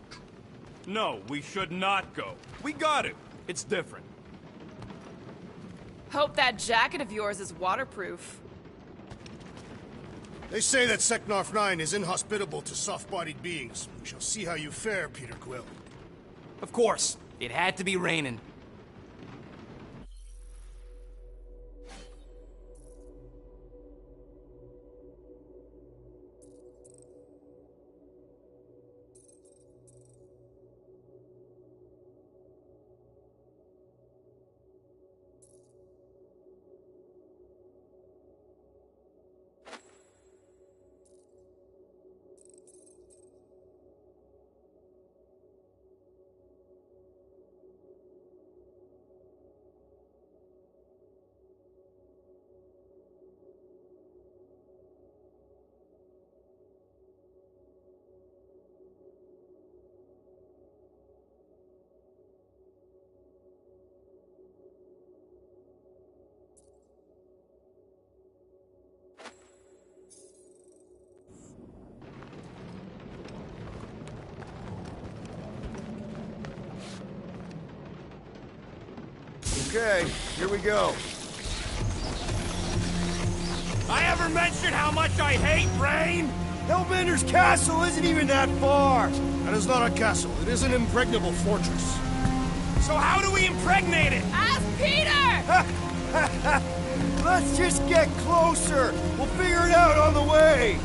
No, we should not go. We got it. It's different. Hope that jacket of yours is waterproof. They say that Seknarf 9 is inhospitable to soft-bodied beings. We shall see how you fare, Peter Quill. Of course. It had to be raining. Okay, here we go. I ever mentioned how much I hate rain? Hellbender's castle isn't even that far. That is not a castle. It is an impregnable fortress. So how do we impregnate it? Ask Peter! Let's just get closer. We'll figure it out on the way.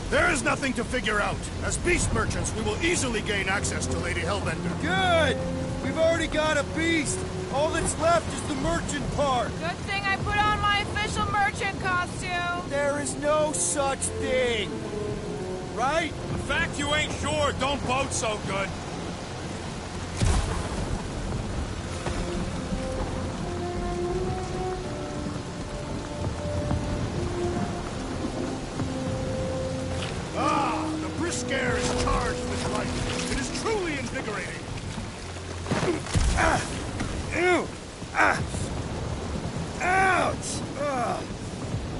There is nothing to figure out. As beast merchants, we will easily gain access to Lady Hellbender. Good! We've already got a beast. All that's left is the merchant part. Good thing I put on my official merchant costume. There is no such thing. Right? The fact you ain't sure don't bode so good. The brisk air is charged with life. It is truly invigorating. Ew! Ouch!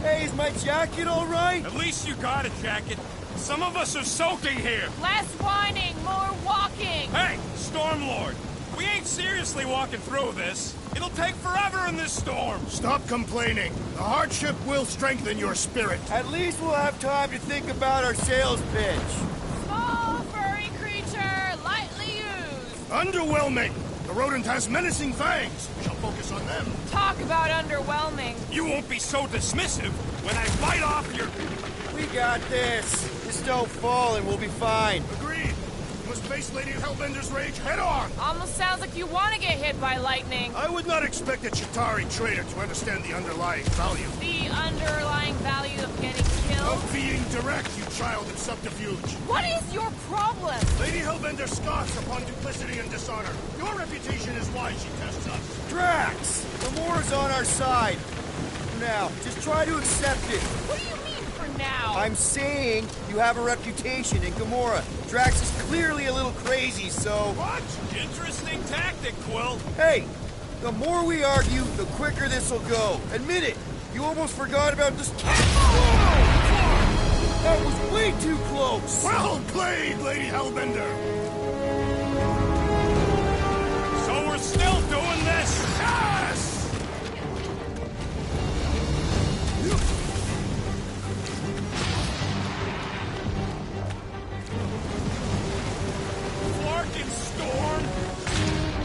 Hey, is my jacket all right? At least you got a jacket. Some of us are soaking here. Less whining, more walking. Hey, Stormlord, we ain't seriously walking through this. It'll take forever in this storm. Stop complaining. The hardship will strengthen your spirit. At least we'll have time to think about our sales pitch. Small, furry creature, lightly used. Underwhelming. The rodent has menacing fangs. We shall focus on them. Talk about underwhelming. You won't be so dismissive when I bite off your... We got this. Just don't fall and we'll be fine. Agreed. We must face Lady Hellbender's rage head on. Almost sounds like you want to get hit by lightning. I would not expect a Chitauri trader to understand the underlying value. The underlying value of getting killed? Of being direct, you child of subterfuge. What is your problem? Lady Hellbender scoffs upon duplicity and dishonor. Your reputation is why she tests us. Drax! Gamora's on our side. For now, just try to accept it. What do you mean for now? I'm saying you have a reputation in Gamora. Drax is clearly a little crazy, so... What? Interesting tactic, Quill. Hey, the more we argue, the quicker this'll go. Admit it. You almost forgot about this... Whoa! That was way too close! Well played, Lady Hellbender! So we're still doing this? Yes! Flarkin' Storm!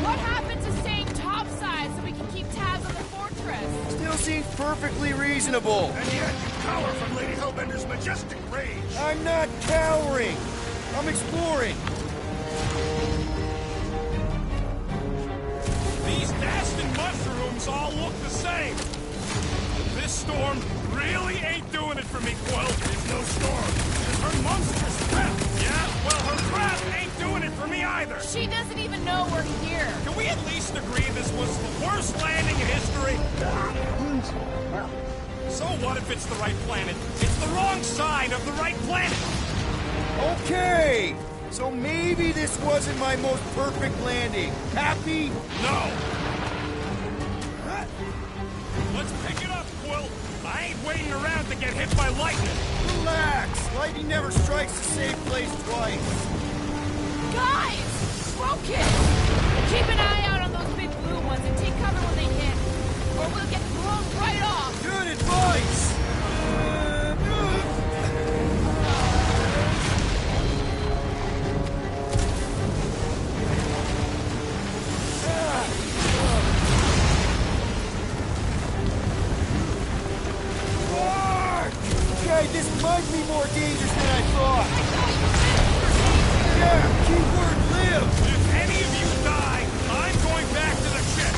What happened to staying topside so we can keep tabs on the fortress? Still seems perfectly reasonable. And yet you cower from Lady Hellbender's majestic rage. I'm not cowering. I'm exploring. These Dastin mushrooms all look the same. This storm really ain't doing it for me, Quill. It's no storm. It's her monstrous trap. Yeah, well, her trap ain't doing it for me either. She doesn't even know we're here. Can we at least agree this was the worst landing in history? So what if it's the right planet? It's the wrong side of the right planet. Okay, so maybe this wasn't my most perfect landing. Happy? No. Let's pick it up, Quill. I ain't waiting around to get hit by lightning. Relax. Lightning never strikes the same place twice. Guys! Broken! Keep an eye out on those big blue ones and take cover when they hit. Or we'll get blown right off. Good advice! Okay, this might be more dangerous than I thought. Yeah, keyword live! If any of you die, I'm going back to the ship.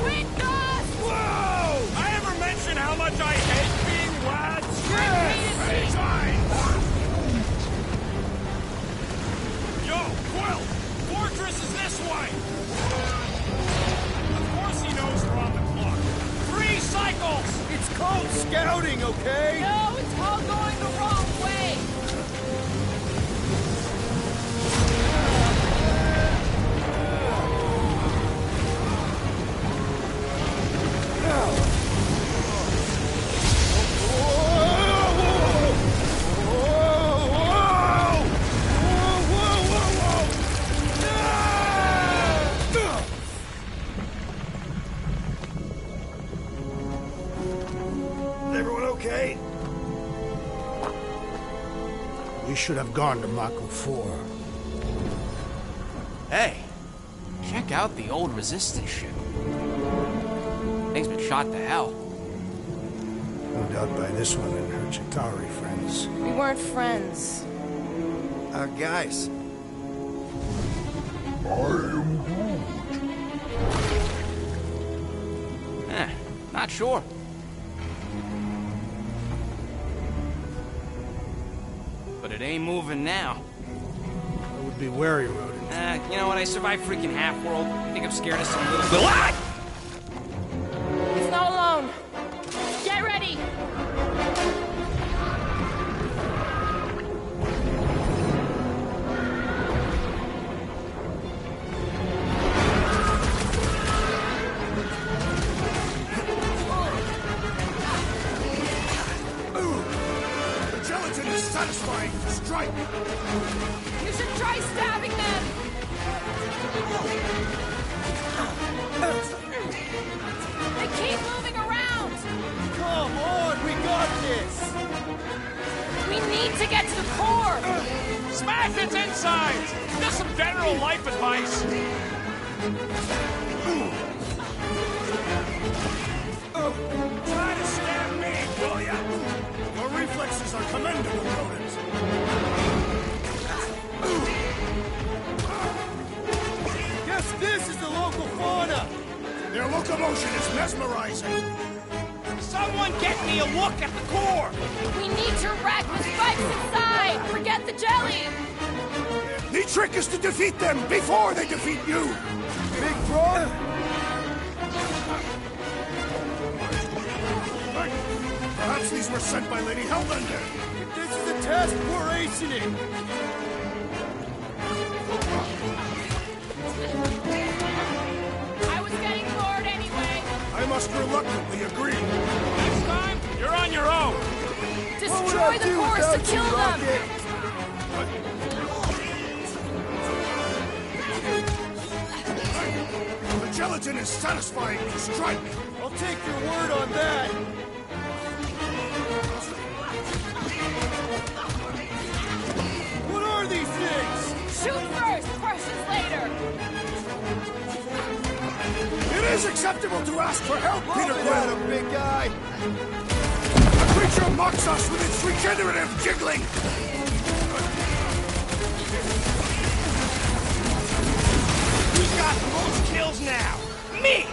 Wait, Gus! Whoa! I ever mention how much I hate being lads? Yes! Fine! Yo, Quill! Fortress is this way! Of course he knows we're on the clock. 3 cycles! It's called scouting, okay? No, it's all going the wrong way. Everyone okay? We should have gone to Mako 4. Hey, check out the old Resistance ship. Thing's been shot to hell. No doubt by this one and her Chitauri friends. We weren't friends. Guys. Not sure. But it ain't moving now. I would be wary, Rodent. You know what? I survived freaking half-world. I think I'm scared of some little... What? It's not alone. Get ready! The gelatin is satisfying. Strike! You should try stabbing them! They keep moving around! Come on, we got this! We need to get to the core! Smash its insides! Just some general life advice. Try to stab me, will ya? Your reflexes are commendable, Rodent. Guess this is the local fauna! Their locomotion is mesmerizing. Someone get me a look at the core! We need to wreck the spikes inside! Forget the jelly! The trick is to defeat them before they defeat you! Big bro? Perhaps these were sent by Lady Hellbender. If this is a test, we're acing it! I was getting bored anyway. I must reluctantly agree. Next time, you're on your own. Destroy the cores to kill them! The gelatin is satisfying. Strike! I'll take your word on that! What are these things? Shoot first, questions later! It is acceptable to ask for help, Peter Got Quill! him, big guy! The creature mocks us with its regenerative jiggling! Who's got the most kills now? Me!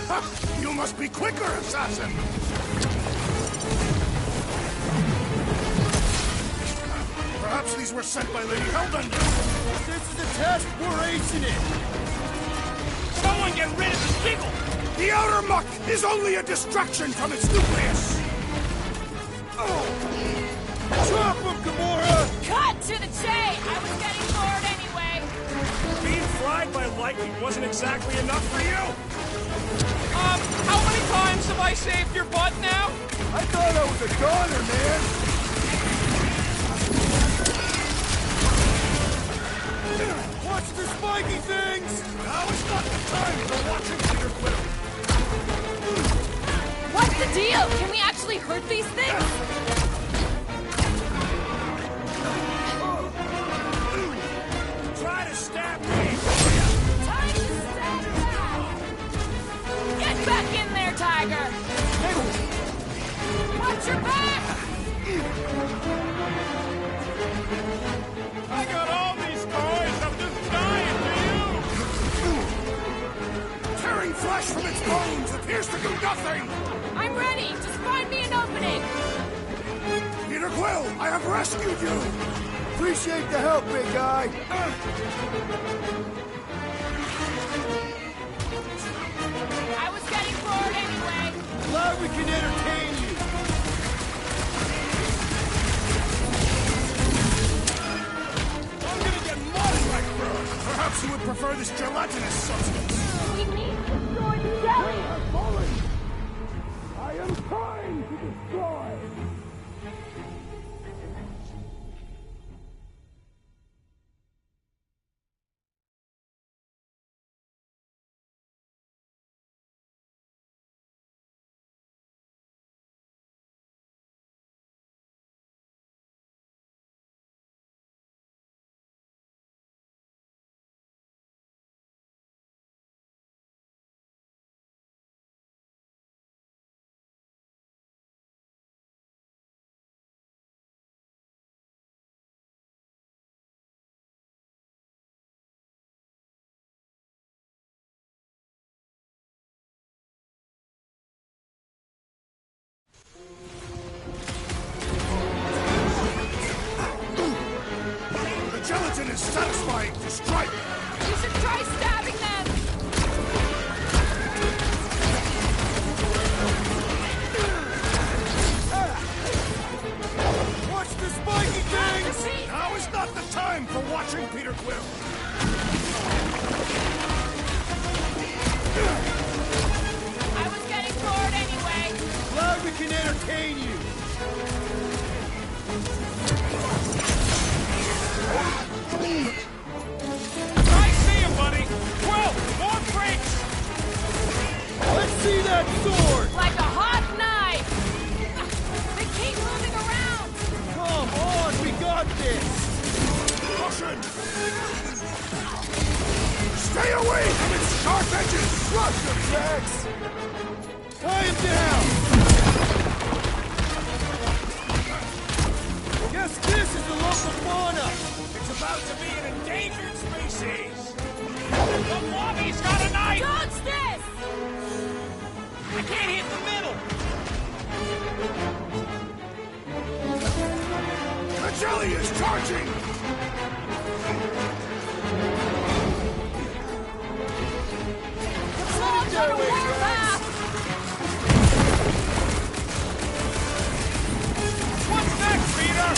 Ha! You must be quicker, assassin! Perhaps these were sent by Lady Hellbender. This is a test, we're acing it! Someone get rid of the jiggle! The outer muck is only a distraction from its nucleus! Chop him, Gamora! Cut to the chase! I was getting bored anyway. Being fried by lightning wasn't exactly enough for you? How many times have I saved your butt now? I thought I was a goner, man! Watch the spiky things! Now is not the time for watching Peter Quill! What's the deal? Can we actually hurt these things? Try to stab me! Time to stab now! Get back in there, Tiger! Watch your back! I got all these toys. I'm just dying for you. Tearing flesh from its bones appears to do nothing! I'm ready! Just find me an opening! Peter Quill, I have rescued you! Appreciate the help, big guy! I was getting bored anyway! Glad we can entertain you! I'm gonna get mud right through it! Perhaps you would prefer this gelatinous substance? We need to destroy the jelly! I am trying to destroy! Quill. I was getting bored anyway. Glad we can entertain you. I see him, buddy. Quill, more freaks. Let's see that sword. Like a hot knife. They keep moving around. Come on, we got this. Caution. Stay away from its sharp edges. Rush them, Jax. Tie him down. Guess this is the local fauna. It's about to be an endangered species. The lobby's got a knife. Dodge this. I can't hit the middle. The jelly is charging. Slog's on a warpath. What's next, Peter?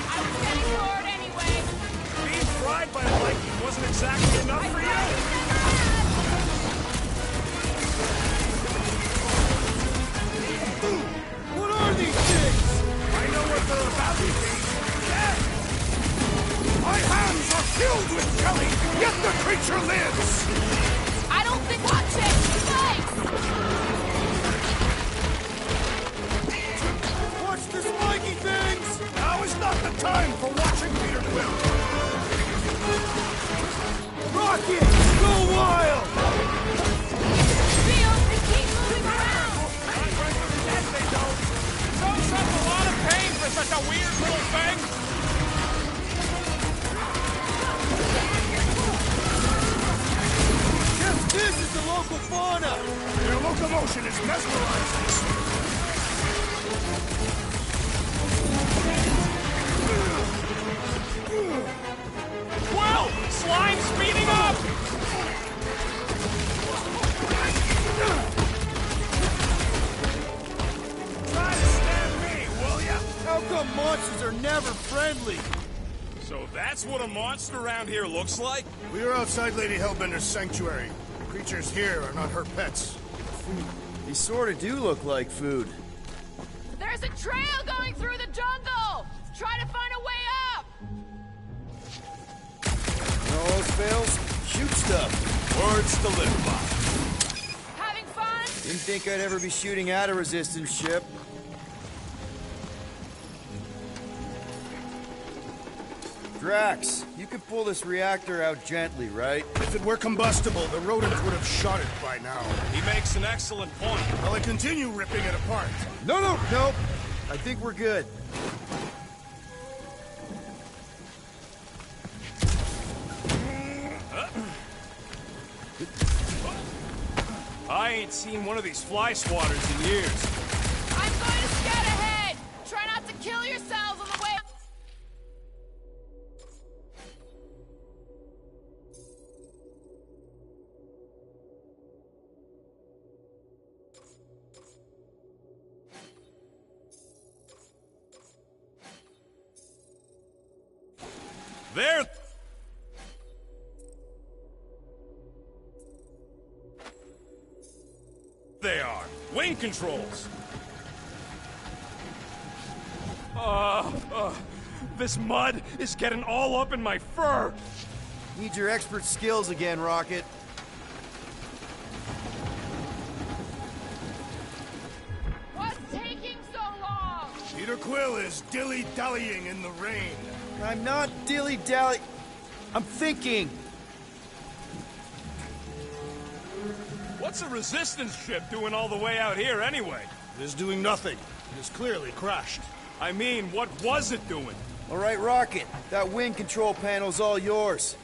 I was getting bored anyway. Being fried by a Viking wasn't exactly enough for you. What are these things? I know what they're about to be. Death! My hands are filled with jelly, yet the creature lives! I don't think. Watch it. Thanks. Watch the spiky things! Now is not the time for watching Peter Quill! Rocket! Go wild! Feel they keep moving around. Yes, they don't. Shows us a lot of pain for such a weird little thing. Yes, this is the local fauna! Their locomotion is mesmerizing! Quill! Slime speeding up! Try to stand me, will ya? How come monsters are never friendly? So that's what a monster around here looks like? We are outside Lady Hellbender's sanctuary. The creatures here are not her pets. They sort of do look like food. There's a trail going through the jungle. Try to find a way up. When all else fails, shoot stuff. Words to live by. Having fun? Didn't think I'd ever be shooting at a resistance ship. Drax, you could pull this reactor out gently, right? If it were combustible, the rodents would have shot it by now. He makes an excellent point. Will I continue ripping it apart? No. I think we're good. I ain't seen one of these fly swatters in years. I'm going to scout ahead. Try not to kill yourselves on the way. There they are. Wing controls. This mud is getting all up in my fur. Need your expert skills again, Rocket. What's taking so long? Peter Quill is dilly-dallying in the rain. I'm not dilly-dally. I'm thinking. What's a resistance ship doing all the way out here anyway? It is doing nothing. It is clearly crashed. I mean, what was it doing? All right, Rocket. That wing control panel's all yours.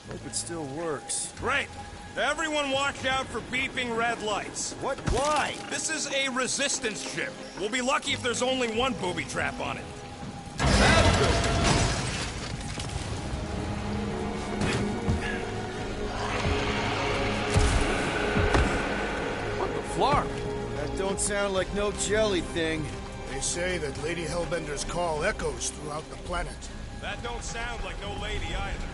Hope it still works. Great. Everyone watch out for beeping red lights. What? Why? This is a resistance ship. We'll be lucky if there's only one booby trap on it. What the flark? That don't sound like no jelly thing. They say that Lady Hellbender's call echoes throughout the planet. That don't sound like no lady either.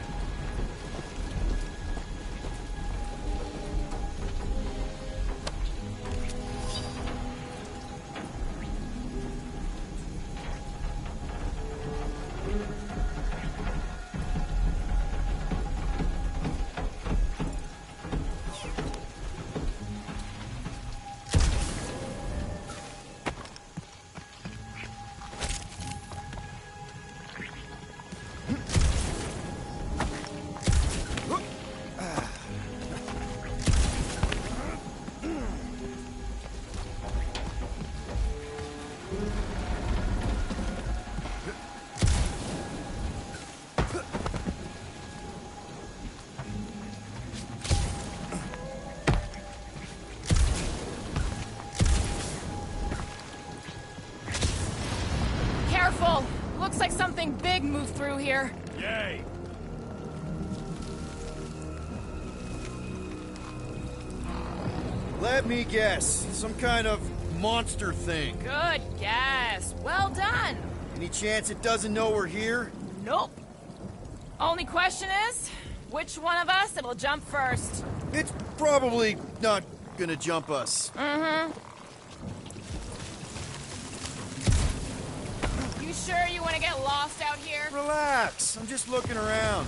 Careful! Looks like something big moved through here. Yay! Let me guess. Some kind of monster thing. Good guess. Well done. Any chance it doesn't know we're here? Nope. Only question is, which one of us it'll jump first? It's probably not gonna jump us. Mm-hmm. You sure you want to get lost out here? Relax. I'm just looking around.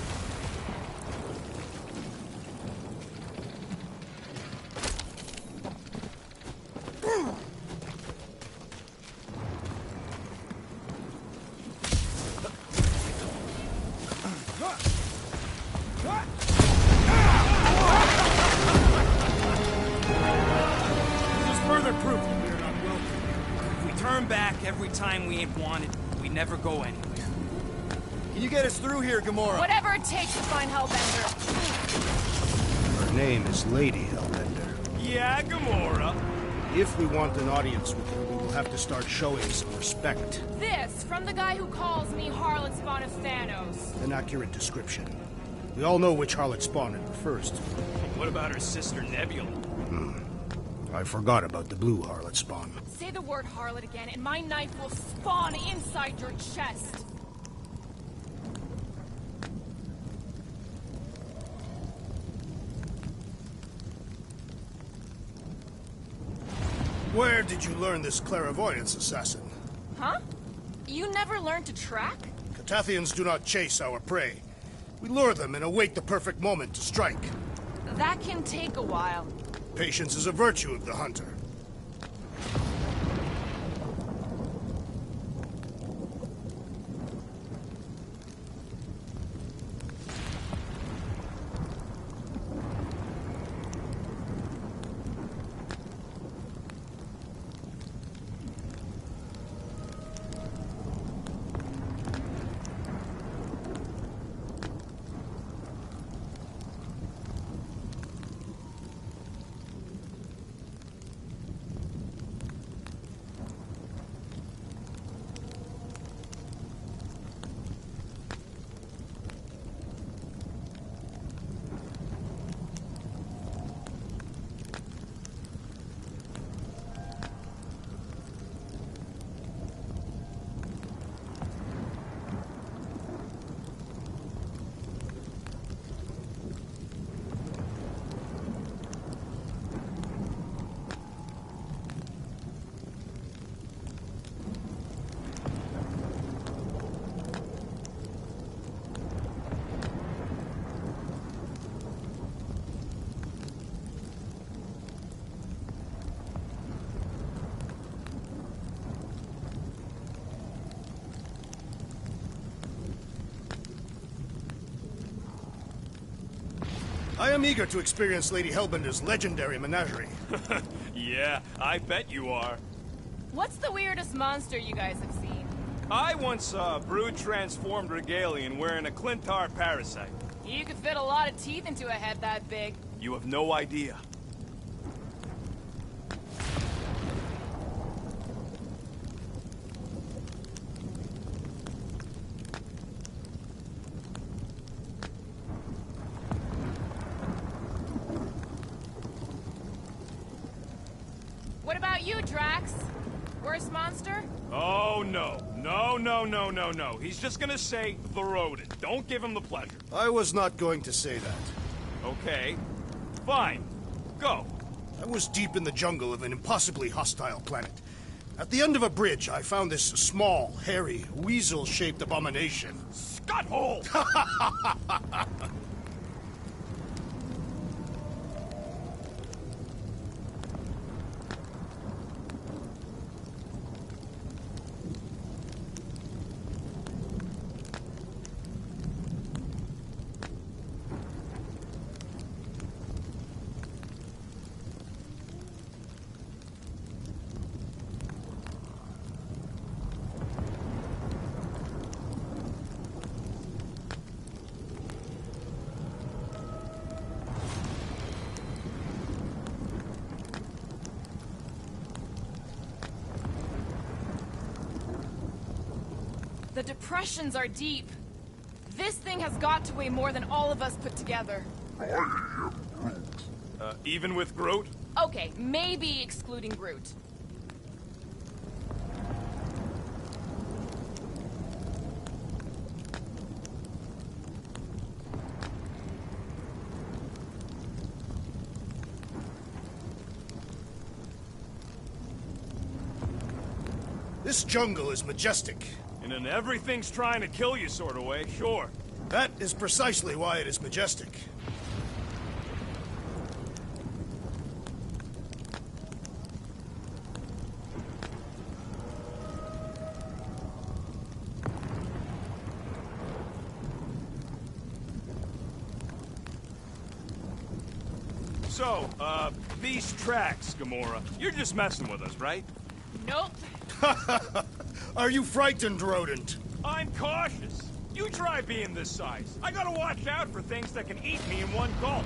Every time we ain't wanted, we never go anywhere. Can you get us through here, Gamora? Whatever it takes to find Hellbender. Her name is Lady Hellbender. Yeah, Gamora. If we want an audience with her, we will have to start showing some respect. This, from the guy who calls me Harlot Spawn of Thanos. An accurate description. We all know which harlot spawn it refers to. What about her sister Nebula? I forgot about the blue harlot spawn. Say the word harlot again, and my knife will spawn inside your chest. Where did you learn this clairvoyance, assassin? Huh? You never learned to track? Catathians do not chase our prey. We lure them and await the perfect moment to strike. That can take a while. Patience is a virtue of the hunter. I am eager to experience Lady Hellbender's legendary menagerie. Yeah, I bet you are. What's the weirdest monster you guys have seen? I once saw a brood transformed regalian wearing a Clintar parasite. You could fit a lot of teeth into a head that big. You have no idea. What about you, Drax? Worst monster? Oh, no. No. He's just gonna say the rodent. Don't give him the pleasure. I was not going to say that. Okay. Fine. Go. I was deep in the jungle of an impossibly hostile planet. At the end of a bridge, I found this small, hairy, weasel-shaped abomination. Scutthole! The depressions are deep. This thing has got to weigh more than all of us put together. Even with Groot? Okay, maybe excluding Groot. This jungle is majestic. In an everything's trying to kill you sort of way, sure. That is precisely why it is majestic. So, these tracks, Gamora, you're just messing with us, right? Nope. Are you frightened, rodent? I'm cautious. You try being this size. I gotta watch out for things that can eat me in one gulp.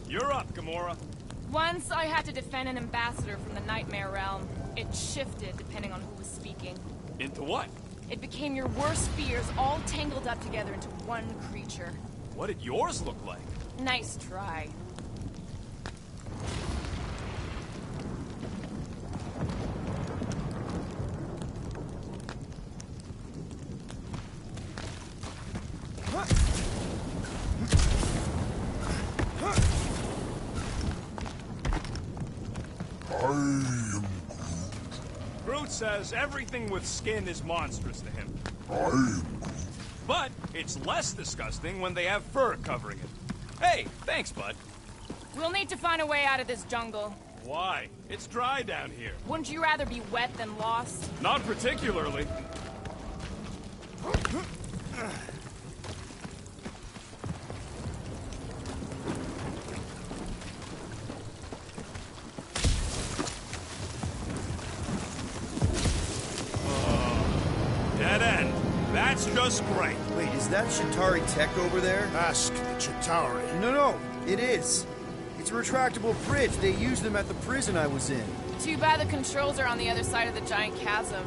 You're up, Gamora. Once I had to defend an ambassador from the Nightmare Realm. It shifted depending on who was speaking. Into what? It became your worst fears all tangled up together into one creature. What did yours look like? Nice try. Groot says everything with skin is monstrous to him. But it's less disgusting when they have fur covering it. Hey, thanks, bud. We'll need to find a way out of this jungle. Why? It's dry down here. Wouldn't you rather be wet than lost? Not particularly. Dead end. That's just great. Wait, is that Chitauri tech over there? Ask the Chitauri. No, it is. It's a retractable bridge. They used them at the prison I was in. Too bad the controls are on the other side of the giant chasm.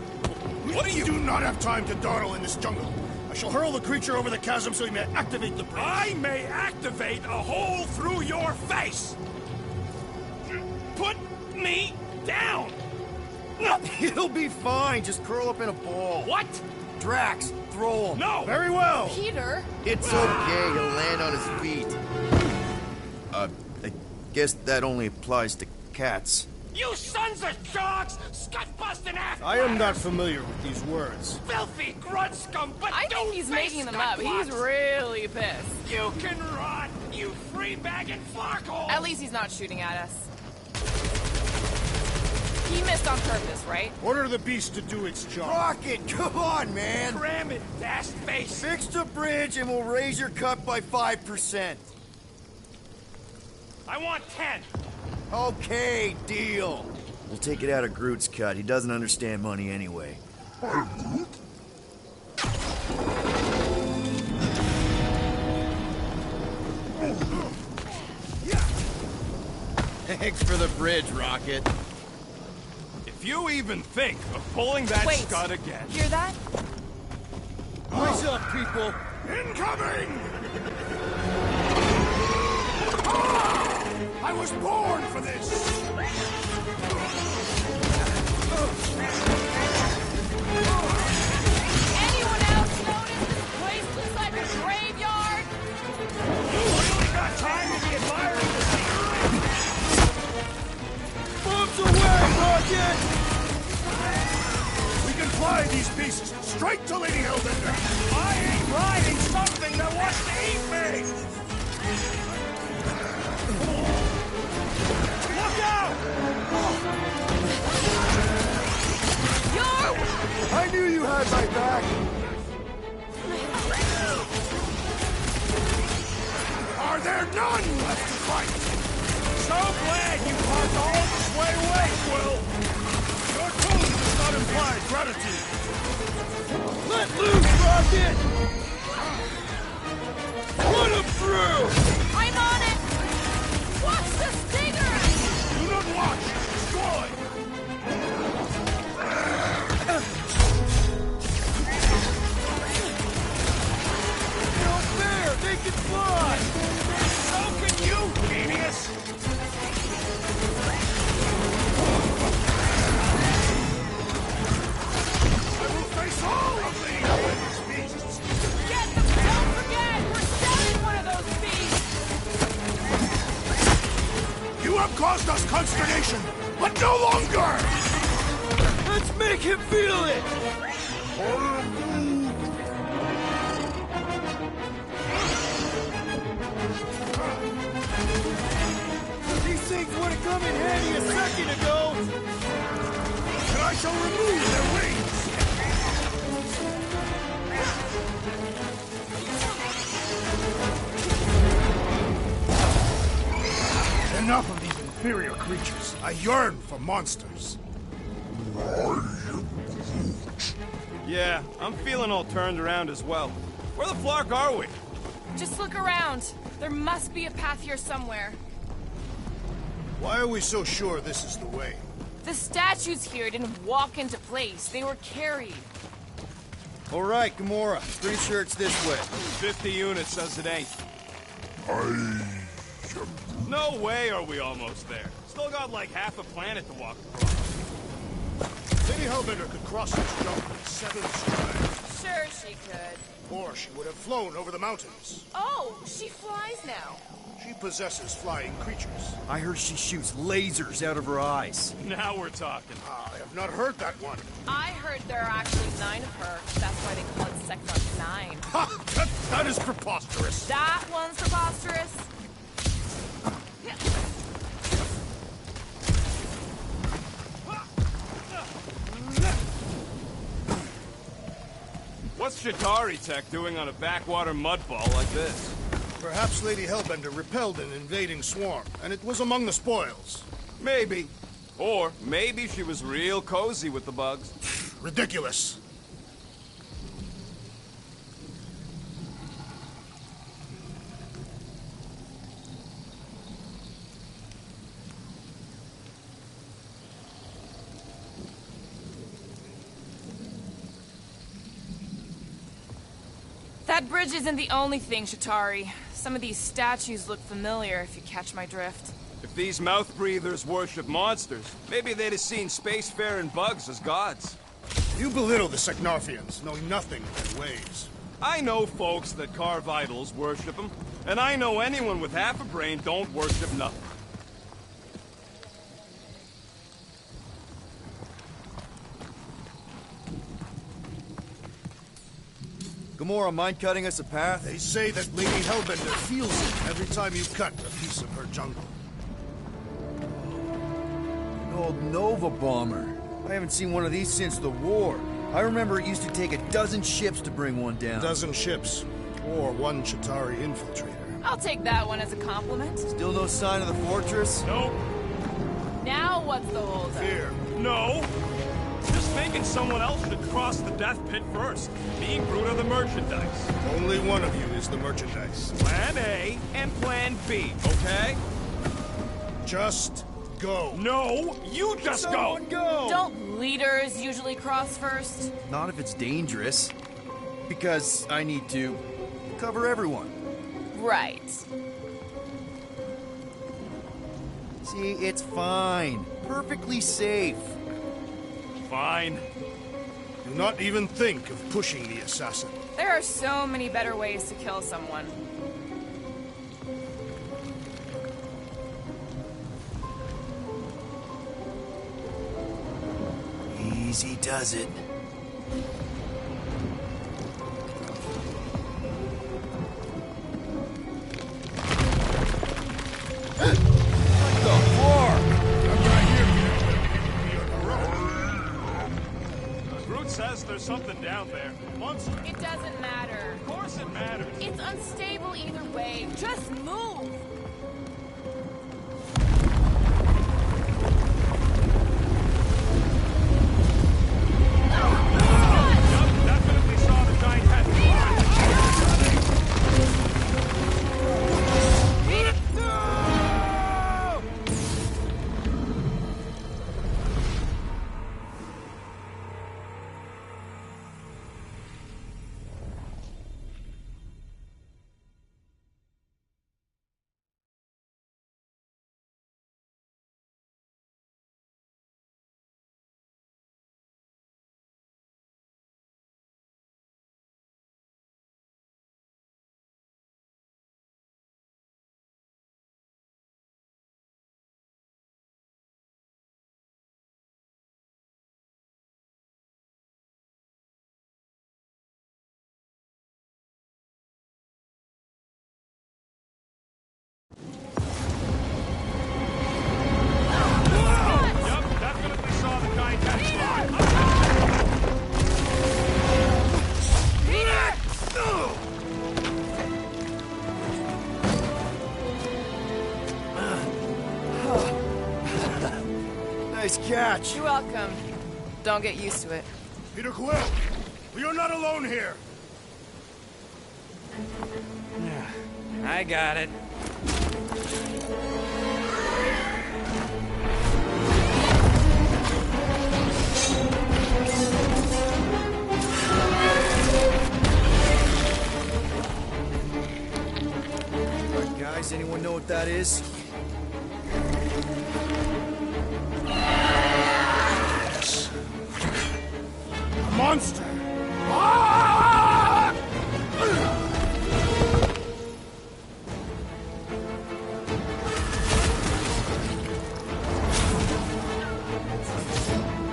What do you do not have time to dawdle in this jungle? I shall hurl the creature over the chasm so he may activate the bridge. I may activate a hole through your face! Put me down! It'll be fine. Just curl up in a ball. What? Drax, throw him. No! Very well. Peter? It's okay. He'll land on his feet. I guess that only applies to cats. You sons of sharks! Scut-busting ass! I am not familiar with these words. Filthy grunt scum, but I think he's making them up. He's really pissed. You can rot, you free-bagging farkhole! At least he's not shooting at us. He missed on purpose, right? Order the beast to do its job. Rocket, come on, man! Cram it, fast face! Fix the bridge and we'll raise your cut by 5%. I want 10! Okay, deal. We'll take it out of Groot's cut. He doesn't understand money anyway. Thanks for the bridge, Rocket. If you even think of pulling that Wait. scud again... Hear that? Rise up, people! Incoming! I was born for this! Anyone else notice this place looks like a graveyard? You really got time to be admiring the scenery? Bombs away, Rocket! We can fly these beasts straight to Lady Hellbender! I ain't riding something that wants to eat me! Look out! I knew you had my back! Are there none left to fight? So glad you parked all this way away, Quill! Your tone does not imply gratitude. Let loose, Rocket! Put him through! I'm on it! Watch the stinger! Do not watch! Destroy! No fair! They can fly! So can you, genius! I will face all of these beasts! Get them! Don't forget! We're selling one of those beasts! You have caused us consternation, but no longer! Let's make him feel it! These things would have come in handy a second ago! And I shall remove their wings! Enough of these inferior creatures. I yearn for monsters. Yeah, I'm feeling all turned around as well. Where the flark are we? Just look around. There must be a path here somewhere. Why are we so sure this is the way? The statues here didn't walk into place. They were carried. All right, Gamora. Pretty sure it's this way. 50 units says it ain't. No way are we almost there. Still got like half a planet to walk across. Lady Hellbender could cross this jump in 7 strides. Sure she could. Or she would have flown over the mountains. Oh, she flies now. She possesses flying creatures. I heard she shoots lasers out of her eyes. Now we're talking. I have not heard that one. I heard there are actually 9 of her. That's why they call it Sector 9. Ha! That is preposterous. That one's preposterous. What's Shatari Tech doing on a backwater mudball like this? Perhaps Lady Hellbender repelled an invading swarm, and it was among the spoils. Maybe. Or maybe she was real cozy with the bugs. Ridiculous. That bridge isn't the only thing, Shatari. Some of these statues look familiar, if you catch my drift. If these mouth breathers worship monsters, maybe they'd have seen spacefaring bugs as gods. You belittle the Seknarfians, knowing nothing of their ways. I know folks that carve idols worship them, and I know anyone with half a brain don't worship nothing. Gamora, mind cutting us a path? They say that Lady Hellbender feels it every time you cut a piece of her jungle. You called Nova Bomber. I haven't seen one of these since the war. I remember it used to take 12 ships to bring one down. 12 ships, or 1 Chitauri infiltrator. I'll take that one as a compliment. Still no sign of the fortress? Nope. Now what's the holdup? Fear. No. Just thinking someone else should cross the death pit first. Me and Groot are the merchandise. Only one of you is the merchandise. Plan A and Plan B, okay? Just go. No, you just Someone go! Don't leaders usually cross first? Not if it's dangerous. Because I need to cover everyone. Right. See, it's fine. Perfectly safe. Fine. Do not even think of pushing the assassin. There are so many better ways to kill someone. Easy does it. Says there's something down there. It doesn't matter. Of course it matters. It's unstable either way. Just move. Definitely saw the giant head. Nice catch. You're welcome. Don't get used to it. Peter Quill, we are not alone here. I got it. Alright, guys, anyone know what that is? Monster! Ah!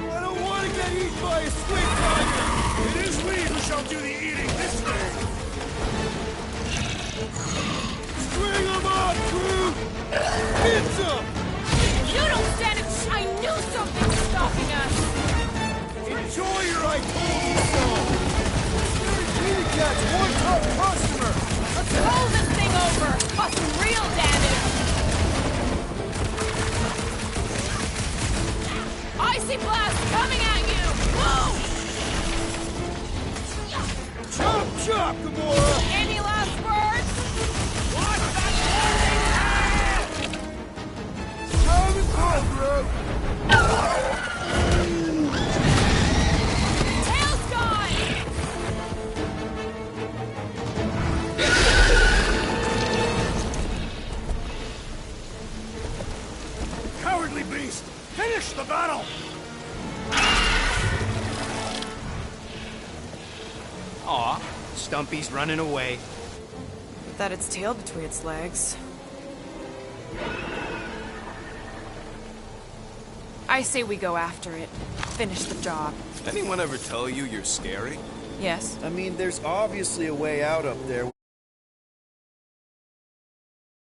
I don't want to get eaten by a squid tiger! It is we who shall do the eating this day! String them up, Groot! Hit some! You don't stand a I knew something was stopping us! Enjoy your I told you so! Kitty Cat's one top customer! Let's roll this thing over! Cause some real damage! Icy blast coming at you! Whoa! Chop, chop, Gamora! Any last words? Watch that Time is up, bro! Tails gone! Cowardly beast! Finish the battle! Aw, Stumpy's running away. That its tail between its legs. I say we go after it. Finish the job. Anyone ever tell you you're scary? Yes. I mean, there's obviously a way out up there.